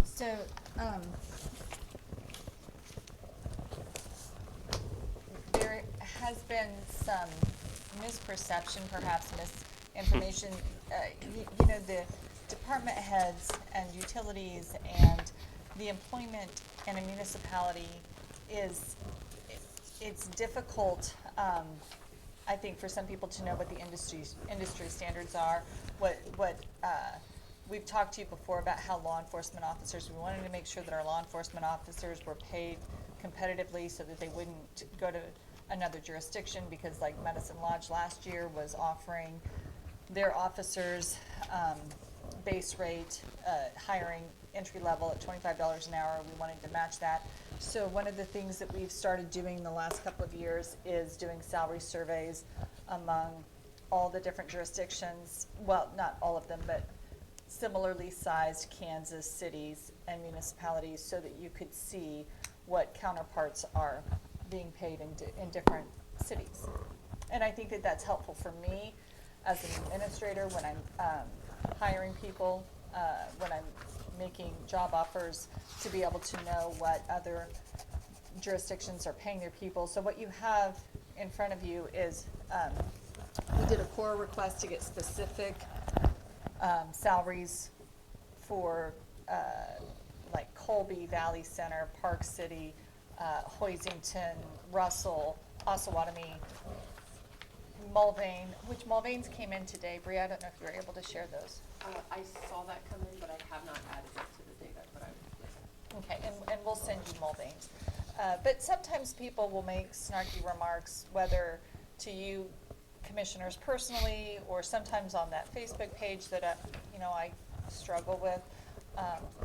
Speaker 11: So,
Speaker 15: There has been some misperception, perhaps misinformation. You know, the department heads and utilities and the employment in a municipality it's difficult, I think, for some people to know what the industry standards are. We've talked to you before about how law enforcement officers, we wanted to make sure that our law enforcement officers were paid competitively so that they wouldn't go to another jurisdiction, because like Medicine Lodge last year was offering their officers base rate, hiring entry level at $25 an hour. We wanted to match that. So one of the things that we've started doing the last couple of years is doing salary surveys among all the different jurisdictions. Well, not all of them, but similarly sized Kansas cities and municipalities, so that you could see what counterparts are being paid in different cities. And I think that that's helpful for me as an administrator when I'm hiring people, when I'm making job offers, to be able to know what other jurisdictions are paying their people. So what you have in front of you is, we did a core request to get specific salaries for like Colby, Valley Center, Park City, Hoisington, Russell, Osawatomie, Mulvane, which Mulvane's came in today. Bree, I don't know if you were able to share those.
Speaker 3: I saw that come in, but I have not added it to the data, but I,
Speaker 15: Okay, and we'll send you Mulvane's. But sometimes people will make snarky remarks, whether to you commissioners personally, or sometimes on that Facebook page that I struggle with,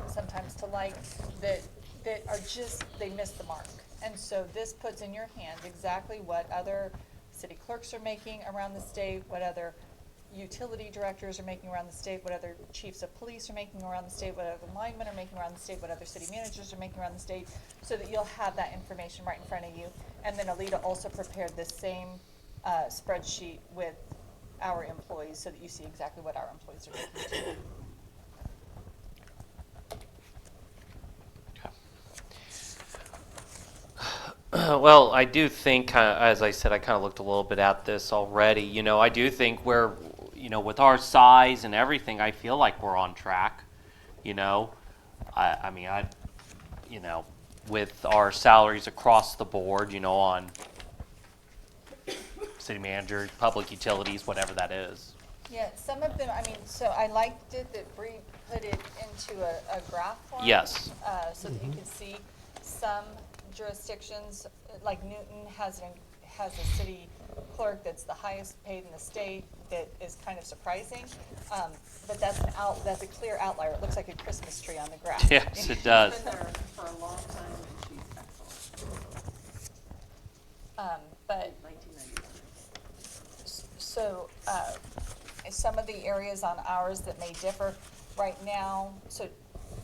Speaker 15: sometimes to like, that are just, they miss the mark. And so this puts in your hands exactly what other city clerks are making around the state, what other utility directors are making around the state, what other chiefs of police are making around the state, what other linemen are making around the state, what other city managers are making around the state, so that you'll have that information right in front of you. And then Alita also prepared this same spreadsheet with our employees, so that you see exactly what our employees are making too.
Speaker 12: Well, I do think, as I said, I kind of looked a little bit at this already. You know, I do think we're, with our size and everything, I feel like we're on track. I mean, with our salaries across the board, on city manager, public utilities, whatever that is.
Speaker 15: Yeah, some of them, so I liked it that Bree put it into a graph form.
Speaker 12: Yes.
Speaker 15: So that you can see some jurisdictions, like Newton has a city clerk that's the highest paid in the state. That is kind of surprising, but that's a clear outlier. It looks like a Christmas tree on the graph.
Speaker 12: Yes, it does.
Speaker 3: she's been there for a long time and she's excellent.
Speaker 15: But
Speaker 3: 1991.
Speaker 15: so some of the areas on ours that may differ right now, so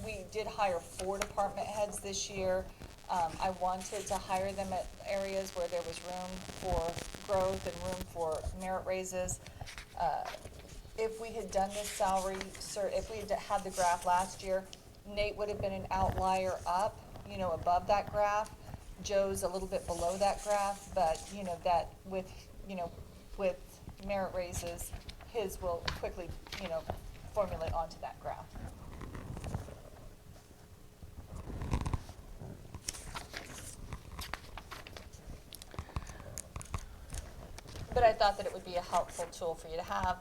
Speaker 15: we did hire 4 department heads this year. I wanted to hire them at areas where there was room for growth and room for merit raises. If we had done this salary, if we had had the graph last year, Nate would have been an outlier up, you know, above that graph. Joe's a little bit below that graph, but, you know, that with, you know, with merit raises, his will quickly, you know, formulate onto that graph. But I thought that it would be a helpful tool for you to have,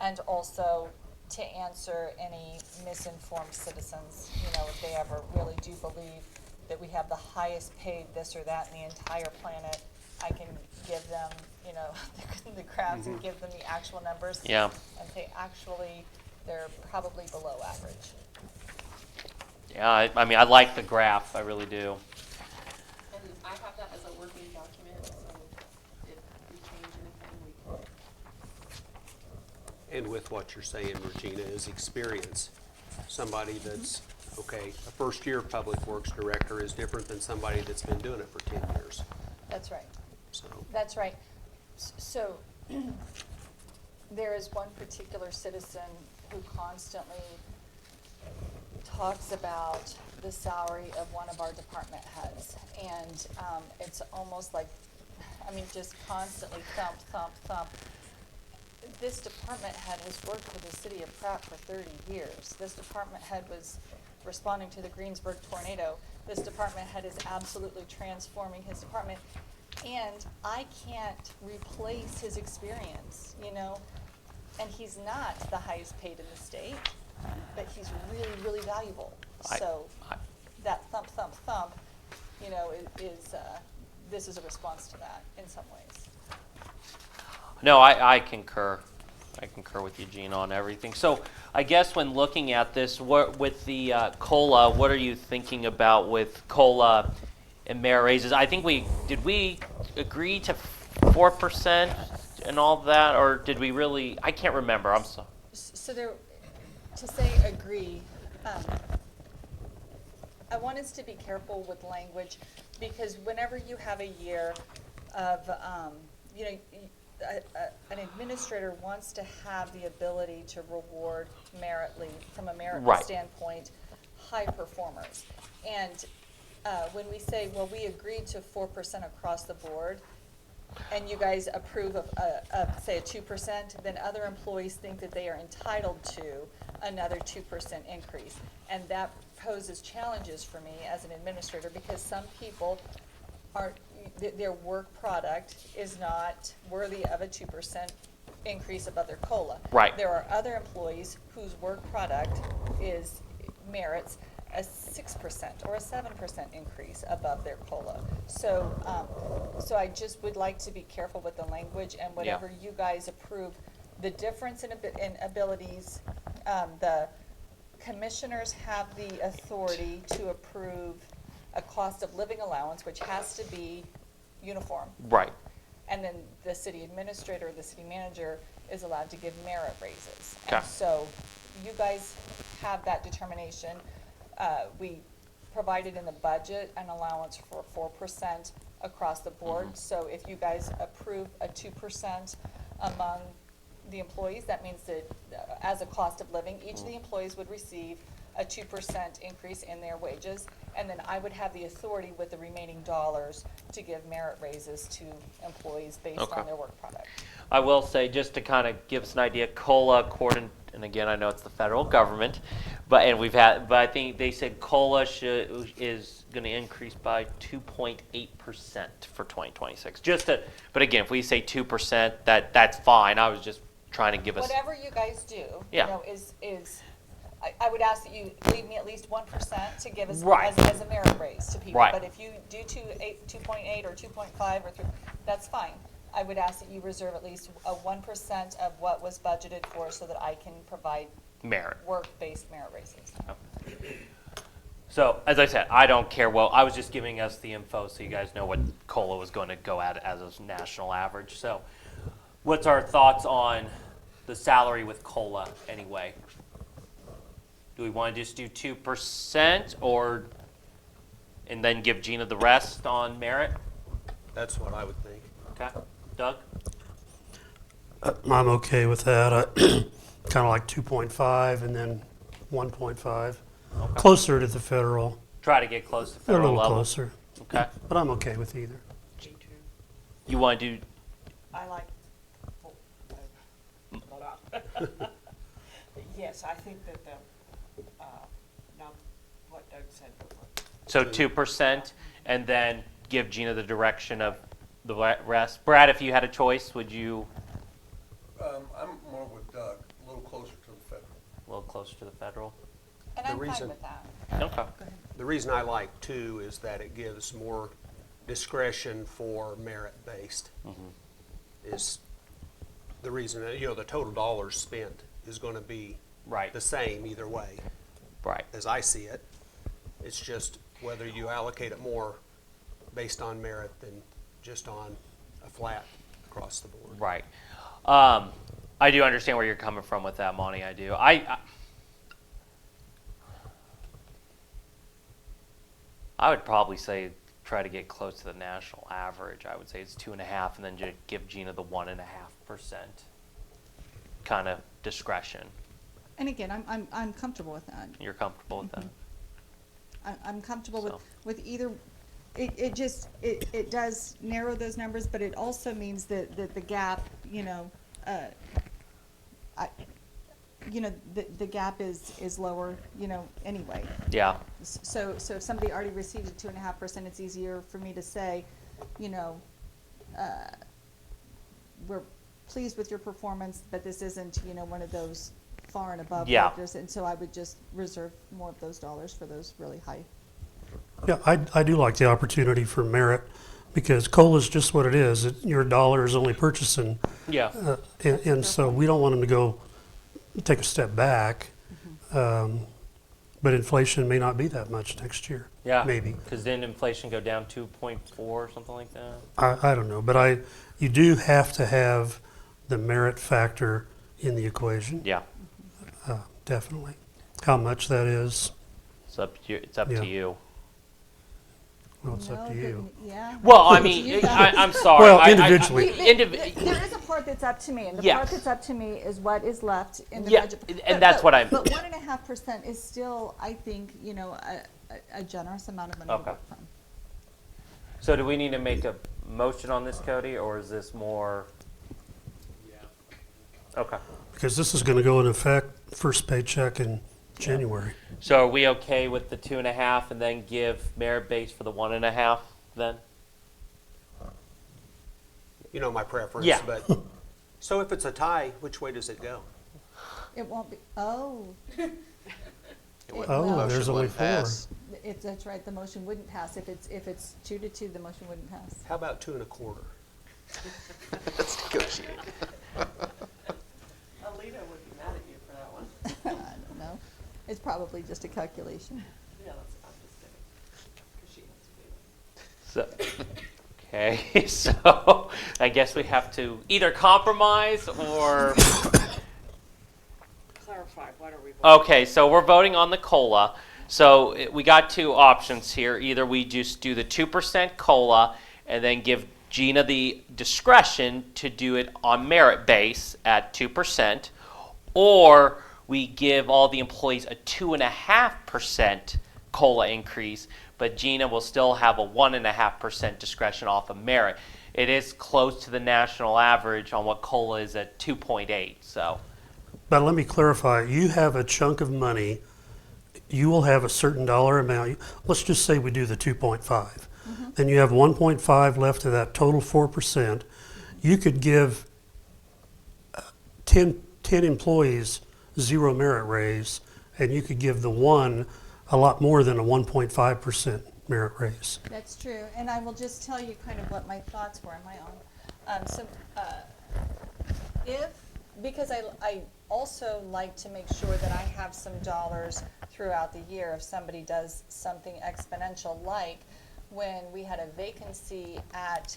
Speaker 15: and also to answer any misinformed citizens, you know, if they ever really do believe that we have the highest paid this or that in the entire planet, I can give them, you know, the graphs and give them the actual numbers.
Speaker 12: Yeah.
Speaker 15: And say, actually, they're probably below average.
Speaker 12: Yeah, I mean, I like the graph, I really do.
Speaker 3: And I have that as a working document, so if we change anything, we can.
Speaker 10: And with what you're saying, Regina, is experience. Somebody that's, okay, a first-year public works director is different than somebody that's been doing it for 10 years.
Speaker 15: That's right.
Speaker 10: So,
Speaker 15: That's right. So there is one particular citizen who constantly talks about the salary of one of our department heads. And it's almost like, I mean, just constantly thump, thump, thump. This department head has worked for the city of Pratt for 30 years. This department head was responding to the Greensburg tornado. This department head is absolutely transforming his department. And I can't replace his experience, you know? And he's not the highest paid in the state, but he's really, really valuable. So that thump, thump, thump, you know, this is a response to that in some ways.
Speaker 12: No, I concur. I concur with you, Gina, on everything. So I guess when looking at this, with the COLA, what are you thinking about with COLA and merit raises? I think did we agree to 4% and all that, or did we really? I can't remember. I'm sorry.
Speaker 15: So to say agree, I want us to be careful with language, because whenever you have a year of, you know, an administrator wants to have the ability to reward from a merit standpoint, high performers. And when we say, well, we agreed to 4% across the board, and you guys approve of say, a 2%, then other employees think that they are entitled to another 2% increase. And that poses challenges for me as an administrator, because some people their work product is not worthy of a 2% increase above their COLA.
Speaker 12: Right.
Speaker 15: There are other employees whose work product merits a 6% or a 7% increase above their COLA. So, so I just would like to be careful with the language, and whatever you guys approve, the difference in abilities, the commissioners have the authority to approve a cost of living allowance, which has to be uniform.
Speaker 12: Right.
Speaker 15: And then the city administrator or the city manager is allowed to give merit raises.
Speaker 12: Okay.
Speaker 15: And so you guys have that determination. We provided in the budget an allowance for 4% across the board. So if you guys approve a 2% among the employees, that means that as a cost of living, each of the employees would receive a 2% increase in their wages, and then I would have the authority with the remaining dollars to give merit raises to employees based on their work product.
Speaker 12: I will say, just to kind of give us an idea, COLA, according, and again, I know it's the federal government, but I think they said COLA is going to increase by 2.8% for 2026. But again, if we say 2%, that's fine. I was just trying to give us.
Speaker 15: Whatever you guys do,
Speaker 12: Yeah.
Speaker 15: you know, is I would ask that you leave me at least 1% to give us
Speaker 12: Right.
Speaker 15: as a merit raise to people.
Speaker 12: Right.
Speaker 15: But if you do 2.8 or 2.5 or 3, that's fine. I would ask that you reserve at least a 1% of what was budgeted for, so that I can provide
Speaker 12: Merit.
Speaker 15: work-based merit raises.
Speaker 12: So, as I said, I don't care. Well, I was just giving us the info so you guys know what COLA was going to go at as a national average. So, what's our thoughts on the salary with COLA anyway? Do we want to just do 2% and then give Gina the rest on merit?
Speaker 10: that's what I would think.
Speaker 12: Okay. Doug?
Speaker 9: I'm okay with that. Kind of like 2.5 and then 1.5.
Speaker 12: Okay.
Speaker 9: Closer to the federal.
Speaker 12: Try to get close to
Speaker 9: A
Speaker 12: federal
Speaker 9: little
Speaker 12: level.
Speaker 9: closer,
Speaker 12: Okay.
Speaker 9: but I'm okay with either.
Speaker 14: Me too.
Speaker 12: You want to do,
Speaker 14: I like, yes, I think that now what Doug said, but what
Speaker 12: so 2%, and then give Gina the direction of the rest? Brad, if you had a choice, would you,
Speaker 6: I'm more with Doug, a little closer to the federal.
Speaker 12: a little closer to the federal?
Speaker 15: And
Speaker 10: The
Speaker 15: I'm fine
Speaker 10: reason-
Speaker 15: with that.
Speaker 12: Okay.
Speaker 10: The reason I like two is that it gives more discretion for merit-based. Is the reason, that, the total dollars spent is gonna be
Speaker 12: Right.
Speaker 10: the same either way,
Speaker 12: Right.
Speaker 10: as I see it. It's just whether you allocate it more based on merit than just on a flat across the board.
Speaker 12: Right. I do understand where you're coming from with that, Monty. I do. I would probably say try to get close to the national average. I would say it's 2.5, and then just give Gina the 1.5% kind of discretion.
Speaker 11: And again, I'm comfortable with that.
Speaker 12: You're comfortable with that?
Speaker 11: I'm comfortable
Speaker 12: So.
Speaker 11: with either. It does narrow those numbers, but it also means that the gap, the gap is lower, anyway.
Speaker 12: Yeah.
Speaker 11: So if somebody already received a 2.5%, it's easier for me to say, we're pleased with your performance, but this isn't, one of those far and above
Speaker 12: Yeah.
Speaker 11: factors. And so I would just reserve more of those dollars for those really high.
Speaker 9: Yeah, I do like the opportunity for merit, because COLA is just what it is. Your dollar is only purchasing.
Speaker 12: Yeah.
Speaker 9: And so we don't want them to go take a step back. But inflation may not be that much next year.
Speaker 12: Yeah.
Speaker 9: Maybe.
Speaker 12: Because then inflation go down 2.4 or something like that.
Speaker 9: I don't know, but you do have to have the merit factor in the equation.
Speaker 12: Yeah.
Speaker 9: Definitely. How much that is,
Speaker 12: It's up to you. It's up
Speaker 9: Yeah.
Speaker 12: to you.
Speaker 9: well, it's up to you.
Speaker 11: Yeah.
Speaker 12: Well, I
Speaker 11: You
Speaker 12: mean,
Speaker 11: guys.
Speaker 12: I'm sorry.
Speaker 9: Well, individually.
Speaker 11: There is a part that's up to me, and the
Speaker 12: Yes.
Speaker 11: part that's up to me is what is left in the
Speaker 12: Yeah,
Speaker 11: budget.
Speaker 12: and that's what I'm-
Speaker 11: But 1.5% is still, I think, a generous amount of money to
Speaker 12: Okay.
Speaker 11: work from.
Speaker 12: So do we need to make a motion on this, Cody, or is this more? Okay.
Speaker 9: Because this is going to go into effect first paycheck in January.
Speaker 12: So are we okay with the 2.5 and then give merit base for the 1.5 then?
Speaker 10: You know my preference,
Speaker 12: Yeah.
Speaker 10: but, so if it's a tie, which way does it go?
Speaker 11: It won't be, oh.
Speaker 9: Oh, there's only four.
Speaker 11: That's right, the motion wouldn't pass. If it's 2-2, the motion wouldn't pass.
Speaker 10: How about 2 1/4?
Speaker 16: Let's negotiate.
Speaker 14: Alita would be mad at you for that one.
Speaker 11: I don't know. It's probably just a calculation.
Speaker 14: Yeah, I'm just kidding. 'Cause she wants to be
Speaker 12: So, okay, so I guess we have to either compromise or.
Speaker 14: Clarify, what are we voting?
Speaker 12: Okay, so we're voting on the COLA. So we got two options here. Either we just do the 2% COLA and then give Gina the discretion to do it on merit base at 2%, or we give all the employees a 2.5% COLA increase, but Gina will still have a 1.5% discretion off of merit. It is close to the national average on what COLA is at 2.8, so.
Speaker 9: But let me clarify, you have a chunk of money, you will have a certain dollar amount. Let's just say we do the 2.5. Then you have 1.5 left of that total 4%. You could give 10 employees 0 merit raise, and you could give the one a lot more than a 1.5% merit raise.
Speaker 11: That's true, and I will just tell you kind of what my thoughts were on my own.
Speaker 15: Because I also like to make sure that I have some dollars throughout the year if somebody does something exponential, like when we had a vacancy at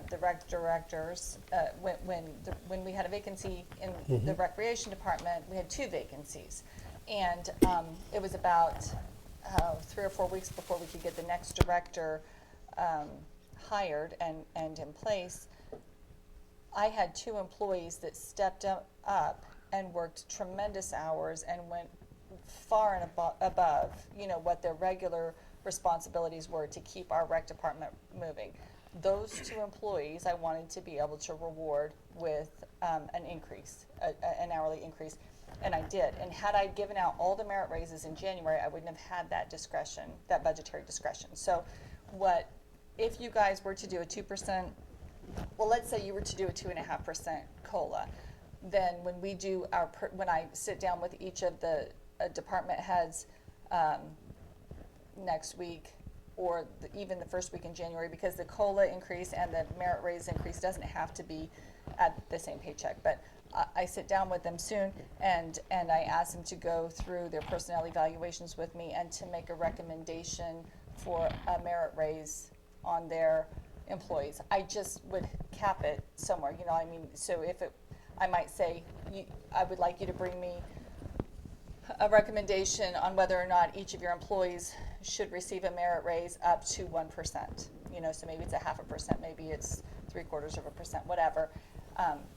Speaker 15: the rec directors, when we had a vacancy in the recreation department, we had 2 vacancies. And it was about 3 or 4 weeks before we could get the next director hired and in place. I had 2 employees that stepped up and worked tremendous hours and went far and above, you know, what their regular responsibilities were to keep our rec department moving. Those two employees, I wanted to be able to reward with an increase, an hourly increase, and I did. And had I given out all the merit raises in January, I wouldn't have had that discretion, that budgetary discretion. So if you guys were to do a 2%, well, let's say you were to do a 2.5% COLA, then when we do when I sit down with each of the department heads next week, or even the first week in January, because the COLA increase and the merit raise increase doesn't have to be at the same paycheck. But I sit down with them soon, and I ask them to go through their personnel evaluations with me and to make a recommendation for a merit raise on their employees. I just would cap it somewhere, you know, I mean, so I might say, I would like you to bring me a recommendation on whether or not each of your employees should receive a merit raise up to 1%. You know, so maybe it's 0.5%, maybe it's 0.75%, whatever.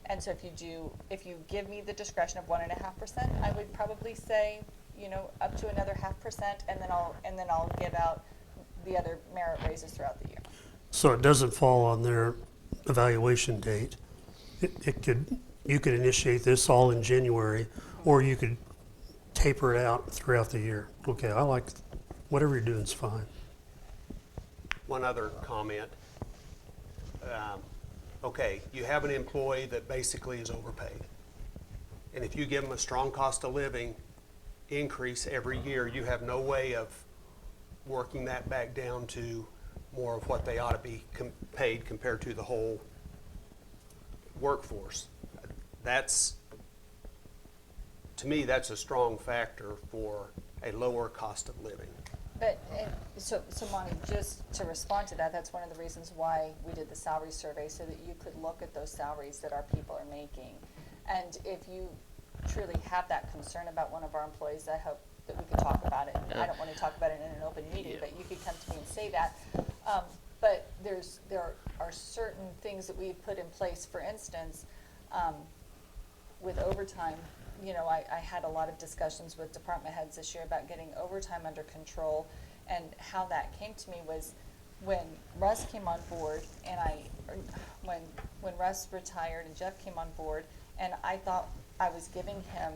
Speaker 15: And so if you give me the discretion of 1.5%, I would probably say, you know, up to another 0.5%, and then I'll give out the other merit raises throughout the year.
Speaker 9: So it doesn't fall on their evaluation date. You could initiate this all in January, or you could taper it out throughout the year. Okay, I like, whatever you're doing is fine.
Speaker 10: One other comment. Okay, you have an employee that basically is overpaid. And if you give them a strong cost of living increase every year, you have no way of working that back down to more of what they ought to be paid compared to the whole workforce. To me, that's a strong factor for a lower cost of living.
Speaker 15: But, so Monty, just to respond to that, that's one of the reasons why we did the salary survey, so that you could look at those salaries that our people are making. And if you truly have that concern about one of our employees, I hope that we could talk about it. I don't want to talk about it in an open meeting, but you could come to me and say that. But there are certain things that we've put in place. For instance, with overtime, you know, I had a lot of discussions with department heads this year about getting overtime under control, and how that came to me was when Russ came on board, and when Russ retired and Jeff came on board, and I thought I was giving him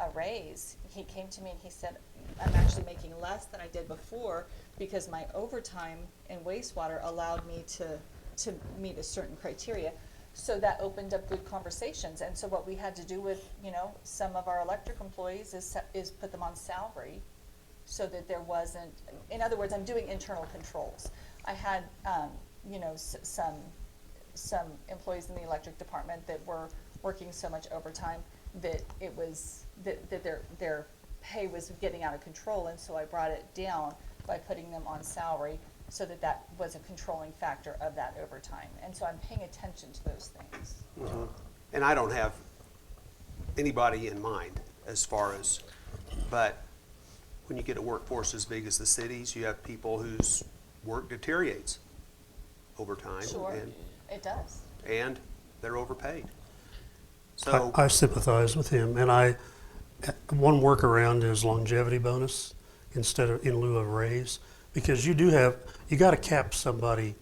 Speaker 15: a raise. He came to me and he said, I'm actually making less than I did before because my overtime in wastewater allowed me to meet a certain criteria. So that opened up good conversations. And so what we had to do with, you know, some of our electric employees is put them on salary, so that there wasn't, in other words, I'm doing internal controls. I had, you know, some employees in the electric department that were working so much overtime that it was, that their pay was getting out of control, and so I brought it down by putting them on salary, so that was a controlling factor of that overtime. And so I'm paying attention to those things.
Speaker 10: Mm-hmm. And I don't have anybody in mind as far as, but when you get a workforce as big as the cities, you have people whose work deteriorates over time.
Speaker 15: Sure,
Speaker 10: and,
Speaker 15: it does.
Speaker 10: And they're overpaid. So
Speaker 9: I sympathize with him, and one workaround is longevity bonus instead of in lieu of raise, because you got to cap somebody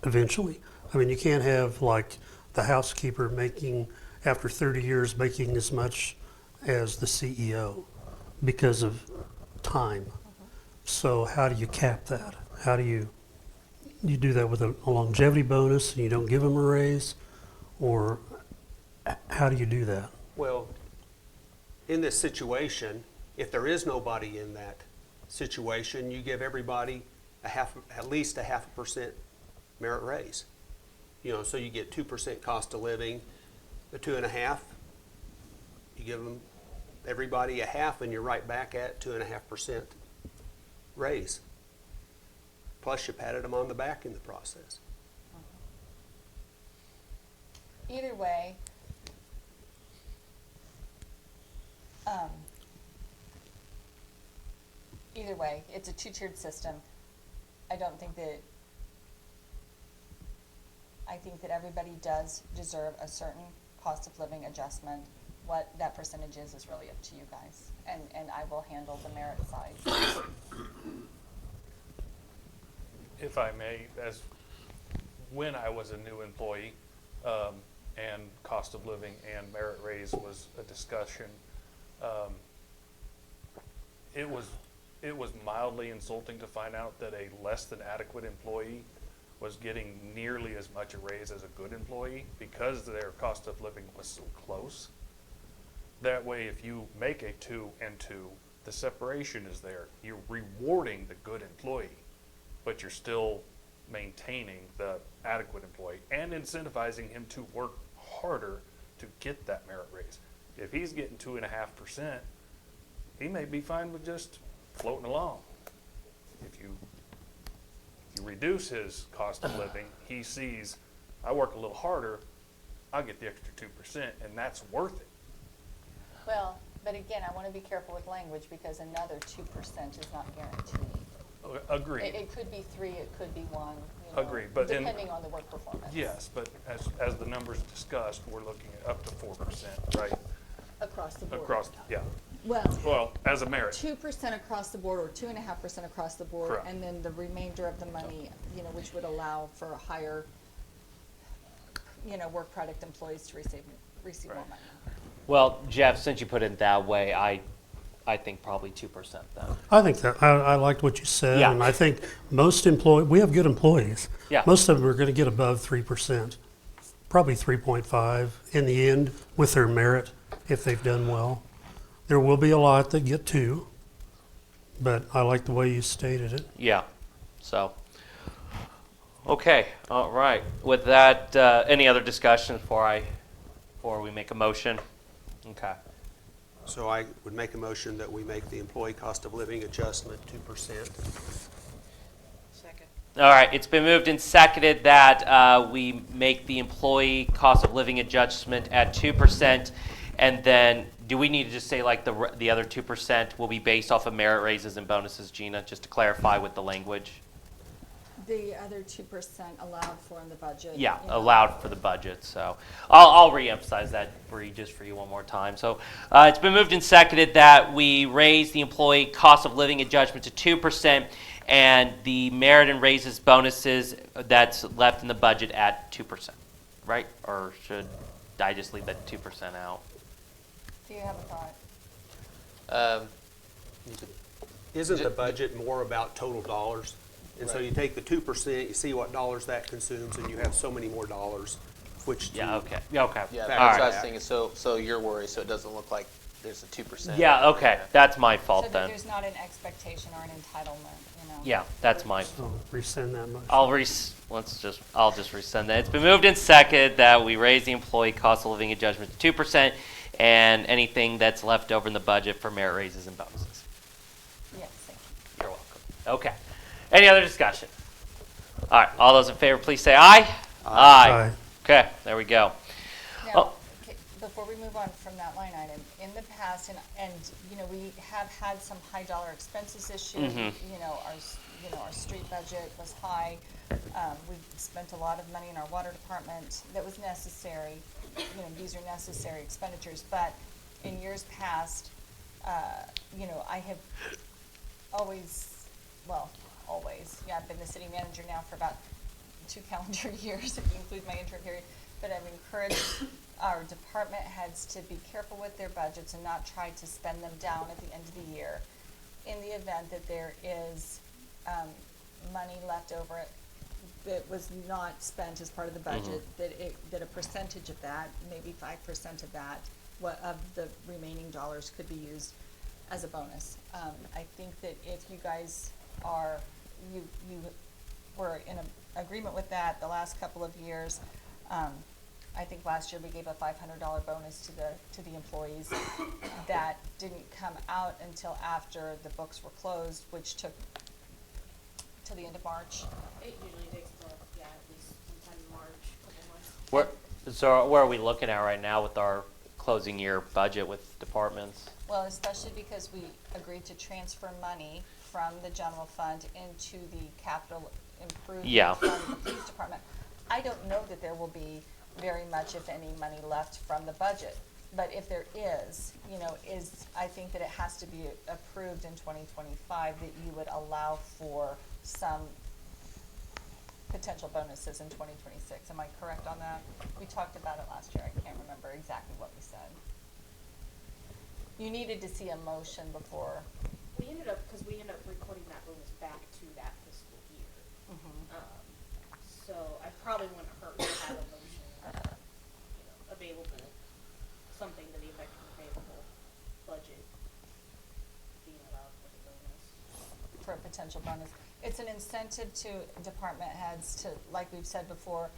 Speaker 9: eventually. I mean, you can't have like the housekeeper making, after 30 years, making as much as the CEO because of time. So how do you cap that? How do you do that with a longevity bonus and you don't give them a raise? Or how do you do that?
Speaker 10: well, in this situation, if there is nobody in that situation, you give everybody at least a 0.5% merit raise. You know, so you get 2% cost of living, the 2.5, you give them everybody a half, and you're right back at 2.5% raise. Plus, you patted them on the back in the process.
Speaker 15: Either way, it's a two-tiered system. I think that everybody does deserve a certain cost of living adjustment what that percentage is really up to you guys. And I will handle the merit side.
Speaker 7: If I may, when I was a new employee, and cost of living and merit raise was a discussion, it was mildly insulting to find out that a less than adequate employee was getting nearly as much a raise as a good employee because their cost of living was so close. That way, if you make a 2 and 2, the separation is there. You're rewarding the good employee, but you're still maintaining the adequate employee and incentivizing him to work harder to get that merit raise. If he's getting 2.5%, he may be fine with just floating along. If you reduce his cost of living, he sees, I work a little harder, I'll get the extra 2%, and that's worth it.
Speaker 15: Well, but again, I want to be careful with language because another 2% is not guaranteed.
Speaker 7: Agreed.
Speaker 15: It could be 3, it could be 1. You know,
Speaker 7: Agreed, but
Speaker 15: depending on the work performance.
Speaker 7: Yes, but as the numbers discussed, we're looking at up to 4%, right?
Speaker 11: Across the board.
Speaker 7: Yeah.
Speaker 11: Well,
Speaker 7: as a merit.
Speaker 11: 2% across the board or 2.5% across the board.
Speaker 7: Correct.
Speaker 11: And then the remainder of the money, you know, which would allow for higher, you know, work product employees to receive more money.
Speaker 12: Well, Jeff, since you put it that way, I think probably 2% then.
Speaker 9: I think that, I liked what you said,
Speaker 12: Yeah.
Speaker 9: and I think we have good employees.
Speaker 12: Yeah.
Speaker 9: Most of them are gonna get above 3%, probably 3.5 in the end with their merit if they've done well. There will be a lot that get 2, but I like the way you stated it.
Speaker 12: Yeah, so, okay, all right. With that, any other discussion before we make a motion? Okay.
Speaker 10: So I would make a motion that we make the employee cost of living adjustment 2%.
Speaker 14: Second.
Speaker 12: All right, it's been moved and seconded that we make the employee cost of living adjustment at 2%, and then do we need to just say like the other 2% will be based off of merit raises and bonuses, Gina, just to clarify with the language?
Speaker 11: The other 2% allowed for in the budget.
Speaker 12: Yeah,
Speaker 11: you know.
Speaker 12: allowed for the budget, so I'll reemphasize that just for you one more time. So it's been moved and seconded that we raise the employee cost of living adjustment to 2%, and the merit and raises bonuses that's left in the budget at 2%, right? Or should I just leave that 2% out?
Speaker 15: Do you have a thought?
Speaker 10: Isn't the budget more about total dollars? And so you take the 2%, you see what dollars that consumes, and you have so many more dollars, which to
Speaker 12: Yeah, okay, yeah, okay.
Speaker 13: Yeah,
Speaker 12: All
Speaker 13: that's what I
Speaker 12: right.
Speaker 13: was thinking, so you're worried, so it doesn't look like there's a 2%.
Speaker 12: Yeah, okay, that's my
Speaker 15: So
Speaker 12: fault
Speaker 15: that
Speaker 12: then.
Speaker 15: there's not an expectation or an entitlement, you know?
Speaker 12: Yeah, that's mine.
Speaker 9: So rescind that motion.
Speaker 12: I'll just rescind that. It's been moved and seconded that we raise the employee cost of living adjustment to 2%, and anything that's left over in the budget for merit raises and bonuses.
Speaker 15: Yes, thank you.
Speaker 12: You're welcome. Okay. Any other discussion? All right, all those in favor, please say aye.
Speaker 9: Aye.
Speaker 12: Okay, there we go.
Speaker 15: Now,
Speaker 12: Oh.
Speaker 15: okay, before we move on from that line item, in the past, and you know, we have had some high dollar expenses this year.
Speaker 12: Mhm.
Speaker 15: You know, our street budget was high. We spent a lot of money in our water department that was necessary. You know, these are necessary expenditures, but in years past, you know, I have always, I've been the city manager now for about 2 calendar years, if you include my interim period, but I've encouraged our department heads to be careful with their budgets and not try to spend them down at the end of the year. In the event that there is money left over that was not spent as part of the budget, that a percentage of that, maybe 5% of that, of the remaining dollars could be used as a bonus. I think that if you guys are, you were in agreement with that the last couple of years, I think last year we gave a $500 bonus to the employees. That didn't come out until after the books were closed, which took till the end of March.
Speaker 5: It usually takes till, at least sometime in March, couple months.
Speaker 12: So where are we looking at right now with our closing year budget with departments?
Speaker 15: Well, especially because we agreed to transfer money from the general fund into the capital improvement
Speaker 12: Yeah.
Speaker 15: fund of the police department. I don't know that there will be very much, if any, money left from the budget but if there is, you know, I think that it has to be approved in 2025, that you would allow for some potential bonuses in 2026. Am I correct on that? We talked about it last year. I can't remember exactly what we said. You needed to see a motion before.
Speaker 5: We ended up recording that bonus back to that fiscal year. So I probably wouldn't hurt to have a motion, available, something to the effect of available budget being allowed for the bonus.
Speaker 15: For a potential bonus. It's an incentive to department heads to, like we've said before,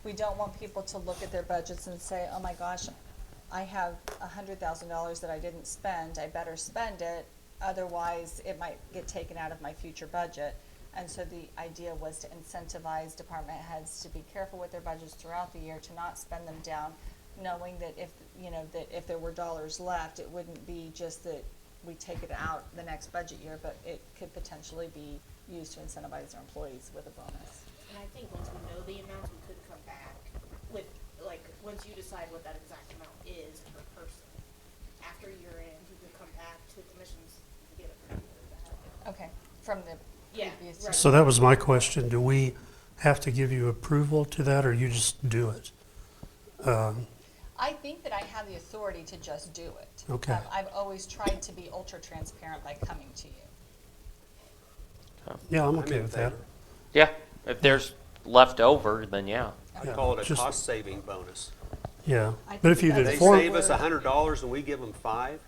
Speaker 15: we don't want people to look at their budgets and say, oh my gosh, I have $100,000 that I didn't spend, I better spend it, otherwise it might get taken out of my future budget. And so the idea was to incentivize department heads to be careful with their budgets throughout the year, to not spend them down, knowing that if there were dollars left, it wouldn't be just that we take it out the next budget year, but it could potentially be used to incentivize their employees with a bonus.
Speaker 5: And I think once we know the amounts, we could come back with, like, once you decide what that exact amount is per person, after year end, you could come back to commissions and get approval of that.
Speaker 15: Okay, from the previous year.
Speaker 9: So that was my question. Do we have to give you approval to that, or you just do it?
Speaker 15: I think that I have the authority to just do it.
Speaker 9: Okay.
Speaker 15: I've always tried to be ultra transparent by coming to you.
Speaker 9: Yeah, I'm okay with that.
Speaker 12: Yeah, if there's left over, then yeah.
Speaker 10: I
Speaker 9: Yeah,
Speaker 10: call it a
Speaker 9: just-
Speaker 10: cost-saving bonus.
Speaker 9: Yeah,
Speaker 11: I
Speaker 9: but if
Speaker 11: think
Speaker 9: you'd
Speaker 11: that's-
Speaker 10: They
Speaker 9: inform,
Speaker 10: save us $100 and we give them 5,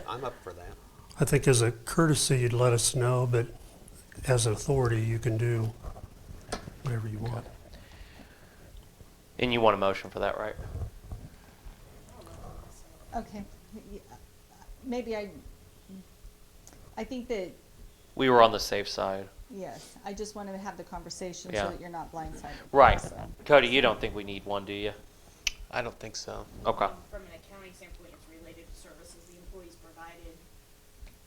Speaker 10: I'm up for that.
Speaker 9: I think as a courtesy, you'd let us know, but as an authority, you can do whatever you want.
Speaker 12: And you want a motion for that, right?
Speaker 11: Okay, maybe I think that,
Speaker 12: We were on the safe side.
Speaker 11: yes, I just want to have the conversation
Speaker 12: Yeah.
Speaker 11: so that you're not blindsided.
Speaker 12: Right.
Speaker 11: So,
Speaker 12: Cody, you don't think we need one, do you?
Speaker 13: I don't think so.
Speaker 12: Okay.
Speaker 5: From an accounting standpoint, it's related to services the employees provided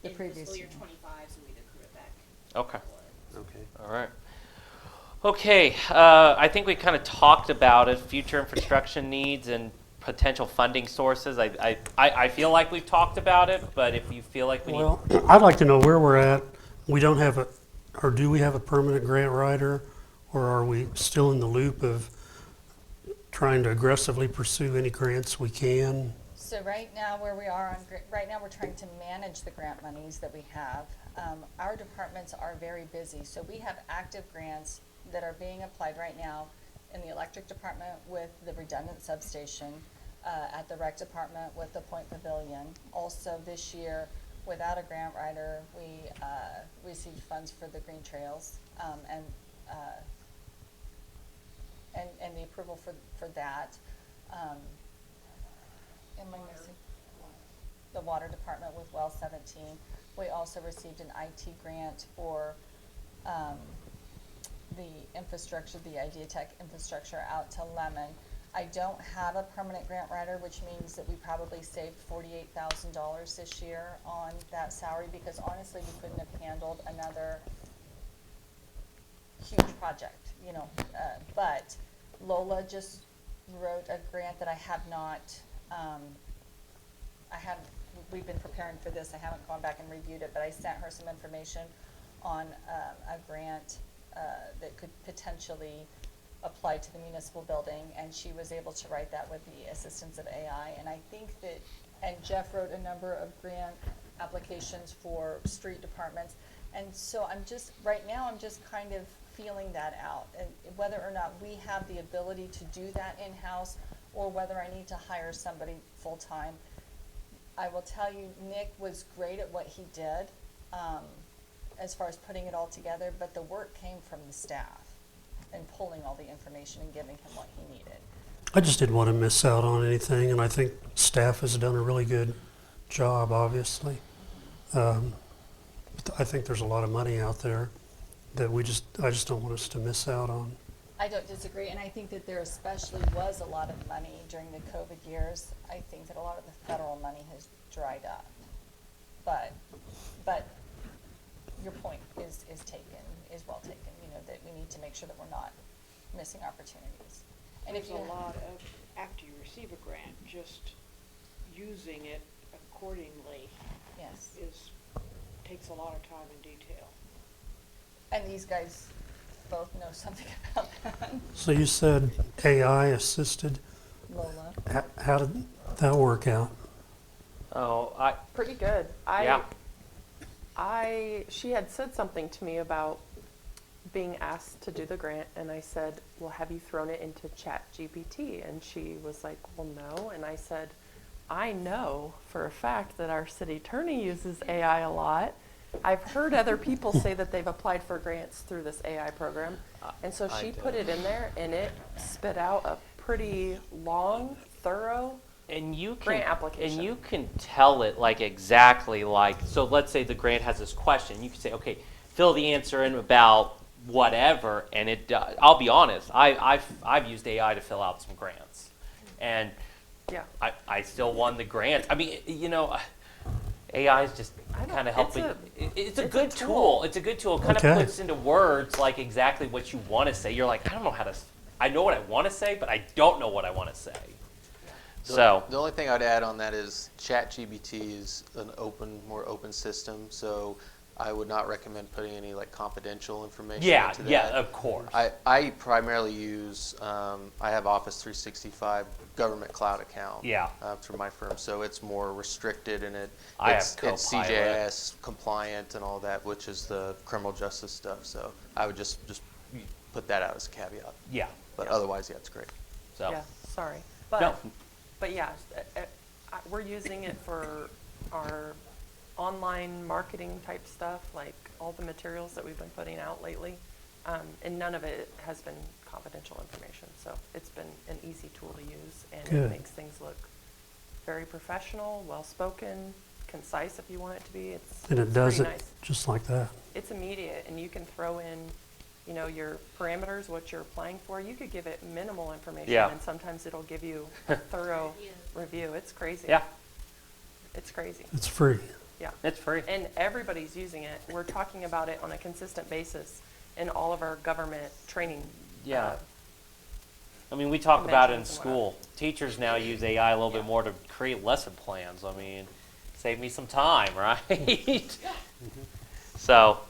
Speaker 11: The
Speaker 5: in
Speaker 11: previous
Speaker 5: fiscal year
Speaker 11: year.
Speaker 5: 25, so we'd accrue it back.
Speaker 12: Okay.
Speaker 10: Okay.
Speaker 12: All right. Okay, I think we kind of talked about it, future infrastructure needs and potential funding sources. I feel like we've talked about it, but if you feel like we need.
Speaker 9: Well, I'd like to know where we're at. We don't have or do we have a permanent grant writer? Or are we still in the loop of trying to aggressively pursue any grants we can?
Speaker 15: So right now, where we are right now, we're trying to manage the grant monies that we have. Our departments are very busy, so we have active grants that are being applied right now in the electric department with the redundant substation, at the rec department with the Point Pavilion. Also this year, without a grant writer, we received funds for the green trails, and the approval for that. Am I missing? The water department with well 17. We also received an IT grant for the infrastructure, the Idea Tech infrastructure out to Lemon. I don't have a permanent grant writer, which means that we probably saved $48,000 this year on that salary, because honestly, we couldn't have handled another huge project, but Lola just wrote a grant that I have not, we've been preparing for this, I haven't gone back and reviewed it, but I sent her some information on a grant that could potentially apply to the municipal building, and she was able to write that with the assistance of AI. And I think that, and Jeff wrote a number of grant applications for street departments. And so right now I'm just kind of feeling that out, and whether or not we have the ability to do that in-house, or whether I need to hire somebody full-time. I will tell you, Nick was great at what he did, as far as putting it all together, but the work came from the staff and pulling all the information and giving him what he needed.
Speaker 9: I just didn't want to miss out on anything, and I think staff has done a really good job, obviously. But I think there's a lot of money out there that I just don't want us to miss out on.
Speaker 15: I don't disagree, and I think that there especially was a lot of money during the COVID years. I think that a lot of the federal money has dried up. But your point is well taken, that we need to make sure that we're not missing opportunities. And
Speaker 14: There's
Speaker 15: if you
Speaker 14: a lot of, after you receive a grant, just using it accordingly
Speaker 15: Yes.
Speaker 14: takes a lot of time and detail.
Speaker 15: And these guys both know something about that.
Speaker 9: So you said AI assisted.
Speaker 15: Lola.
Speaker 9: How did that work out?
Speaker 12: Oh,
Speaker 8: Pretty good.
Speaker 12: Yeah.
Speaker 8: She had said something to me about being asked to do the grant, and I said, well, have you thrown it into ChatGPT? And she was like, well, no. And I said, I know for a fact that our city attorney uses AI a lot. I've heard other people say that they've applied for grants through this AI program. And so she put it in there, and it spit out a pretty long, thorough
Speaker 12: and you can,
Speaker 8: grant application.
Speaker 12: and you can tell it like exactly like, so let's say the grant has this question. You can say, okay, fill the answer in about whatever, and it does. I'll be honest, I've used AI to fill out some grants, and
Speaker 8: yeah,
Speaker 12: I still won the grant. I mean, you know, AI is just kind of helping. It's a good tool. It's a good tool. It kind of puts into words like exactly what you want to say. You're like, I don't know how to. I know what I want to say, but I don't know what I want to say. So
Speaker 13: the only thing I'd add on that is ChatGPT is an more open system. So I would not recommend putting any like confidential information into that.
Speaker 12: Yeah, of course.
Speaker 13: I primarily use, I have Office 365 government cloud account through my firm, so it's more restricted and it's CJS compliant and all that, which is the criminal justice stuff. So I would just put that out as a caveat.
Speaker 12: Yeah.
Speaker 13: But otherwise, yeah, it's great.
Speaker 12: So.
Speaker 8: Yeah, sorry. But yeah, we're using it for our online marketing type stuff, like all the materials that we've been putting out lately, and none of it has been confidential information. So it's been an easy tool to use, and it makes things look very professional, well-spoken, concise if you want it to be.
Speaker 9: And it does it
Speaker 8: nice.
Speaker 9: Just like that.
Speaker 8: It's immediate, and you can throw in, you know, your parameters, what you're applying for. You could give it minimal information, and sometimes it'll give you a thorough review. It's crazy.
Speaker 12: Yeah.
Speaker 8: It's crazy.
Speaker 9: It's free.
Speaker 8: Yeah.
Speaker 12: It's free.
Speaker 8: And everybody's using it. We're talking about it on a consistent basis in all of our government training.
Speaker 12: Yeah. I mean, we talk about it in school. Teachers now use AI a little bit more to create lesson plans. I mean, save me some time, right? So,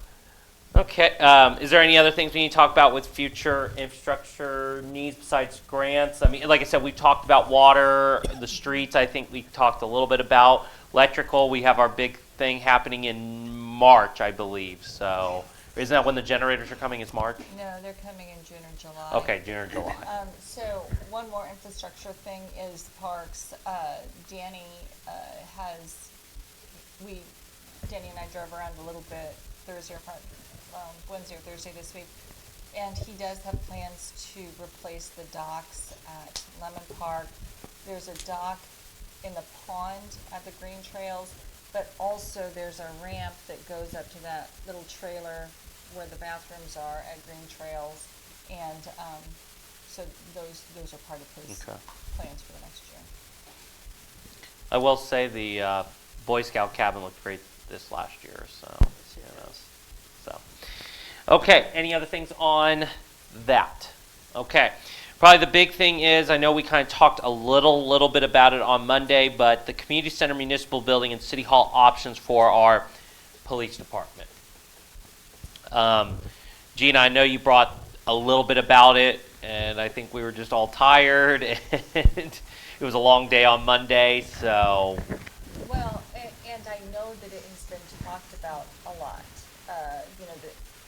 Speaker 12: okay. Is there any other things we need to talk about with future infrastructure needs besides grants? I mean, like I said, we talked about water, the streets. I think we talked a little bit about electrical. We have our big thing happening in March, I believe. So, isn't that when the generators are coming? Is March?
Speaker 15: No, they're coming in June or July.
Speaker 12: Okay, June or July.
Speaker 15: So one more infrastructure thing is parks. Danny and I drove around a little bit Wednesday or Thursday this week, and he does have plans to replace the docks at Lemon Park. There's a dock in the pond at the Green Trails, but also there's a ramp that goes up to that little trailer where the bathrooms are at Green Trails, and so those are part of his plans for the next year.
Speaker 12: I will say the Boy Scout cabin looked great this last year, so okay. Any other things on that? Okay. Probably the big thing is, I know we kind of talked a little bit about it on Monday, but the community center, municipal building, and city hall options for our police department. Gina, I know you brought a little bit about it, and I think we were just all tired, and it was a long day on Monday, so.
Speaker 15: Well, and I know that it has been talked about a lot.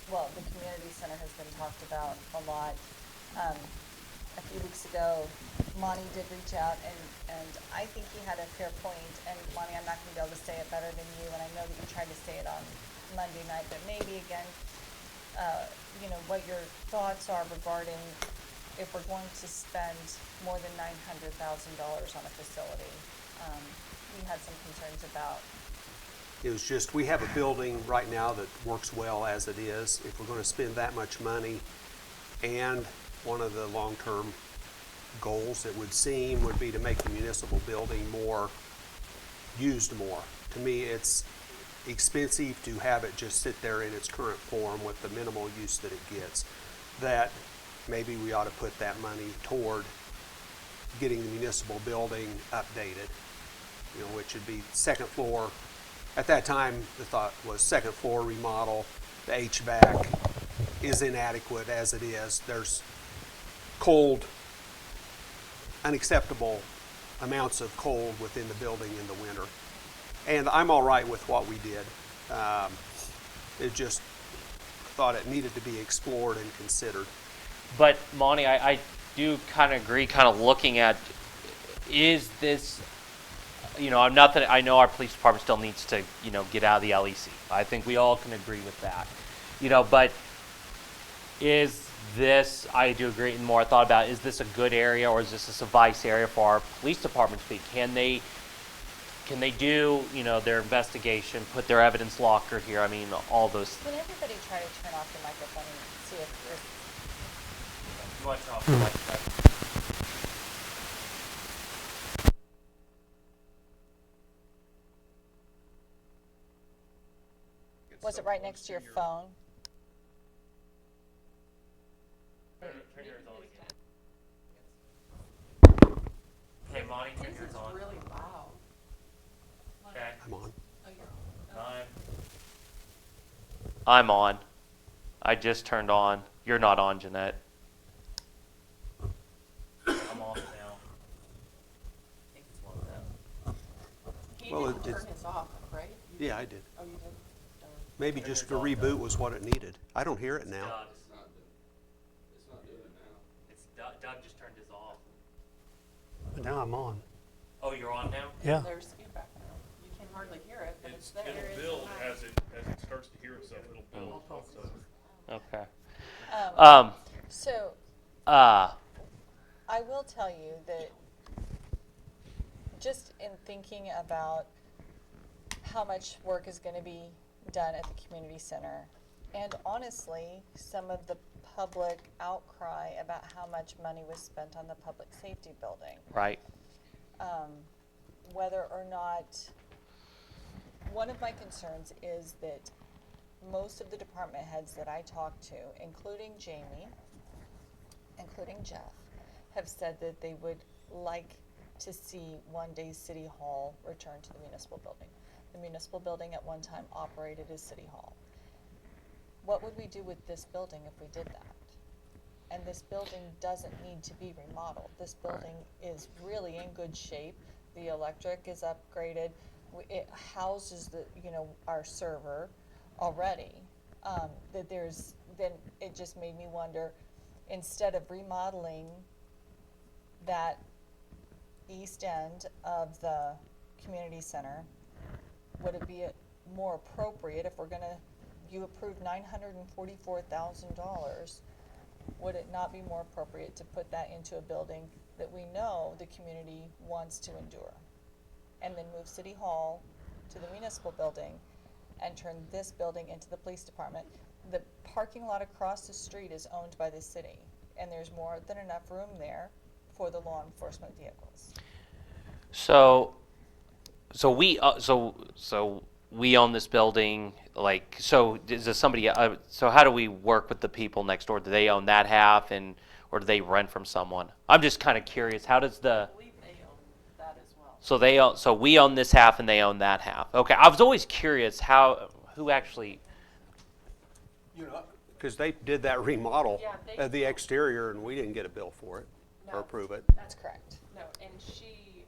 Speaker 15: The community center has been talked about a lot. A few weeks ago, Monty did reach out, and I think he had a fair point. And Monty, I'm not going to be able to say it better than you, and I know that you tried to say it on Monday night, but maybe again, what your thoughts are regarding if we're going to spend more than $900,000 on a facility. We had some concerns about.
Speaker 10: It was just, we have a building right now that works well as it is. If we're going to spend that much money, and one of the long-term goals, it would seem, would be to make the municipal building used more. To me, it's expensive to have it just sit there in its current form with the minimal use that it gets. That maybe we ought to put that money toward getting the municipal building updated you know, which would be second floor. At that time, the thought was second floor remodel. The HVAC is inadequate as it is. There's cold, unacceptable amounts of cold within the building in the winter. And I'm all right with what we did. It just thought it needed to be explored and considered.
Speaker 12: But Monty, I do kind of agree, kind of looking at, is this, you know, not that I know our police department still needs to, you know, get out of the LEC. I think we all can agree with that. You know, but is this, I do agree, and more I thought about, is this a good area or is this a suffice area for our police department to be? Can they do, you know, their investigation, put their evidence locker here? I mean, all those.
Speaker 15: Would everybody try to turn off the microphone and see if
Speaker 12: You want to turn off the microphone?
Speaker 15: was it right next to your phone?
Speaker 12: Hey, Monty, turn yours on.
Speaker 3: Really loud.
Speaker 12: Okay.
Speaker 10: I'm on.
Speaker 3: Oh, you're on.
Speaker 12: I'm on. I just turned on. You're not on, Jeanette. I'm off now. I think it's low now.
Speaker 3: He
Speaker 10: Well,
Speaker 3: didn't turn his off, right? You
Speaker 10: Yeah,
Speaker 3: did?
Speaker 10: I did.
Speaker 3: Oh, you did? Darn.
Speaker 10: Maybe just a reboot was what it needed. I don't hear it now.
Speaker 12: Doug just turned his off.
Speaker 9: But now I'm on.
Speaker 12: Oh, you're on now?
Speaker 9: Yeah.
Speaker 3: There's feedback now. You can hardly hear it, but it's there.
Speaker 4: It'll build as it starts to hear itself, it'll build.
Speaker 12: Okay.
Speaker 15: So
Speaker 12: Uh,
Speaker 15: I will tell you that just in thinking about how much work is going to be done at the community center, and honestly, some of the public outcry about how much money was spent on the public safety building,
Speaker 12: right.
Speaker 15: whether or not, one of my concerns is that most of the department heads that I talk to, including Jamie, including Jeff, have said that they would like to see one day City Hall return to the municipal building. The municipal building at one time operated as City Hall. What would we do with this building if we did that? And this building doesn't need to be remodeled. This building is really in good shape. The electric is upgraded. It houses the, you know, our server already. Then it just made me wonder, instead of remodeling that east end of the community center, would it be more appropriate if we're gonna, you approved $944,000, would it not be more appropriate to put that into a building that we know the community wants to endure? And then move City Hall to the municipal building and turn this building into the police department. The parking lot across the street is owned by the city, and there's more than enough room there for the law enforcement vehicles.
Speaker 12: So we own this building, like, so is there somebody, so how do we work with the people next door? Do they own that half, or do they rent from someone? I'm just kind of curious, how does the,
Speaker 3: I believe they own that as well.
Speaker 12: so we own this half and they own that half. Okay, I was always curious who actually,
Speaker 10: You know, because they did that remodel
Speaker 3: Yeah, they-
Speaker 10: of the exterior and we didn't get a bill for it or
Speaker 3: No.
Speaker 10: approve it.
Speaker 15: That's correct.
Speaker 3: No, and she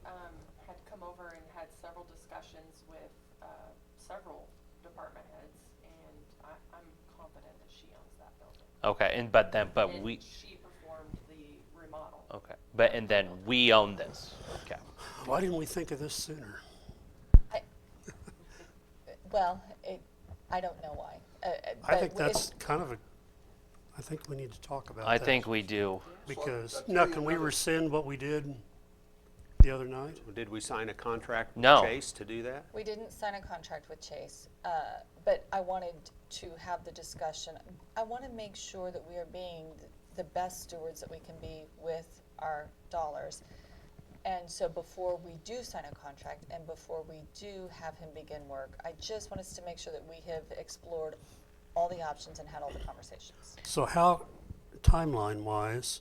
Speaker 3: had come over and had several discussions with several department heads, and I'm confident that she owns that building.
Speaker 12: okay, and
Speaker 3: And
Speaker 12: we,
Speaker 3: she performed the remodel.
Speaker 12: okay, and then we own this, okay.
Speaker 9: Why didn't we think of this sooner?
Speaker 15: Well, I don't know why.
Speaker 9: I think
Speaker 15: but
Speaker 9: that's kind of I think we need to talk about that.
Speaker 12: I think we do.
Speaker 9: Because, now, can we rescind what we did the other night?
Speaker 10: Did we sign a contract with
Speaker 12: No.
Speaker 10: Chase to do that?
Speaker 15: We didn't sign a contract with Chase, but I wanted to have the discussion. I want to make sure that we are being the best stewards that we can be with our dollars. And so before we do sign a contract and before we do have him begin work, I just want us to make sure that we have explored all the options and had all the conversations.
Speaker 9: So how, timeline-wise,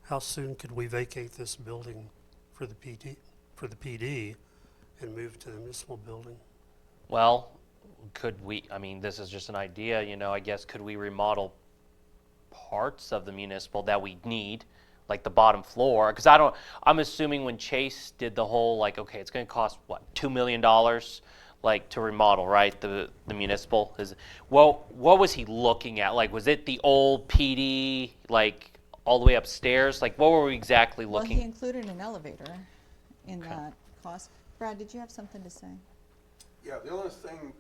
Speaker 9: how soon could we vacate this building for the PD? and move to the municipal building.
Speaker 12: Well, could we, I mean, this is just an idea, you know, I guess, could we remodel parts of the municipal that we need, like the bottom floor? Because I'm assuming when Chase did the whole, like, okay, it's going to cost, what, $2 million, like, to remodel, right, the municipal? Well, what was he looking at? Like, was it the old PD, like, all the way upstairs? Like, what were we exactly
Speaker 11: Well,
Speaker 12: looking?
Speaker 11: he included an elevator in that cost. Brad, did you have something to say?
Speaker 6: Yeah, the only thing,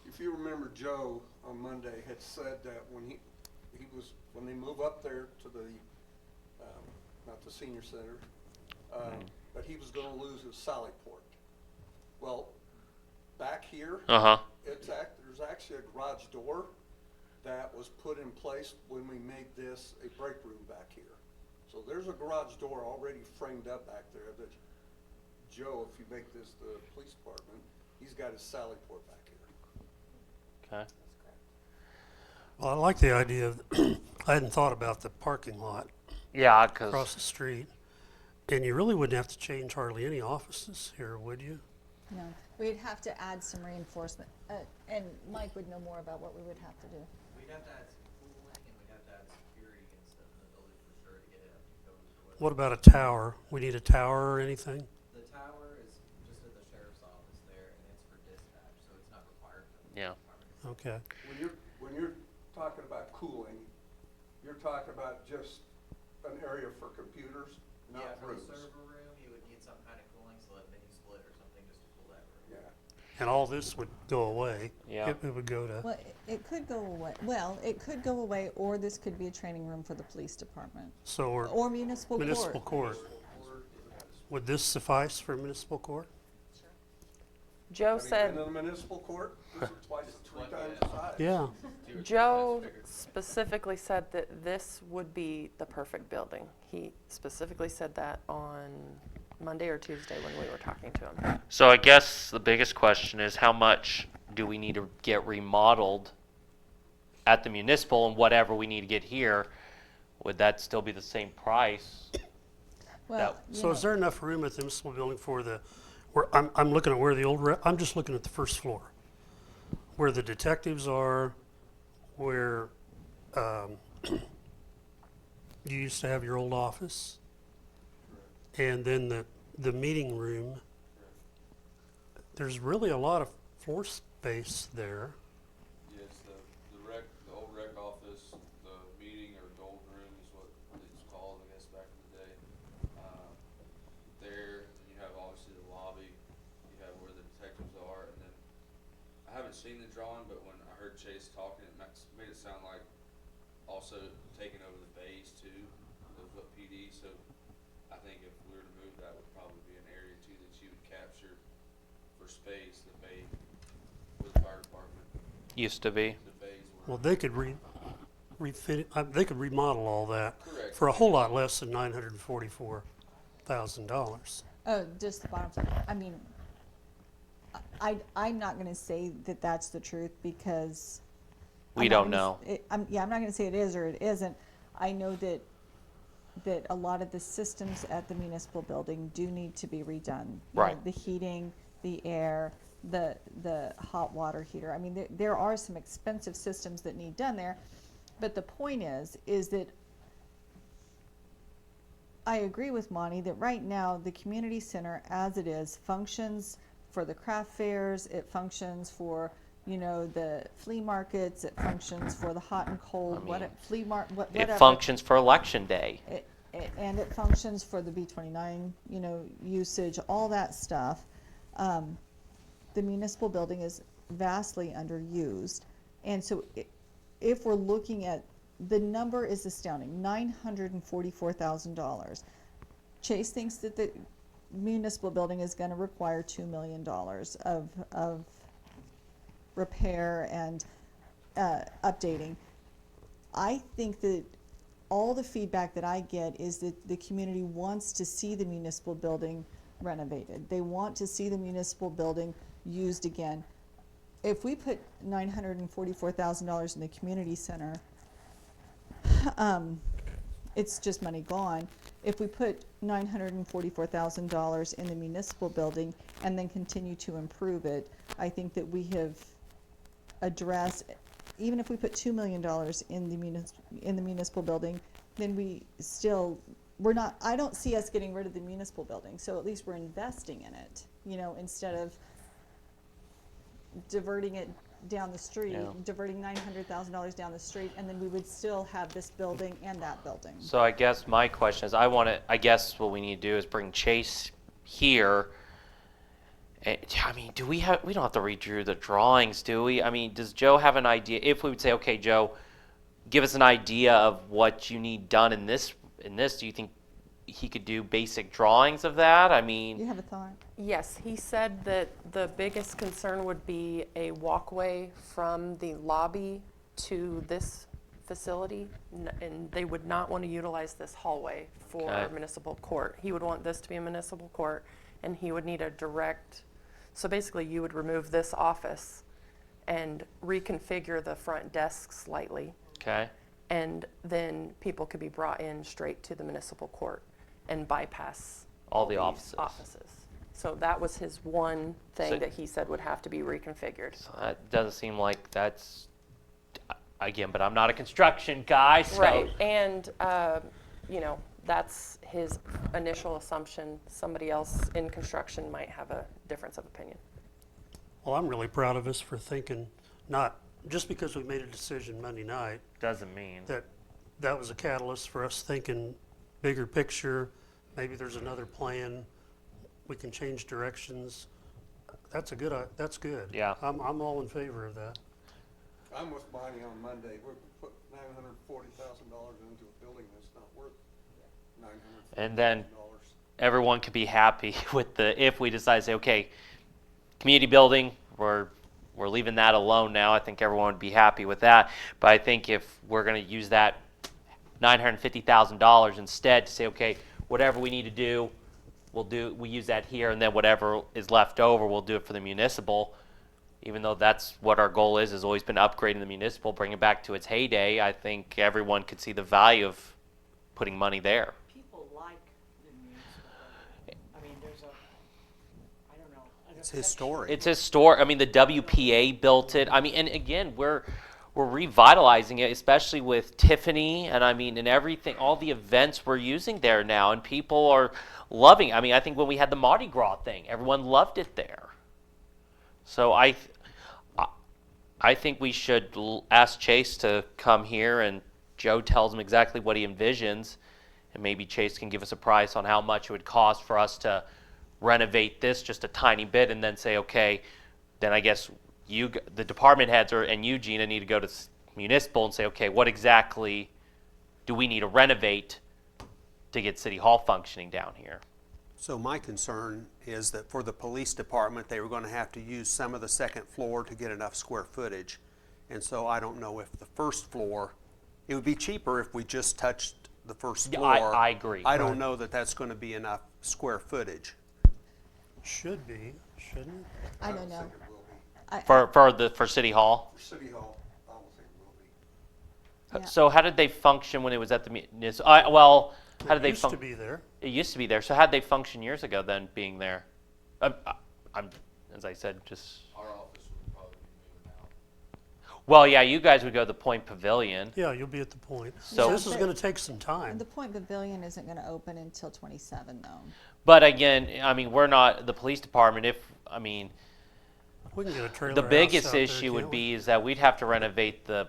Speaker 6: if you remember, Joe on Monday had said that when when they move up there to the, not the senior center, that he was gonna lose his Sally Port. Well, back here, there's actually a garage door that was put in place when we made this a break room back here. So there's a garage door already framed up back there that Joe, if you make this the police department, he's got his Sally Port back here.
Speaker 12: Okay.
Speaker 9: Well, I like the idea of, I hadn't thought about the parking lot
Speaker 12: Yeah,
Speaker 9: across
Speaker 12: because,
Speaker 9: the street. And you really wouldn't have to change hardly any offices here, would you?
Speaker 11: No, we'd have to add some reinforcement, and Mike would know more about what we would have to do.
Speaker 16: We'd have to add some cooling and we'd have to add security and stuff in the building for sure to get it up to code or whatever.
Speaker 9: What about a tower? We need a tower or anything?
Speaker 16: The tower is just at the sheriff's office there and it's for dispatch, so it's not required for the
Speaker 12: Yeah.
Speaker 16: department.
Speaker 9: Okay.
Speaker 6: When you're talking about cooling, you're talking about just an area for computers,
Speaker 16: Yeah,
Speaker 6: not
Speaker 16: for the
Speaker 6: rooms.
Speaker 16: server room, you would need some kind of cooling, so a mini split or something just to cool that room.
Speaker 6: Yeah.
Speaker 9: And all this would go away.
Speaker 12: Yeah.
Speaker 9: It would go to,
Speaker 11: Well, it could go away, it could go away, or this could be a training room for the police department,
Speaker 9: so we're
Speaker 11: or municipal
Speaker 9: municipal
Speaker 11: court.
Speaker 9: court. Would this suffice for municipal court?
Speaker 8: Joe
Speaker 6: Have you
Speaker 8: said,
Speaker 6: been to the municipal court? This is three times the size.
Speaker 9: Yeah.
Speaker 8: Joe specifically said that this would be the perfect building. He specifically said that on Monday or Tuesday when we were talking to him.
Speaker 12: so I guess the biggest question is how much do we need to get remodeled at the municipal, and whatever we need to get here, would that still be the same price?
Speaker 11: Well, you
Speaker 9: So is
Speaker 11: know,
Speaker 9: there enough room at the municipal building for I'm looking at where the I'm just looking at the first floor. Where the detectives are, where, you used to have your old office. And then the meeting room. There's really a lot of floor space there.
Speaker 17: Yes, the old rec office, the meeting or gold room is what it's called, I guess, back in the day. There, you have obviously the lobby, you have where the detectives are, and then, I haven't seen the drawing, but when I heard Chase talking, it made it sound like also taking over the bays too, of what PD, so I think if we were to move, that would probably be an area too that you would capture for space, the bay, with the fire department,
Speaker 12: Used to be.
Speaker 17: the bays were.
Speaker 9: Well, they could refit, they could remodel all that
Speaker 17: Correct.
Speaker 9: for a whole lot less than $944,000.
Speaker 11: oh, just the bottom floor. I mean, I'm not gonna say that that's the truth because.
Speaker 12: We
Speaker 11: I'm not
Speaker 12: don't
Speaker 11: gonna
Speaker 12: know.
Speaker 11: I'm not gonna say it is or it isn't. I know that a lot of the systems at the municipal building do need to be redone. You know,
Speaker 12: Right.
Speaker 11: the heating, the air, the hot water heater. I mean, there are some expensive systems that need done there. But the point is that I agree with Monty that right now the community center as it is functions for the craft fairs, it functions for, you know, the flea markets, it functions for the hot and cold, whatever.
Speaker 12: It functions for election day.
Speaker 11: And it functions for the B29, you know, usage, all that stuff. The municipal building is vastly underused. And so if we're looking at, the number is astounding, $944,000. Chase thinks that the municipal building is gonna require $2 million of repair and updating. I think that all the feedback that I get is that the community wants to see the municipal building renovated. They want to see the municipal building used again. If we put $944,000 in the community center, it's just money gone. if we put $944,000 in the municipal building and then continue to improve it, I think that we have addressed, even if we put $2 million in the municipal building, then I don't see us getting rid of the municipal building, so at least we're investing in it, instead of diverting it down the street,
Speaker 12: Yeah.
Speaker 11: diverting $900,000 down the street, and then we would still have this building and that building.
Speaker 12: So I guess my question is, I guess what we need to do is bring Chase here. I mean, we don't have to redo the drawings, do we? I mean, does Joe have an idea? If we would say, okay, Joe, give us an idea of what you need done in this, do you think he could do basic drawings of that? I mean,
Speaker 11: You have a thought?
Speaker 8: Yes, he said that the biggest concern would be a walkway from the lobby to this facility, and they would not want to utilize this hallway for
Speaker 12: Okay.
Speaker 8: municipal court. He would want this to be a municipal court, and he would need a direct, so basically you would remove this office and reconfigure the front desk slightly,
Speaker 12: okay.
Speaker 8: and then people could be brought in straight to the municipal court and bypass
Speaker 12: All the
Speaker 8: these
Speaker 12: offices.
Speaker 8: So that was his one thing
Speaker 12: So-
Speaker 8: that he said would have to be reconfigured.
Speaker 12: So that doesn't seem like that's, again, but I'm not a construction guy, so.
Speaker 8: Right, and, that's his initial assumption. Somebody else in construction might have a difference of opinion.
Speaker 9: Well, I'm really proud of us for thinking, not just because we made a decision Monday night,
Speaker 12: Doesn't mean.
Speaker 9: that was a catalyst for us thinking bigger picture. Maybe there's another plan. We can change directions. That's good.
Speaker 12: Yeah.
Speaker 9: I'm all in favor of that.
Speaker 6: I'm with Bonnie on Monday. We're put $940,000 into a building that's not worth $940,000.
Speaker 12: And then everyone could be happy with if we decide to say, okay, community building, we're leaving that alone now. I think everyone would be happy with that. But I think if we're going to use that $950,000 instead to say, okay, whatever we need to do, we use that here, and then whatever is left over, we'll do it for the municipal. Even though that's what our goal is, has always been upgrading the municipal, bring it back to its heyday. I think everyone could see the value of putting money there.
Speaker 14: People like the municipal. I mean, I don't know.
Speaker 10: It's historic.
Speaker 12: It's historic. I mean, the WPA built it. I mean, and again, we're revitalizing it, especially with Tiffany, and I mean, and everything, all the events we're using there now, and people are loving it. I mean, I think when we had the Mardi Gras thing, everyone loved it there. So I think we should ask Chase to come here, and Joe tells him exactly what he envisions, and maybe Chase can give us a price on how much it would cost for us to renovate this just a tiny bit, and then say, okay, then I guess the department heads and you, Gina, need to go to municipal and say, okay, what exactly do we need to renovate to get City Hall functioning down here?
Speaker 10: So my concern is that for the police department, they were going to have to use some of the second floor to get enough square footage. And so I don't know if the first floor, it would be cheaper if we just touched the first
Speaker 12: Yeah,
Speaker 10: floor.
Speaker 12: I agree.
Speaker 10: I don't know that that's going to be enough square footage.
Speaker 9: Should be, shouldn't it?
Speaker 11: I don't know.
Speaker 6: think it will be.
Speaker 12: For City Hall?
Speaker 6: For City Hall, I don't think it will be.
Speaker 11: Yeah.
Speaker 12: So how did they function when it was at the municipal? How did they
Speaker 9: It used to
Speaker 12: function?
Speaker 9: be there.
Speaker 12: It used to be there. So how did they function years ago then, being there? I'm, as I said, just.
Speaker 17: Our office would probably be moving out.
Speaker 12: Well, yeah, you guys would go to the Point Pavilion.
Speaker 9: Yeah, you'll be at the point.
Speaker 12: So-
Speaker 9: So this is gonna take some time.
Speaker 11: The Point Pavilion isn't gonna open until 27 though.
Speaker 12: But again, I mean, we're not the police department.
Speaker 9: We can get a trailer
Speaker 12: The
Speaker 9: house
Speaker 12: biggest
Speaker 9: out there,
Speaker 12: issue would
Speaker 9: can't we?
Speaker 12: be is that we'd have to renovate the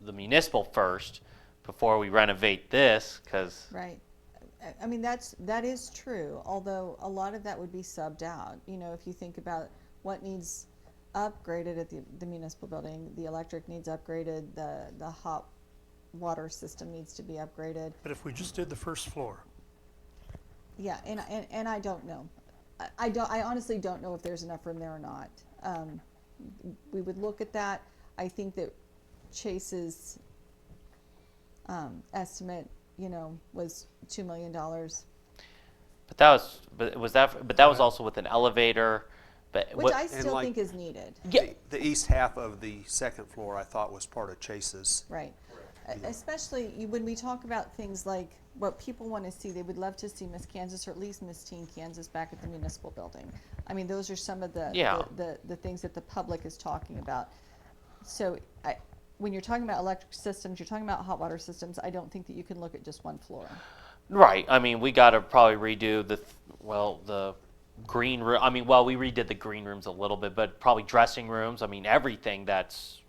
Speaker 12: municipal first before we renovate this, because
Speaker 11: Right. I mean, that is true, although a lot of that would be subbed out. If you think about what needs upgraded at the municipal building, the electric needs upgraded, the hot water system needs to be upgraded.
Speaker 9: But if we just did the first floor,
Speaker 11: Yeah, and I don't know. I honestly don't know if there's enough room there or not. We would look at that. I think that Chase's estimate, was $2 million.
Speaker 12: but that was also with an elevator. But
Speaker 11: Which I still think is needed.
Speaker 12: Yeah.
Speaker 10: The east half of the second floor, I thought, was part of Chase's.
Speaker 11: Right. Especially when we talk about things like what people want to see, they would love to see Miss Kansas or at least Miss Teen Kansas back at the municipal building. I mean, those are some of the
Speaker 12: Yeah.
Speaker 11: the things that the public is talking about. So when you're talking about electric systems, you're talking about hot water systems, I don't think that you can look at just one floor.
Speaker 12: Right. I mean, we got to probably redo the green room. I mean, well, we redid the green rooms a little bit, but probably dressing rooms. I mean, everything that's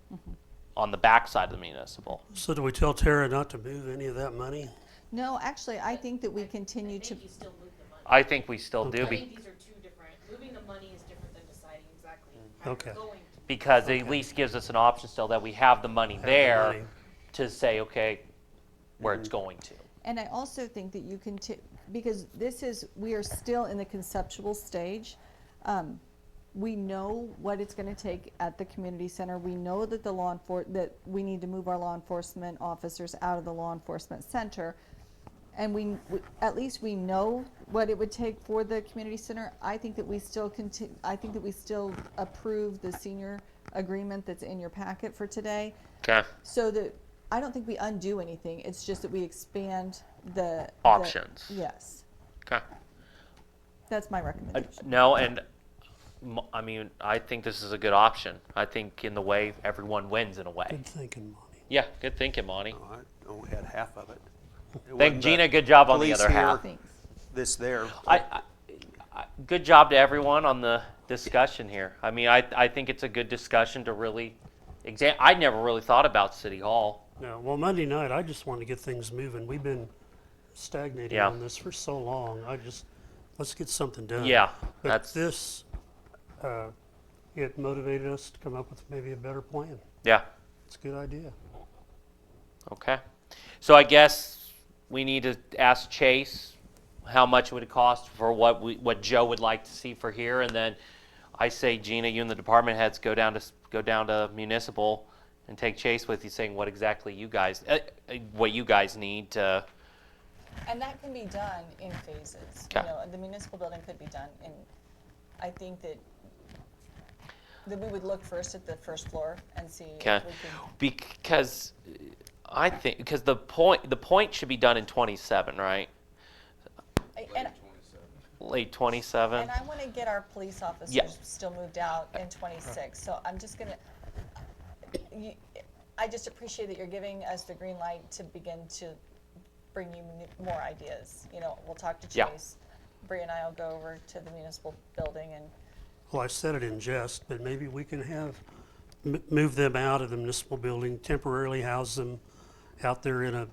Speaker 12: on the backside of the municipal.
Speaker 9: So do we tell Tara not to move any of that money?
Speaker 11: No, actually, I think that we continue to.
Speaker 5: You still move the money.
Speaker 12: I think we still do
Speaker 5: I think these are two different, moving the money is different than deciding exactly how
Speaker 9: Okay.
Speaker 5: you're going to.
Speaker 12: because it at least gives us an option still that we have the money there
Speaker 9: money.
Speaker 12: to say, okay, where it's going to.
Speaker 11: And I also think that you can, because we are still in the conceptual stage. We know what it's going to take at the community center. We know that that we need to move our law enforcement officers out of the law enforcement center. And we at least we know what it would take for the community center. I think that we still approve the senior agreement that's in your packet for today.
Speaker 12: Okay.
Speaker 11: So that I don't think we undo anything. It's just that we expand the
Speaker 12: Options.
Speaker 11: Yes,
Speaker 12: Okay.
Speaker 11: that's my recommendation.
Speaker 12: No, and I mean, I think this is a good option. I think in the way everyone wins in a way.
Speaker 9: Good thinking, Monty.
Speaker 12: Yeah, good thinking, Monty.
Speaker 10: No, I only had half of it. It
Speaker 12: Thank
Speaker 10: wasn't
Speaker 12: Gina.
Speaker 10: the
Speaker 12: Good job on the
Speaker 10: police
Speaker 12: other
Speaker 10: here,
Speaker 12: half.
Speaker 10: This there.
Speaker 12: Good job to everyone on the discussion here. I mean, I think it's a good discussion to really I never really thought about City Hall.
Speaker 9: No, well, Monday night, I just wanted to get things moving. We've been stagnating
Speaker 12: Yeah.
Speaker 9: on this for so long. Let's get something done.
Speaker 12: Yeah,
Speaker 9: But
Speaker 12: that's-
Speaker 9: this, it motivated us to come up with maybe a better plan.
Speaker 12: Yeah.
Speaker 9: It's a good idea.
Speaker 12: Okay. So I guess we need to ask Chase how much it would cost for what Joe would like to see for here, and then I say, Gina, you and the department heads go down to municipal and take Chase with you, saying what exactly what you guys need to.
Speaker 15: And that can be done in phases.
Speaker 12: Okay.
Speaker 15: You know, the municipal building could be done, and I think that we would look first at the first floor and see
Speaker 12: Okay.
Speaker 15: if we could.
Speaker 12: Because I think the point should be done in 27, right?
Speaker 15: And,
Speaker 12: Late 27.
Speaker 15: and I want to get our police officers
Speaker 12: Yeah.
Speaker 15: still moved out in 26. So I'm just gonna. I just appreciate that you're giving us the green light to begin to bring you more ideas. You know, we'll talk to
Speaker 12: Yeah.
Speaker 15: Chase. Bree and I will go over to the municipal building and.
Speaker 9: Well, I said it in jest, but maybe we can move them out of the municipal building, temporarily house them out there in a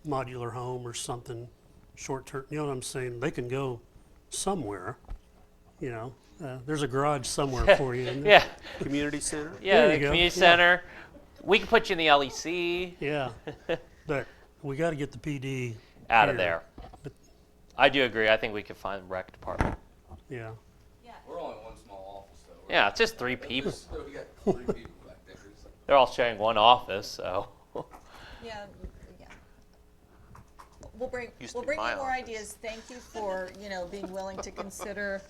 Speaker 9: modular home or something, short term. You know what I'm saying? They can go somewhere. You know, there's a garage somewhere for you. Isn't there?
Speaker 12: Yeah.
Speaker 10: Community center?
Speaker 12: Yeah,
Speaker 9: There
Speaker 12: the
Speaker 9: you go.
Speaker 12: community
Speaker 9: Yeah.
Speaker 12: center. We can put you in the LEC.
Speaker 9: Yeah, but we got to get the PD
Speaker 12: Out of
Speaker 9: here.
Speaker 12: there. I do agree. I think we could find the rec department.
Speaker 9: Yeah.
Speaker 17: We're only one small office though.
Speaker 12: Yeah, it's just 3 people.
Speaker 17: So we got 3 people back there. So.
Speaker 12: They're all sharing one office, so.
Speaker 15: Yeah. We'll bring
Speaker 13: Used to
Speaker 15: you
Speaker 13: be my
Speaker 15: more
Speaker 13: office.
Speaker 15: ideas. Thank you for being willing to consider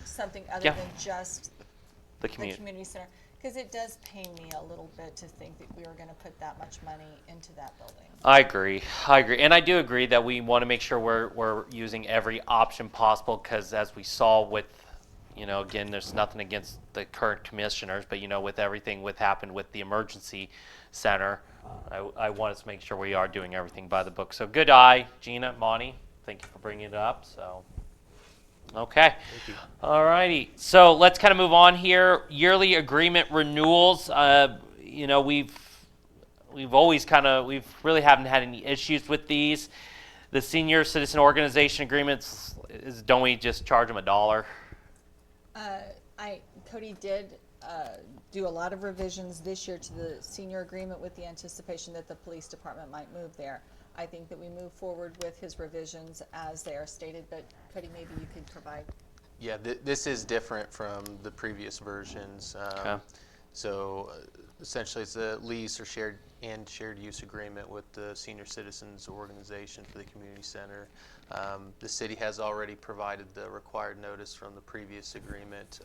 Speaker 15: something other
Speaker 12: Yeah.
Speaker 15: than just
Speaker 12: The
Speaker 15: the
Speaker 12: community.
Speaker 15: community center, because it does pain me a little bit to think that we were going to put that much money into that building.
Speaker 12: I agree. And I do agree that we want to make sure we're using every option possible, because as we saw with, again, there's nothing against the current commissioners, but with everything happened with the emergency center, I want us to make sure we are doing everything by the book. So good eye, Gina, Monty. Thank you for bringing it up. So, okay. All righty. So let's kind of move on here. Yearly agreement renewals. We've always we really haven't had any issues with these. The senior citizen organization agreements, don't we just charge them $1?
Speaker 11: Cody did do a lot of revisions this year to the senior agreement with the anticipation that the police department might move there. I think that we move forward with his revisions as they are stated, but Cody, maybe you could provide.
Speaker 13: Yeah, this is different from the previous versions.
Speaker 12: Okay.
Speaker 13: So essentially, it's a lease or shared use agreement with the Senior Citizens Organization for the community center. The city has already provided the required notice from the previous agreement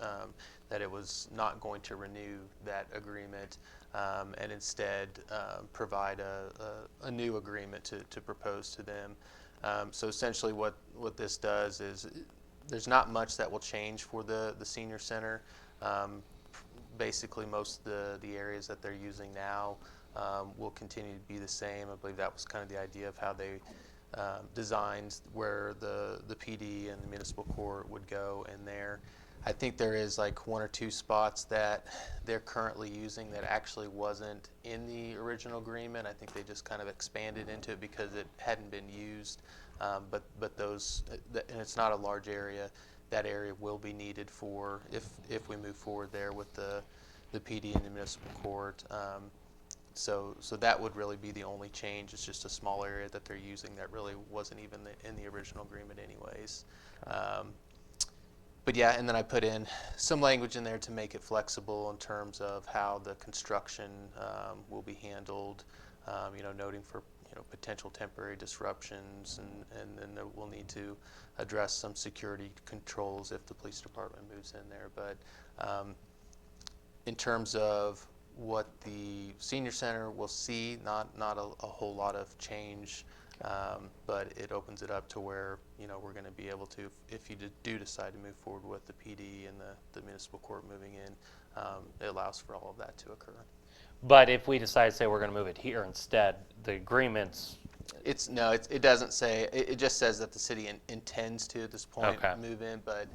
Speaker 13: that it was not going to renew that agreement and instead provide a new agreement to propose to them. So essentially what this does is there's not much that will change for the senior center. Basically, most of the areas that they're using now will continue to be the same. I believe that was kind of the idea of how they designed where the PD and the municipal court would go in there. I think there is like 1 or 2 spots that they're currently using that actually wasn't in the original agreement. I think they just kind of expanded into it because it hadn't been used. But those, and it's not a large area, that area will be needed for if we move forward there with the PD and the municipal court. So that would really be the only change. It's just a small area that they're using that really wasn't even in the original agreement anyways. But yeah, and then I put in some language in there to make it flexible in terms of how the construction will be handled, noting for potential temporary disruptions, and then we'll need to address some security controls if the police department moves in there. But in terms of what the senior center will see, not a whole lot of change, but it opens it up to where we're going to be able to, if you do decide to move forward with the PD and the municipal court moving in, it allows for all of that to occur.
Speaker 12: But if we decide to say we're going to move it here instead, the agreements.
Speaker 13: It doesn't say. It just says that the city intends to at this point move in, but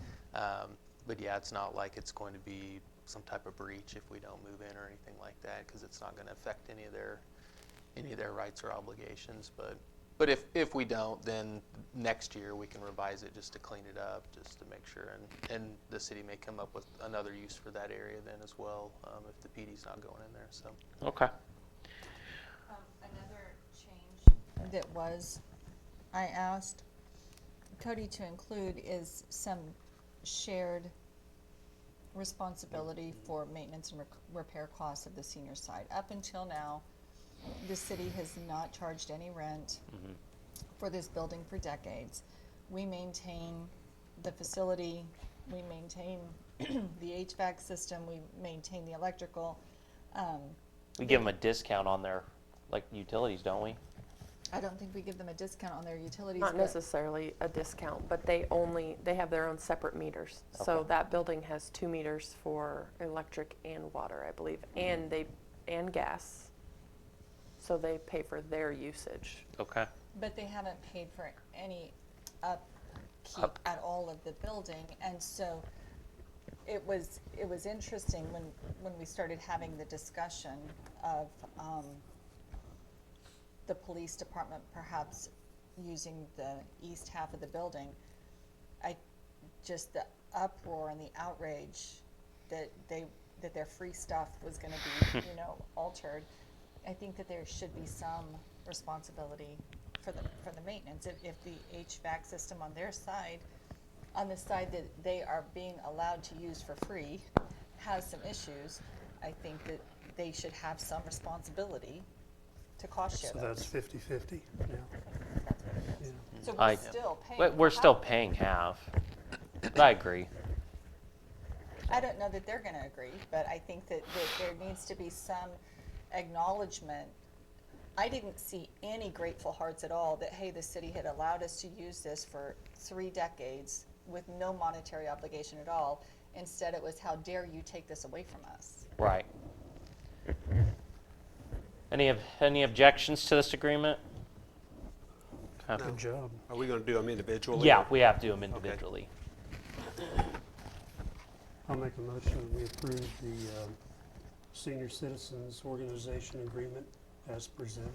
Speaker 13: yeah, it's not like it's going to be some type of breach if we don't move in or anything like that, because it's not going to affect any of their rights or obligations. But if we don't, then next year we can revise it just to clean it up, just to make sure, and the city may come up with another use for that area then as well, if the PD's not going in there. So
Speaker 12: Okay.
Speaker 15: Another change.
Speaker 11: That was, I asked Cody to include is some shared responsibility for maintenance and repair costs of the senior side. Up until now, the city has not charged any rent for this building for decades. We maintain the facility, we maintain the HVAC system, we maintain the electrical.
Speaker 12: We give them a discount on their utilities, don't we?
Speaker 11: I don't think we give them a discount on their utilities.
Speaker 8: Not necessarily a discount, but they have their own separate meters. So
Speaker 12: Okay.
Speaker 8: that building has 2 meters for electric and water, I believe, and gas. So they pay for their usage.
Speaker 12: Okay.
Speaker 11: But they haven't paid for any upkeep at all of the building, and so it was interesting when we started having the discussion of the police department perhaps using the east half of the building. The uproar and the outrage that their free stuff was going to be altered. I think that there should be some responsibility for the maintenance. If the HVAC system on their side, on the side that they are being allowed to use for free, has some issues, I think that they should have some responsibility to cost share
Speaker 9: So
Speaker 11: those.
Speaker 9: that's 50/50 now.
Speaker 11: That's what it is.
Speaker 9: Yeah.
Speaker 11: So we're still paying.
Speaker 12: We're still
Speaker 11: half.
Speaker 12: paying half. But I agree.
Speaker 11: I don't know that they're going to agree, but I think that there needs to be some acknowledgement. I didn't see any grateful hearts at all that, hey, the city had allowed us to use this for 3 decades with no monetary obligation at all. Instead, it was, how dare you take this away from us?
Speaker 12: Right. Any objections to this agreement? Okay.
Speaker 9: Good job.
Speaker 10: Are we going to do them individually?
Speaker 12: Yeah, we have to do them individually.
Speaker 9: I'll make a motion that we approve the Senior Citizens Organization Agreement as presented.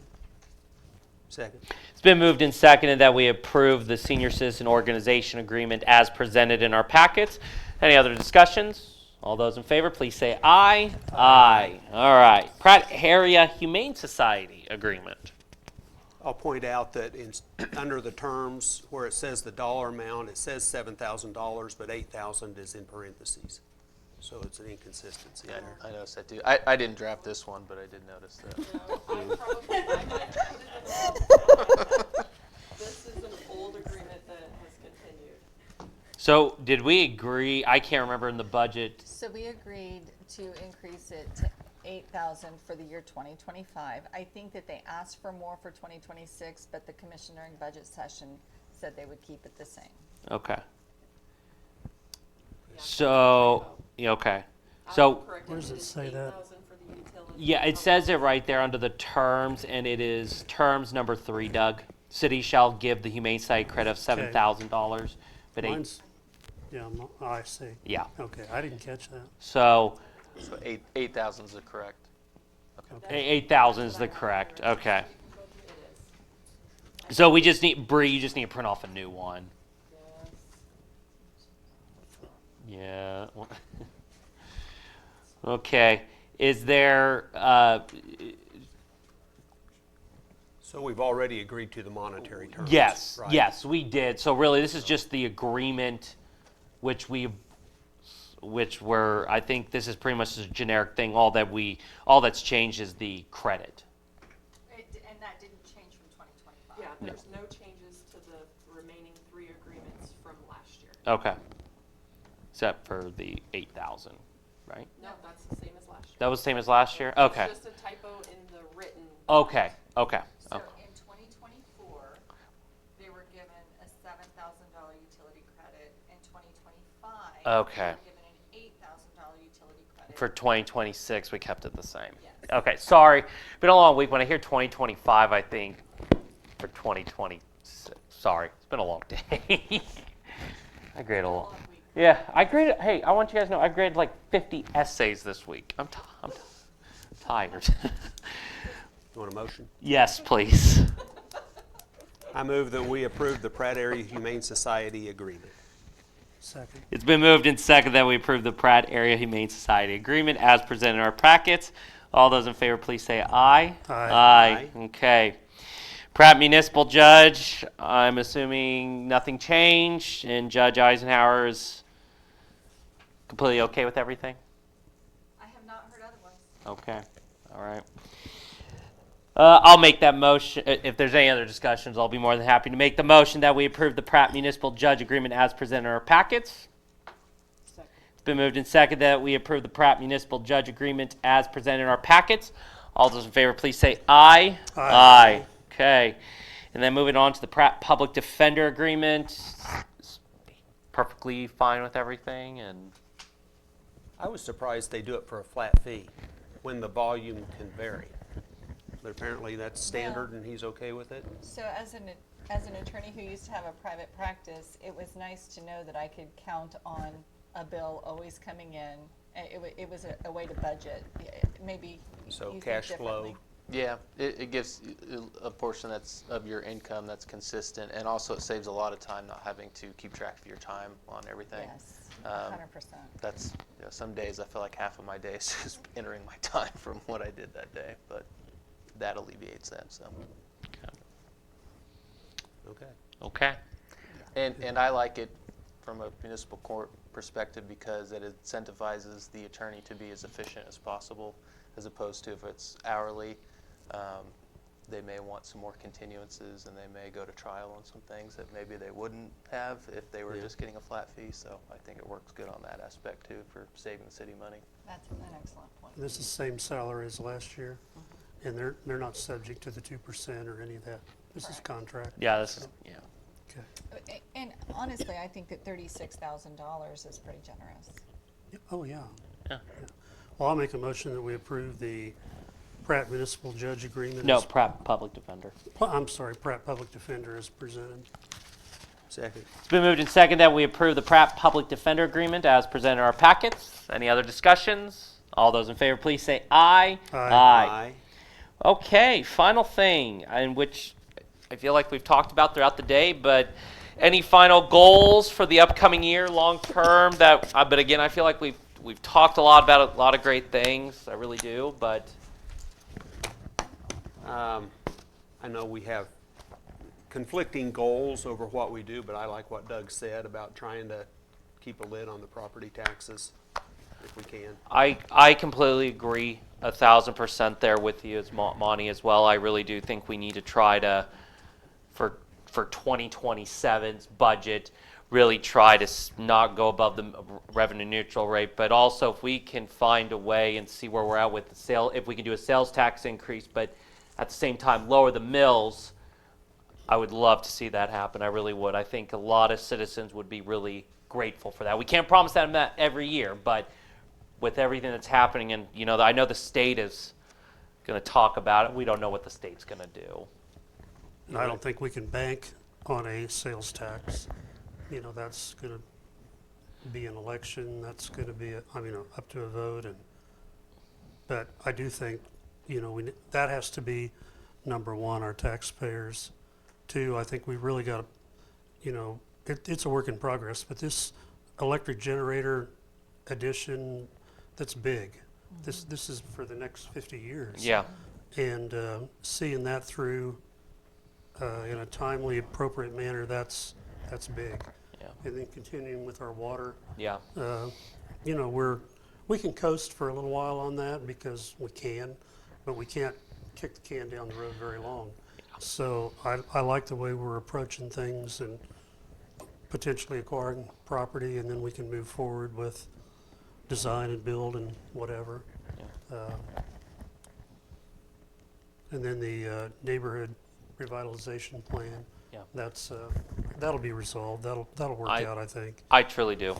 Speaker 10: Second.
Speaker 12: It's been moved and seconded that we approve the Senior Citizen Organization Agreement as presented in our packets. Any other discussions? All those in favor, please say aye. Aye. All right. Pratt Area Humane Society Agreement.
Speaker 10: I'll point out that under the terms where it says the dollar amount, it says $7,000, but $8,000 is in parentheses. So it's an inconsistency
Speaker 13: Yeah,
Speaker 10: there.
Speaker 13: I noticed that too. I didn't draft this one, but I did notice that.
Speaker 3: This is an old agreement that has continued.
Speaker 12: So did we agree, I can't remember in the budget,
Speaker 15: So we agreed to increase it to 8,000 for the year 2025. I think that they asked for more for 2026, but the commission during budget session said they would keep it the same.
Speaker 12: okay. So, yeah, okay. So,
Speaker 9: Where does it say that?
Speaker 3: 8,000 for the utility.
Speaker 12: yeah, it says it right there under the terms, and it is terms number 3, Doug. City shall give the Humane Society credit of $7,000, but
Speaker 9: Mine's, yeah, I see.
Speaker 12: yeah.
Speaker 9: Okay, I didn't catch that.
Speaker 12: So,
Speaker 13: So 8,000 is the correct.
Speaker 12: 8,000 is the correct, okay. So we just need, Bree, you just need to print off a new one. Yeah. Okay. Is there,
Speaker 10: So we've already agreed to the monetary terms.
Speaker 12: yes,
Speaker 10: right?
Speaker 12: yes, we did. So really, this is just the agreement, which were, I think this is pretty much a generic thing. All that's changed is the credit.
Speaker 15: And that didn't change from 2025.
Speaker 3: Yeah, there's no changes to the remaining 3 agreements from last year.
Speaker 12: Okay. Except for the 8,000, right?
Speaker 3: No, that's the same as last year.
Speaker 12: That was the same as last year? Okay.
Speaker 3: It's just a typo in the written.
Speaker 12: Okay, okay.
Speaker 15: So
Speaker 12: Okay.
Speaker 15: in 2024, they were given a $7,000 utility credit. In 2025,
Speaker 12: Okay.
Speaker 15: they were given an $8,000 utility credit.
Speaker 12: For 2026, we kept it the same.
Speaker 15: Yes.
Speaker 12: Okay, sorry. Been a long week. When I hear 2025, I think for 2026. Sorry, it's been a long day. I graded a lot. Yeah, I graded. Hey, I want you guys to know I graded like 50 essays this week. I'm tired.
Speaker 10: You want a motion?
Speaker 12: Yes, please.
Speaker 10: I move that we approve the Pratt Area Humane Society agreement.
Speaker 9: Second.
Speaker 12: It's been moved and seconded that we approve the Pratt Area Humane Society agreement as presented in our packets. All those in favor, please say aye.
Speaker 9: Aye.
Speaker 12: Okay. Pratt Municipal Judge, I'm assuming nothing changed, and Judge Eisenhower is completely okay with everything?
Speaker 15: I have not heard otherwise.
Speaker 12: Okay, all right. I'll make that motion. If there's any other discussions, I'll be more than happy to make the motion that we approve the Pratt Municipal Judge Agreement as presented in our packets.
Speaker 14: Second.
Speaker 12: It's been moved and seconded that we approve the Pratt Municipal Judge Agreement as presented in our packets. All those in favor, please say aye.
Speaker 9: Aye.
Speaker 12: Okay. And then moving on to the Pratt Public Defender Agreement. Perfectly fine with everything, and
Speaker 10: I was surprised they do it for a flat fee when the volume can vary. But apparently that's standard and he's okay with it.
Speaker 15: So as an attorney who used to have a private practice, it was nice to know that I could count on a bill always coming in. It was a way to budget. Maybe
Speaker 10: So
Speaker 15: you think
Speaker 10: cash flow.
Speaker 15: differently.
Speaker 13: Yeah, it gives a portion that's of your income that's consistent, and also it saves a lot of time not having to keep track of your time on everything.
Speaker 15: Yes, 100%.
Speaker 13: That's, some days I feel like half of my day is just entering my time from what I did that day, but that alleviates that, so.
Speaker 10: Okay.
Speaker 12: okay.
Speaker 13: And I like it from a municipal court perspective because it incentivizes the attorney to be as efficient as possible, as opposed to if it's hourly, they may want some more continuances and they may go to trial on some things that maybe they wouldn't have if they were just getting a flat fee. So I think it works good on that aspect too for saving the city money.
Speaker 15: That's an excellent point.
Speaker 9: This is the same salary as last year, and they're not subject to the 2% or any of that. This is contract.
Speaker 12: Yeah, this is, yeah.
Speaker 9: Okay.
Speaker 15: And honestly, I think that $36,000 is pretty generous.
Speaker 9: Oh, yeah.
Speaker 12: Yeah.
Speaker 9: Well, I'll make a motion that we approve the Pratt Municipal Judge Agreement.
Speaker 12: No,
Speaker 9: as-
Speaker 12: Pratt Public Defender.
Speaker 9: I'm sorry, Pratt Public Defender as presented.
Speaker 10: Second.
Speaker 12: It's been moved and seconded that we approve the Pratt Public Defender Agreement as presented in our packets. Any other discussions? All those in favor, please say aye.
Speaker 9: Aye.
Speaker 12: Okay, final thing, in which I feel like we've talked about throughout the day, but any final goals for the upcoming year, long term? But again, I feel like we've talked a lot about a lot of great things. I really do, but
Speaker 10: I know we have conflicting goals over what we do, but I like what Doug said about trying to keep a lid on the property taxes. if we can.
Speaker 12: I completely agree 1,000% there with you as Monty as well. I really do think we need to try to, for 2027's budget, really try to not go above the revenue neutral rate, but also if we can find a way and see where we're at with the sale, if we can do a sales tax increase, but at the same time lower the mills, I would love to see that happen. I really would. I think a lot of citizens would be really grateful for that. We can't promise that every year, but with everything that's happening, and I know the state is going to talk about it. We don't know what the state's going to do.
Speaker 9: And I don't think we can bank on a sales tax. That's going to be an election. That's going to be, up to a vote. But I do think, that has to be number one, our taxpayers. Two, I think we really got to, it's a work in progress, but this electric generator addition, that's big. This is for the next 50 years.
Speaker 12: Yeah.
Speaker 9: And seeing that through in a timely, appropriate manner, that's big.
Speaker 12: Yeah.
Speaker 9: And then continuing with our water.
Speaker 12: Yeah.
Speaker 9: We can coast for a little while on that because we can, but we can't kick the can down the road very long. So I like the way we're approaching things and potentially acquiring property, and then we can move forward with design and build and whatever. And then the neighborhood revitalization plan.
Speaker 12: Yeah.
Speaker 9: That'll be resolved. That'll work out, I think.
Speaker 12: I truly do.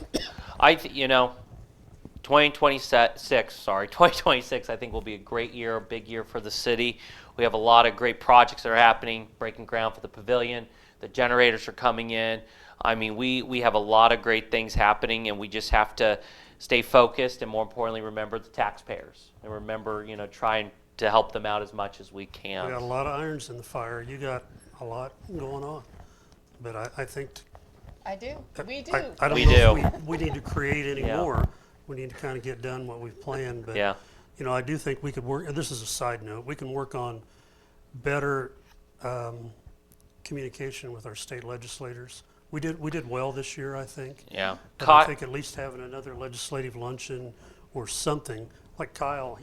Speaker 12: 2026, I think will be a great year, a big year for the city. We have a lot of great projects that are happening, breaking ground for the pavilion. The generators are coming in. I mean, we have a lot of great things happening, and we just have to stay focused and, more importantly, remember the taxpayers and remember, trying to help them out as much as we can.
Speaker 9: We got a lot of irons in the fire. You got a lot going on, but I think.
Speaker 15: I do. We do.
Speaker 9: I don't
Speaker 12: We
Speaker 9: know
Speaker 12: do.
Speaker 9: if we need to create any
Speaker 12: Yeah.
Speaker 9: more. We need to kind of get done what we've planned, but
Speaker 12: Yeah.
Speaker 9: I do think we could work. And this is a side note. We can work on better communication with our state legislators. We did well this year, I think.
Speaker 12: Yeah.
Speaker 9: But I think at least having another legislative luncheon or something like Kyle,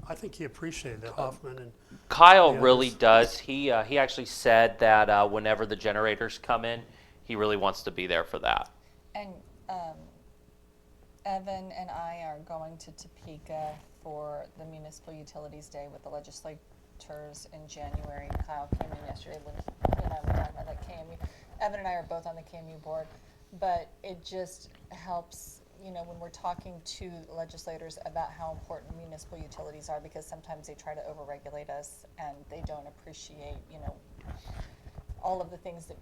Speaker 9: I think he appreciated that, Hoffman and
Speaker 12: Kyle
Speaker 9: the
Speaker 12: really
Speaker 9: others.
Speaker 12: does. He actually said that whenever the generators come in, he really wants to be there for that.
Speaker 15: And Evan and I are going to Topeka for the Municipal Utilities Day with the legislators in January. Kyle came in yesterday when he and I were talking about that KMU. Evan and I are both on the KMU board, but it just helps, when we're talking to legislators about how important municipal utilities are, because sometimes they try to overregulate us and they don't appreciate, all of the things that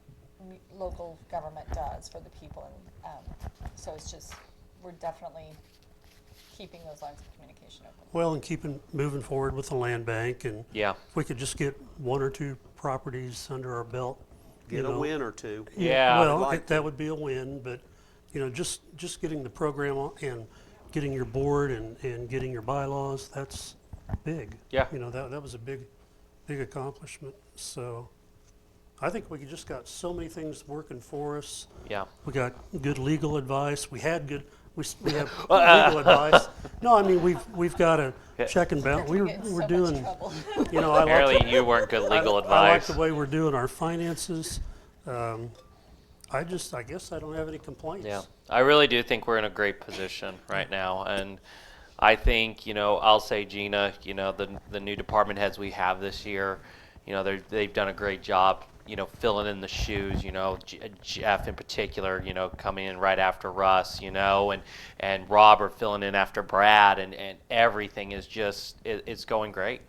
Speaker 15: local government does for the people. And so it's just, we're definitely keeping those lines of communication open.
Speaker 9: Well, and moving forward with the land bank, and
Speaker 12: Yeah.
Speaker 9: if we could just get one or two properties under our belt.
Speaker 10: Get a win or two.
Speaker 12: Yeah.
Speaker 9: Well, that would be a win, but just getting the program and getting your board and getting your bylaws, that's big.
Speaker 12: Yeah.
Speaker 9: That was a big accomplishment. So I think we just got so many things working for us.
Speaker 12: Yeah.
Speaker 9: We got good legal advice. We have legal advice. No, I mean we've got a check and balance.
Speaker 15: We're
Speaker 9: We're doing.
Speaker 15: trouble.
Speaker 9: I like
Speaker 12: Apparently, you weren't good legal
Speaker 9: I like
Speaker 12: advice.
Speaker 9: the way we're doing our finances. I guess I don't have any complaints.
Speaker 12: Yeah, I really do think we're in a great position right now, and I think I'll say Gina, the new department heads we have this year, they've done a great job, filling in the shoes. Jeff in particular, coming in right after Russ, and Robert filling in after Brad, and everything is just it's going great.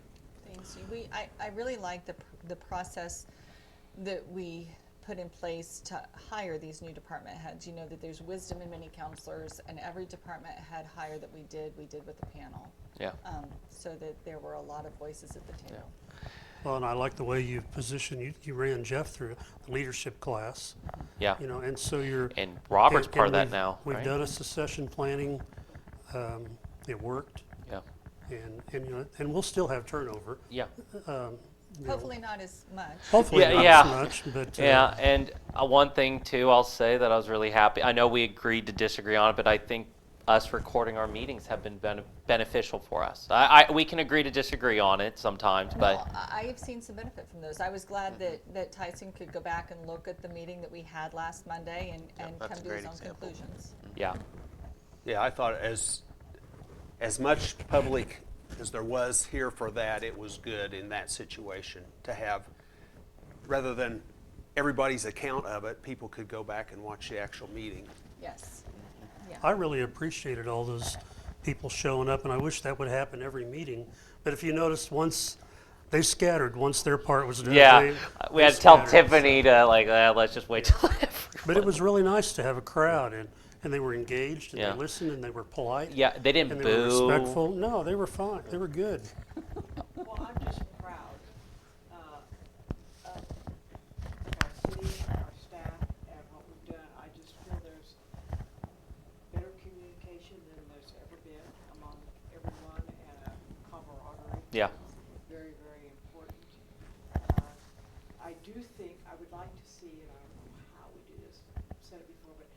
Speaker 18: Thanks. I really like the process that we put in place to hire these new department heads. That there's wisdom in many counselors, and every department head hire that we did with the panel.
Speaker 12: Yeah.
Speaker 18: So that there were a lot of voices at the table.
Speaker 12: Yeah.
Speaker 9: Well, and I like the way you positioned. You ran Jeff through the leadership class.
Speaker 12: Yeah.
Speaker 9: And so you're.
Speaker 12: And Robert's
Speaker 9: and
Speaker 12: part of that
Speaker 9: we've-
Speaker 12: now,
Speaker 9: We've
Speaker 12: right?
Speaker 9: done a succession planning. It worked.
Speaker 12: Yeah.
Speaker 9: And we'll still have turnover.
Speaker 12: Yeah.
Speaker 18: Hopefully not as much.
Speaker 9: Hopefully not
Speaker 12: yeah.
Speaker 9: as much, but.
Speaker 12: Yeah, and one thing too, I'll say that I was really happy. I know we agreed to disagree on it, but I think us recording our meetings have been beneficial for us. We can agree to disagree on it sometimes, but
Speaker 18: No, I've seen some benefit from those. I was glad that Tyson could go back and look at the meeting that we had last Monday and
Speaker 13: that's
Speaker 18: come
Speaker 13: a
Speaker 18: to his
Speaker 13: great
Speaker 18: own
Speaker 13: example.
Speaker 18: conclusions.
Speaker 12: yeah.
Speaker 10: Yeah, I thought as much public as there was here for that, it was good in that situation to have, rather than everybody's account of it, people could go back and watch the actual meeting.
Speaker 18: Yes. Yeah.
Speaker 9: I really appreciated all those people showing up, and I wish that would happen every meeting. But if you noticed, once they scattered, once their part was done,
Speaker 12: Yeah, we had to tell
Speaker 9: scattered.
Speaker 12: Tiffany to like, let's just wait till
Speaker 9: But it was really nice to have a crowd, and they were engaged, and
Speaker 12: Yeah.
Speaker 9: they listened, and they were polite.
Speaker 12: Yeah, they didn't
Speaker 9: and they
Speaker 12: boo.
Speaker 9: were respectful. No, they were fine. They were good.
Speaker 14: Well, I'm just proud of our city, our staff, and what we've done. I just feel there's better communication than there's ever been among everyone, and a camaraderie.
Speaker 12: Yeah.
Speaker 14: Very, very important. I do think, I would like to see, and I don't know how we do this, I've said it before, but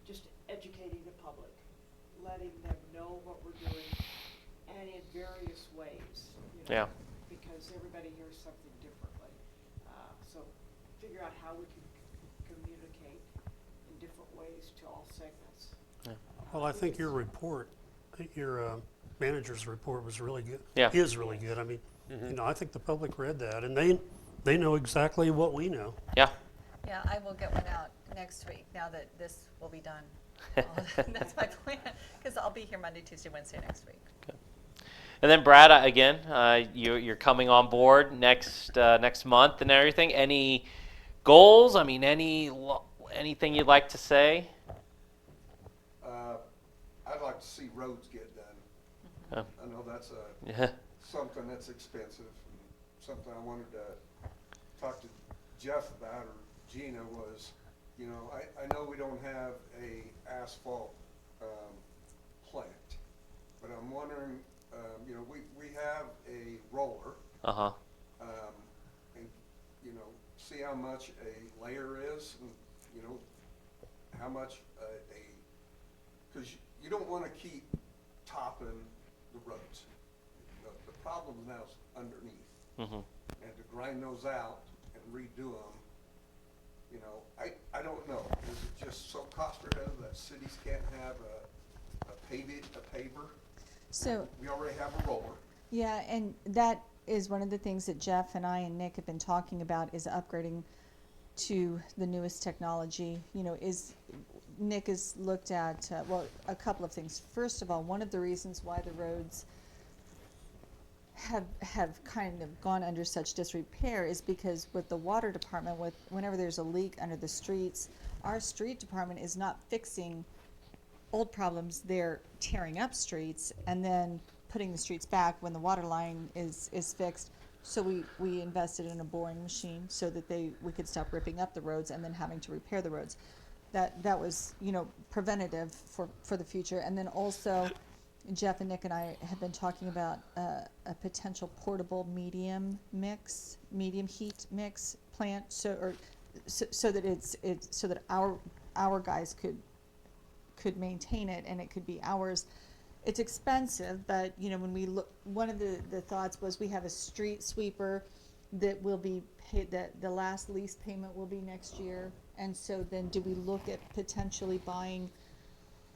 Speaker 14: just educating the public, letting them know what we're doing, and in various ways, you know.
Speaker 12: Yeah.
Speaker 14: Because everybody hears something differently. So figure out how we can communicate in different ways to all segments.
Speaker 9: Well, I think your report, your manager's report was really good.
Speaker 12: Yeah.
Speaker 9: Is really good. I mean, you know, I think the public read that, and they know exactly what we know.
Speaker 12: Yeah.
Speaker 18: Yeah, I will get one out next week, now that this will be done. That's my plan, because I'll be here Monday, Tuesday, Wednesday next week.
Speaker 12: And then Brad, again, you're coming on board next month and everything. Any goals? I mean, anything you'd like to say?
Speaker 6: I'd like to see roads get done.
Speaker 12: Oh.
Speaker 6: I know that's
Speaker 12: Yeah.
Speaker 6: something that's expensive, and something I wanted to talk to Jeff about, or Gina, was, you know, I know we don't have a asphalt plant, but I'm wondering, you know, we have a roller,
Speaker 12: Uh-huh.
Speaker 6: and, you know, see how much a layer is, and, you know, how much because you don't want to keep topping the roads. The problem now is underneath.
Speaker 12: Mm-hmm.
Speaker 6: And to grind those out and redo them, you know, I don't know. Is it just so cost prohibitive that cities can't have a paver?
Speaker 11: So,
Speaker 6: We already have a roller.
Speaker 11: yeah, and that is one of the things that Jeff and I and Nick have been talking about, is upgrading to the newest technology. You know, Nick has looked at, well, a couple of things. First of all, one of the reasons why the roads have kind of gone under such disrepair is because with the water department, whenever there's a leak under the streets, our street department is not fixing old problems. They're tearing up streets and then putting the streets back when the water line is fixed. So we invested in a boring machine so that we could stop ripping up the roads and then having to repair the roads. That was, you know, preventative for the future. And then also, Jeff and Nick and I have been talking about a potential portable medium heat mix plant, so that our guys could maintain it, and it could be ours. It's expensive, but you know, when we look, one of the thoughts was we have a street sweeper that will be paid, that the last lease payment will be next year. And so then do we look at potentially buying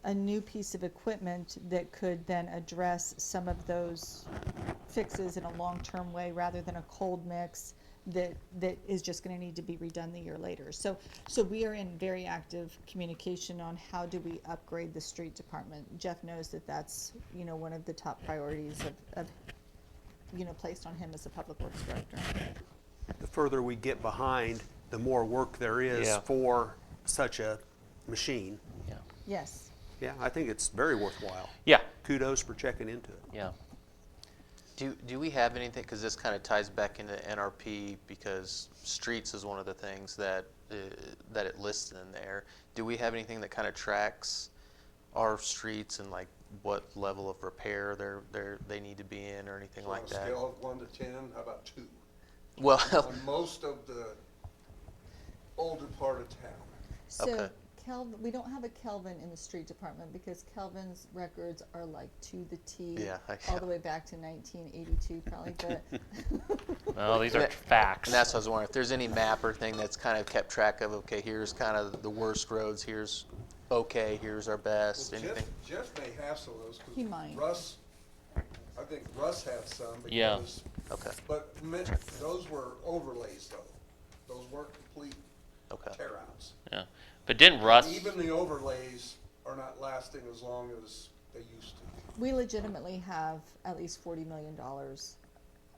Speaker 11: a new piece of equipment that could then address some of those fixes in a long-term way, rather than a cold mix that is just going to need to be redone the year later. So we are in very active communication on how do we upgrade the street department. Jeff knows that that's, you know, one of the top priorities of you know, placed on him as a public works director.
Speaker 10: The further we get behind, the more work there is
Speaker 12: Yeah.
Speaker 10: for such a machine.
Speaker 12: Yeah.
Speaker 11: Yes.
Speaker 10: Yeah, I think it's very worthwhile.
Speaker 12: Yeah.
Speaker 10: Kudos for checking into it.
Speaker 12: Yeah.
Speaker 13: Do we have anything, because this kind of ties back into NRP, because streets is one of the things that it lists in there. Do we have anything that kind of tracks our streets and like what level of repair they need to be in or anything
Speaker 6: So
Speaker 13: like
Speaker 6: on a
Speaker 13: that?
Speaker 6: scale of 1 to 10, how about 2?
Speaker 13: Well,
Speaker 6: On most of the older part of town.
Speaker 11: So
Speaker 13: Okay.
Speaker 11: We don't have a Kelvin in the street department because Kelvin's records are like to the T.
Speaker 13: Yeah,
Speaker 11: all the way back to 1982 probably, but.
Speaker 12: Well, these are facts.
Speaker 13: And that's what I was wondering, if there's any map or thing that's kind of kept track of, okay, here's kind of the worst roads, here's okay, here's our best,
Speaker 6: Well,
Speaker 13: anything?
Speaker 6: Jeff may have some of those,
Speaker 11: He
Speaker 6: because
Speaker 11: might.
Speaker 6: Russ, I think Russ had some,
Speaker 12: Yeah.
Speaker 6: because,
Speaker 13: Okay,
Speaker 6: but those were overlays though. Those weren't complete
Speaker 13: okay.
Speaker 6: tear outs.
Speaker 12: Yeah. But didn't Russ,
Speaker 6: Even the overlays are not lasting as long as they used to.
Speaker 11: We legitimately have at least $40 million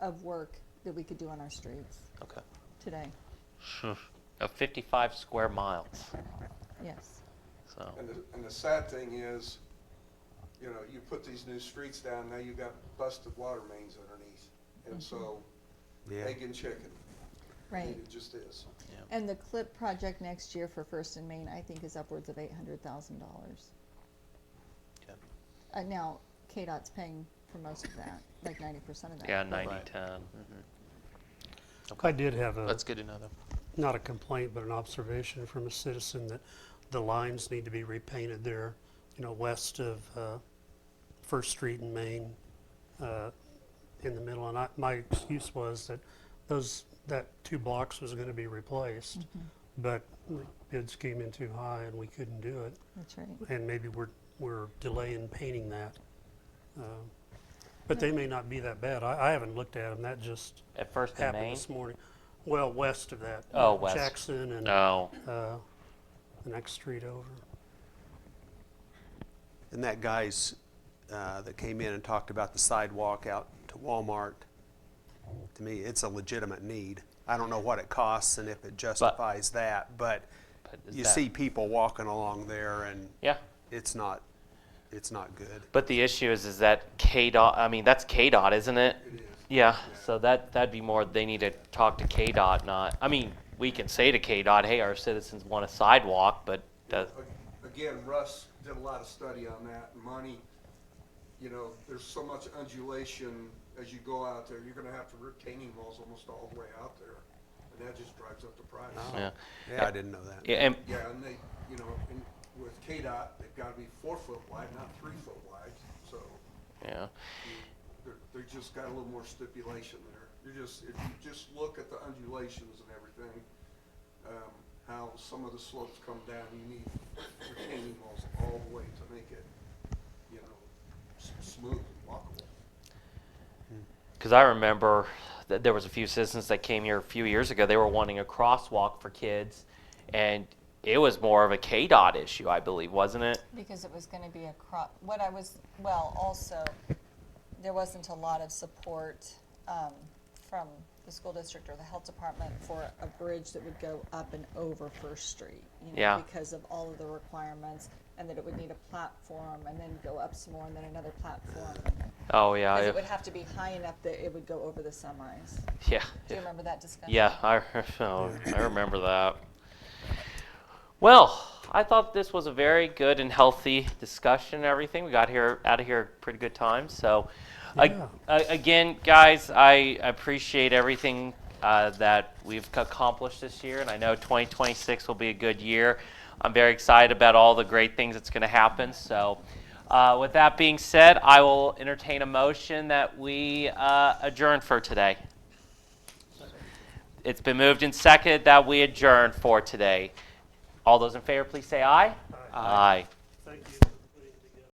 Speaker 11: of work that we could do on our streets
Speaker 13: Okay.
Speaker 11: today.
Speaker 12: of 55 square miles?
Speaker 11: Yes.
Speaker 12: So,
Speaker 6: And the sad thing is, you know, you put these new streets down, now you got busted water mains underneath. And so,
Speaker 10: Yeah.
Speaker 6: egg and chicken. I mean,
Speaker 11: Right.
Speaker 6: it just is.
Speaker 11: And the CLIP project next year for First and Main, I think, is upwards of $800,000.
Speaker 13: Okay.
Speaker 11: Now, KDOT's paying for most of that, like 90% of that.
Speaker 12: yeah,
Speaker 11: but-
Speaker 12: 90/10.
Speaker 9: I did have
Speaker 13: That's good to know, though.
Speaker 9: not a complaint, but an observation from a citizen that the lines need to be repainted there, west of First Street and Main, in the middle. And my excuse was that 2 blocks was going to be replaced, but the bids came in too high and we couldn't do it.
Speaker 11: That's right.
Speaker 9: And maybe we're delaying painting that. But they may not be that bad. I haven't looked at them. That just
Speaker 12: At First and
Speaker 9: happened
Speaker 12: Main?
Speaker 9: this morning. Well, west of that.
Speaker 12: Oh, west.
Speaker 9: Jackson and
Speaker 12: No.
Speaker 9: the next street over.
Speaker 10: And that guy's, that came in and talked about the sidewalk out to Walmart, to me, it's a legitimate need. I don't know what it costs and if it justifies that, but
Speaker 12: is
Speaker 10: you
Speaker 12: that-
Speaker 10: see people walking along there and
Speaker 12: Yeah.
Speaker 10: it's not good.
Speaker 12: But the issue is that KDOT, I mean, that's KDOT, isn't it?
Speaker 6: It is.
Speaker 12: Yeah, so that'd be more, they need to talk to KDOT, not, I mean, we can say to KDOT, hey, our citizens want a sidewalk, but
Speaker 6: Again, Russ did a lot of study on that, and money, there's so much undulation as you go out there, you're gonna have to retaining walls almost all the way out there, and that just drives up the price.
Speaker 12: yeah.
Speaker 10: Yeah, I didn't know that.
Speaker 12: Yeah, and
Speaker 6: Yeah, and they, and with KDOT, they've gotta be 4 foot wide, not 3 foot wide, so
Speaker 12: yeah.
Speaker 6: they just got a little more stipulation there. If you just look at the undulations and everything, how some of the slopes come down, you need retaining walls all the way to make it, smooth and walkable.
Speaker 12: Because I remember that there was a few citizens that came here a few years ago. They were wanting a crosswalk for kids, and it was more of a KDOT issue, I believe, wasn't it?
Speaker 15: Because it was gonna be also, there wasn't a lot of support, from the school district or the health department
Speaker 11: For a bridge that would go up and over First Street,
Speaker 12: Yeah.
Speaker 11: because of all of the requirements, and that it would need a platform, and then go up some more, and then another platform.
Speaker 12: Oh, yeah.
Speaker 11: Because it would have to be high enough that it would go over the semis.
Speaker 12: Yeah.
Speaker 15: Do you remember that discussion?
Speaker 12: Yeah, I remember that. Well, I thought this was a very good and healthy discussion and everything. We got out of here pretty good time. So,
Speaker 9: Yeah.
Speaker 12: again, guys, I appreciate everything that we've accomplished this year, and I know 2026 will be a good year. I'm very excited about all the great things that's going to happen. So, with that being said, I will entertain a motion that we adjourn for today. It's been moved and seconded that we adjourn for today. All those in favor, please say aye. Aye.
Speaker 9: Thank you.